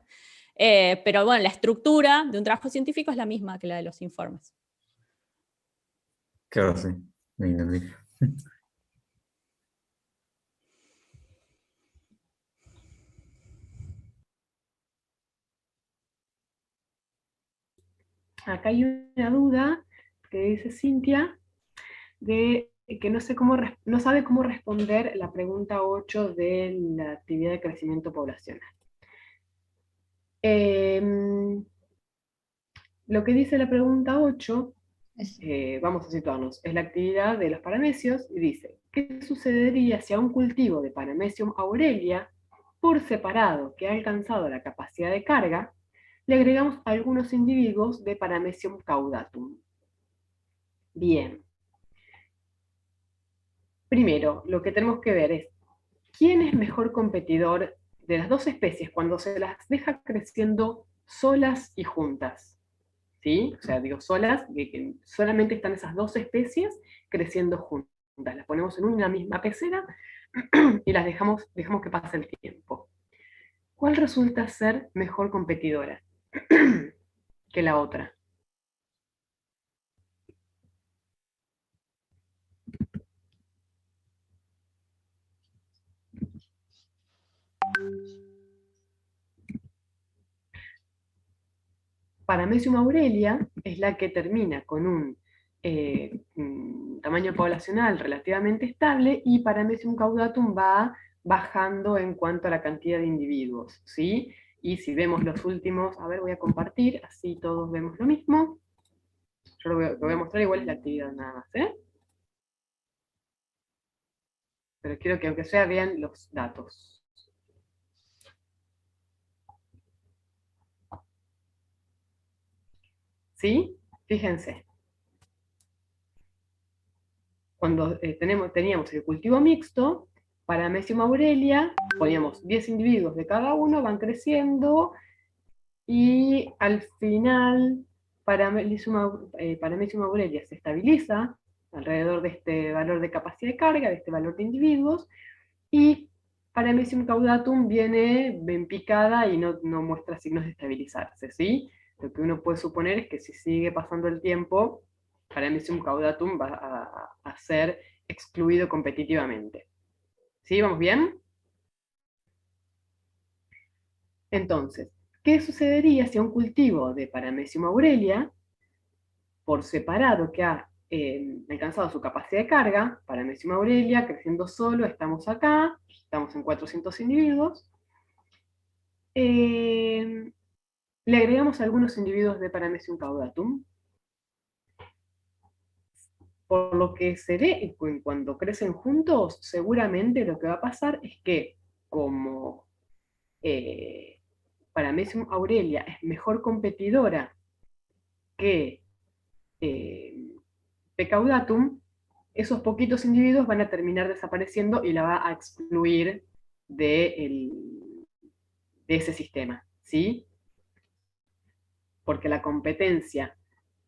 [SPEAKER 1] Pero bueno, la estructura de un trabajo científico es la misma que la de los informes.
[SPEAKER 6] Claro, sí. Me entendí.
[SPEAKER 3] Acá hay una duda que dice Cintia, de que no sabe cómo responder la pregunta 8 de la actividad de crecimiento poblacional. lo que dice la pregunta 8, vamos a situarnos, es la actividad de los paramecios y dice, ¿qué sucedería si a un cultivo de Paramecium aurelia, por separado, que ha alcanzado la capacidad de carga, le agregamos algunos individuos de Paramecium caudatum? Bien. Primero, lo que tenemos que ver es, ¿quién es mejor competidor de las dos especies cuando se las deja creciendo solas y juntas? ¿Sí? O sea, digo solas, que solamente están esas dos especies creciendo juntas. Las ponemos en una misma pecera y las dejamos que pase el tiempo. ¿Cuál resulta ser mejor competidora que la otra? Paramecium aurelia es la que termina con un tamaño poblacional relativamente estable, y Paramecium caudatum va bajando en cuanto a la cantidad de individuos, ¿sí? Y si vemos los últimos, a ver, voy a compartir, así todos vemos lo mismo. Yo lo voy a mostrar igual es la actividad nada más, ¿eh? Pero quiero que aunque sea vean los datos. ¿Sí? Fíjense. Cuando teníamos el cultivo mixto, Paramecium aurelia, poníamos 10 individuos de cada uno, van creciendo, y al final Paramecium aurelia se estabiliza alrededor de este valor de capacidad de carga, de este valor de individuos, y Paramecium caudatum viene en picada y no muestra signos de estabilizarse, ¿sí? Lo que uno puede suponer es que si sigue pasando el tiempo, Paramecium caudatum va a ser excluido competitivamente. ¿Sí? ¿Vamos bien? Entonces, ¿qué sucedería si a un cultivo de Paramecium aurelia, por separado, que ha alcanzado su capacidad de carga, Paramecium aurelia, creciendo solo, estamos acá, estamos en 400 individuos, le agregamos algunos individuos de Paramecium caudatum? Por lo que se ve cuando crecen juntos, seguramente lo que va a pasar es que, como Paramecium aurelia es mejor competidora que P. caudatum, esos poquitos individuos van a terminar desapareciendo y la va a excluir de ese sistema, ¿sí? Porque la competencia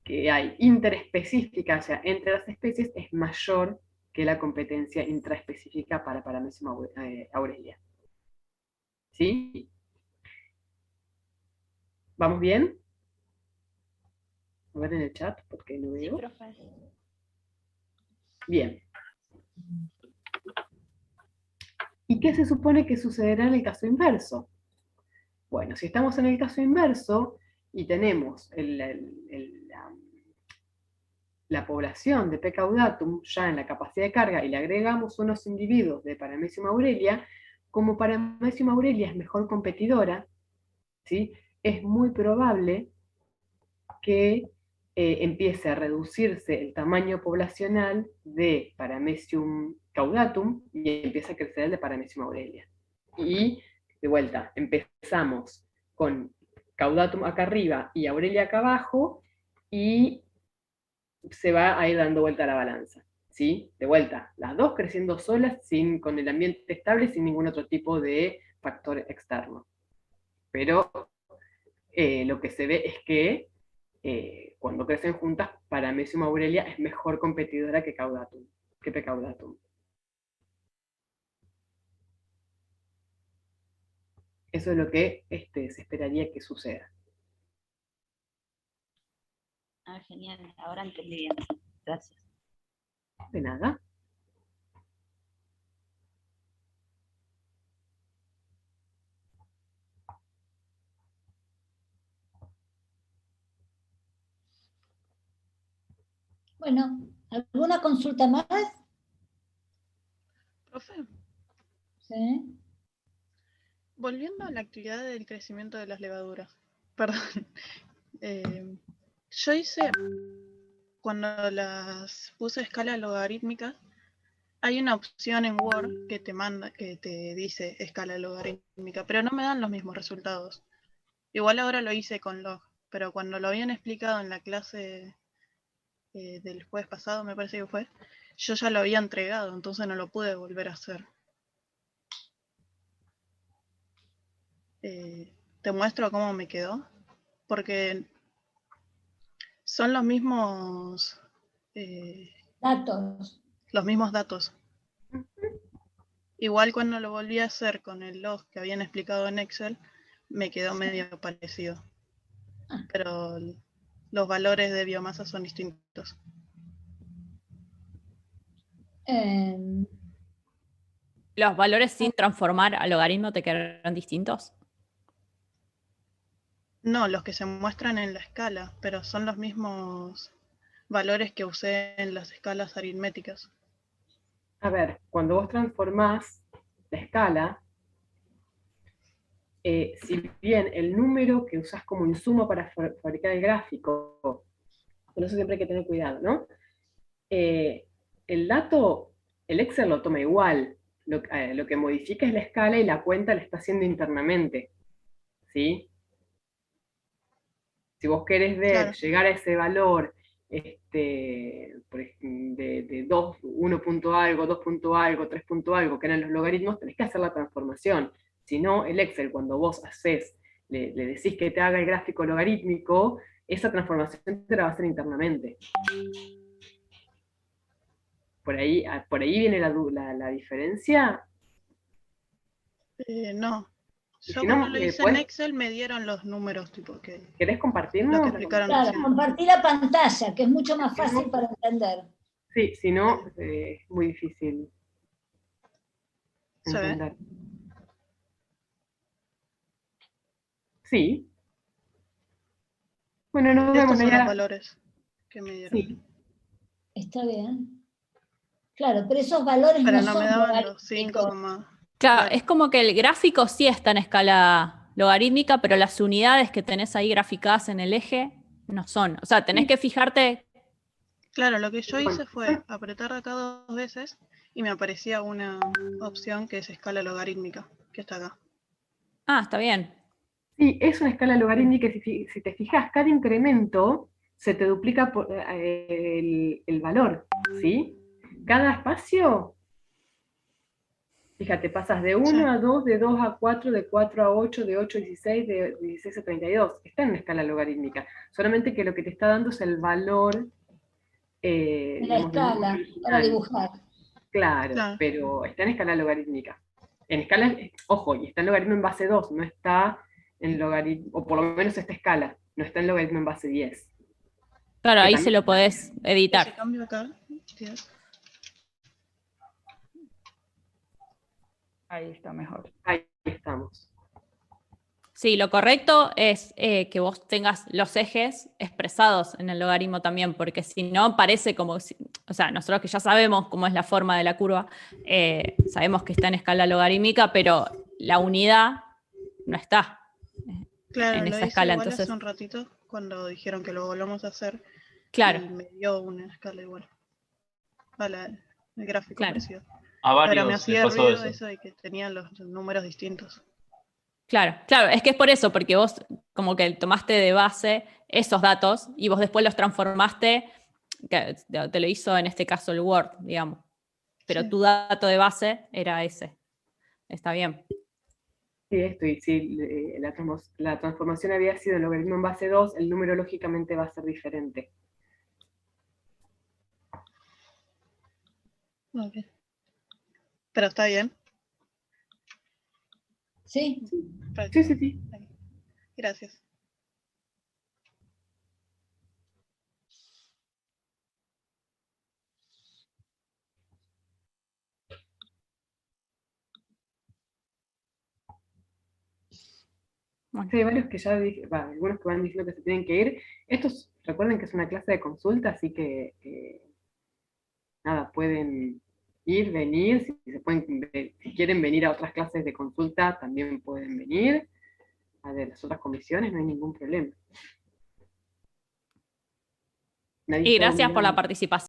[SPEAKER 3] que hay interespecífica, o sea, entre las especies, es mayor que la competencia intraespecífica para Paramecium aurelia. ¿Sí? ¿Vamos bien? A ver en el chat, porque no veo.
[SPEAKER 1] Sí, profe.
[SPEAKER 3] Bien. ¿Y qué se supone que sucederá en el caso inverso? Bueno, si estamos en el caso inverso y tenemos la población de P. caudatum ya en la capacidad de carga y le agregamos unos individuos de Paramecium aurelia, como Paramecium aurelia es mejor competidora, ¿sí? Es muy probable que empiece a reducirse el tamaño poblacional de Paramecium caudatum y empiece a crecer el de Paramecium aurelia. Y, de vuelta, empezamos con caudatum acá arriba y aurelia acá abajo, y se va a ir dando vuelta la balanza, ¿sí? De vuelta, las dos creciendo solas, con el ambiente estable, sin ningún otro tipo de factor externo. Pero lo que se ve es que cuando crecen juntas, Paramecium aurelia es mejor competidora que P. caudatum. Eso es lo que se esperaría que suceda.
[SPEAKER 14] Ah, genial, ahora entendí bien. Gracias.
[SPEAKER 3] De nada.
[SPEAKER 2] Bueno, ¿alguna consulta más?
[SPEAKER 16] Profe,
[SPEAKER 2] ¿Sí?
[SPEAKER 16] volviendo a la actividad del crecimiento de las levaduras, perdón, Yo hice, cuando las puse a escala logarítmica, hay una opción en Word que te manda, que te dice escala logarítmica, pero no me dan los mismos resultados. Igual ahora lo hice con log, pero cuando lo habían explicado en la clase del jueves pasado, me parece que fue, yo ya lo había entregado, entonces no lo pude volver a hacer. Te muestro cómo me quedó, porque son los mismos
[SPEAKER 2] datos.
[SPEAKER 16] Los mismos datos. Igual cuando lo volví a hacer con el log que habían explicado en Excel, me quedó medio parecido. Pero los valores de biomasa son distintos.
[SPEAKER 1] ¿Los valores sin transformar a logaritmo te quedaron distintos?
[SPEAKER 16] No, los que se muestran en la escala, pero son los mismos valores que usé en las escalas aritméticas.
[SPEAKER 3] A ver, cuando vos transformás la escala, si bien el número que usás como insumo para fabricar el gráfico, con eso siempre hay que tener cuidado, ¿no? El dato, el Excel lo toma igual, lo que modifica es la escala y la cuenta la está haciendo internamente, ¿sí? Si vos querés ver,
[SPEAKER 16] Claro,
[SPEAKER 3] llegar a ese valor de 1 punto algo, 2 punto algo, 3 punto algo, que eran los logaritmos, tenés que hacer la transformación. Si no, el Excel, cuando vos le decís que te haga el gráfico logarítmico, esa transformación te la va a hacer internamente. Por ahí viene la diferencia.
[SPEAKER 16] no.
[SPEAKER 3] Y
[SPEAKER 16] Yo
[SPEAKER 3] si
[SPEAKER 16] cuando
[SPEAKER 3] no,
[SPEAKER 16] lo hice en Excel me dieron los números tipo que...
[SPEAKER 3] ¿Querés compartirnos?
[SPEAKER 16] Lo que explicaron
[SPEAKER 2] Claro,
[SPEAKER 16] recién.
[SPEAKER 2] compartí la pantalla, que es mucho más fácil para entender.
[SPEAKER 3] Sí, si no, es muy difícil
[SPEAKER 16] ¿Se ve?
[SPEAKER 3] entender. Sí. Bueno, nos vemos,
[SPEAKER 16] Estos son los
[SPEAKER 3] Nayara.
[SPEAKER 16] valores que me dieron.
[SPEAKER 3] Sí.
[SPEAKER 2] Está bien. Claro, pero esos valores
[SPEAKER 16] Pero
[SPEAKER 2] no
[SPEAKER 16] no
[SPEAKER 2] son
[SPEAKER 16] me daban los
[SPEAKER 2] logarítmicos.
[SPEAKER 16] 5,
[SPEAKER 1] Claro, es como que el gráfico sí está en escala logarítmica, pero las unidades que tenés ahí graficadas en el eje no son. O sea, tenés que fijarte.
[SPEAKER 16] Claro, lo que yo hice fue apretar acá 2 veces y me aparecía una opción que es escala logarítmica, que está acá.
[SPEAKER 1] Ah, está bien.
[SPEAKER 3] Sí, es una escala logarítmica y si te fijas, cada incremento se te duplica el valor, ¿sí? Cada espacio, fíjate, pasas de 1 a 2, de 2 a 4, de 4 a 8, de 8 a 16, de 16 a 32. Está en una escala logarítmica. Solamente que lo que te está dando es el valor
[SPEAKER 2] De la
[SPEAKER 3] digamos, del número
[SPEAKER 2] escala, para
[SPEAKER 3] original.
[SPEAKER 2] dibujar.
[SPEAKER 3] Claro, pero está en escala logarítmica. En escala, ojo, y está en logaritmo en base 2, no está en logaritmo, o por lo menos esta escala, no está en logaritmo en base 10.
[SPEAKER 1] Claro,
[SPEAKER 3] Que
[SPEAKER 1] ahí
[SPEAKER 3] también-
[SPEAKER 1] se lo podés editar.
[SPEAKER 16] Ese cambio acá, 10.
[SPEAKER 7] Ahí está mejor.
[SPEAKER 3] Ahí estamos.
[SPEAKER 1] Sí, lo correcto es que vos tengas los ejes expresados en el logaritmo también, porque si no parece como, o sea, nosotros que ya sabemos cómo es la forma de la curva, sabemos que está en escala logarítmica, pero la unidad no está
[SPEAKER 16] Claro,
[SPEAKER 1] en
[SPEAKER 16] lo
[SPEAKER 1] esa
[SPEAKER 16] hice
[SPEAKER 1] escala.
[SPEAKER 16] igual
[SPEAKER 1] Entonces,
[SPEAKER 16] hace un ratito cuando dijeron que lo volvamos a hacer.
[SPEAKER 1] claro,
[SPEAKER 16] Y me dio una escala igual. El gráfico
[SPEAKER 1] Claro.
[SPEAKER 16] parecido.
[SPEAKER 13] A
[SPEAKER 16] Pero me
[SPEAKER 13] varios les
[SPEAKER 16] hacía
[SPEAKER 13] pasó
[SPEAKER 16] ruido
[SPEAKER 13] eso.
[SPEAKER 16] eso de que tenían los números distintos.
[SPEAKER 1] claro, es que es por eso, porque vos como que tomaste de base esos datos y vos después los transformaste, que te lo hizo en este caso el Word, digamos. Pero
[SPEAKER 16] Sí.
[SPEAKER 1] tu dato de base era ese. Está bien.
[SPEAKER 3] Sí, la transformación había sido en logaritmo en base 2, el número lógicamente va a ser diferente.
[SPEAKER 16] Ok. Pero está bien.
[SPEAKER 2] ¿Sí?
[SPEAKER 3] Sí.
[SPEAKER 16] Gracias.
[SPEAKER 3] Sí, hay varios que ya algunos que van diciendo que se tienen que ir. Estos, recuerden que es una clase de consulta, así que nada, pueden ir, venir, si quieren venir a otras clases de consulta, también pueden venir. A de las otras comisiones no hay ningún problema. Nadie
[SPEAKER 1] Y
[SPEAKER 3] está
[SPEAKER 1] gracias por la
[SPEAKER 3] dominando.
[SPEAKER 1] participación.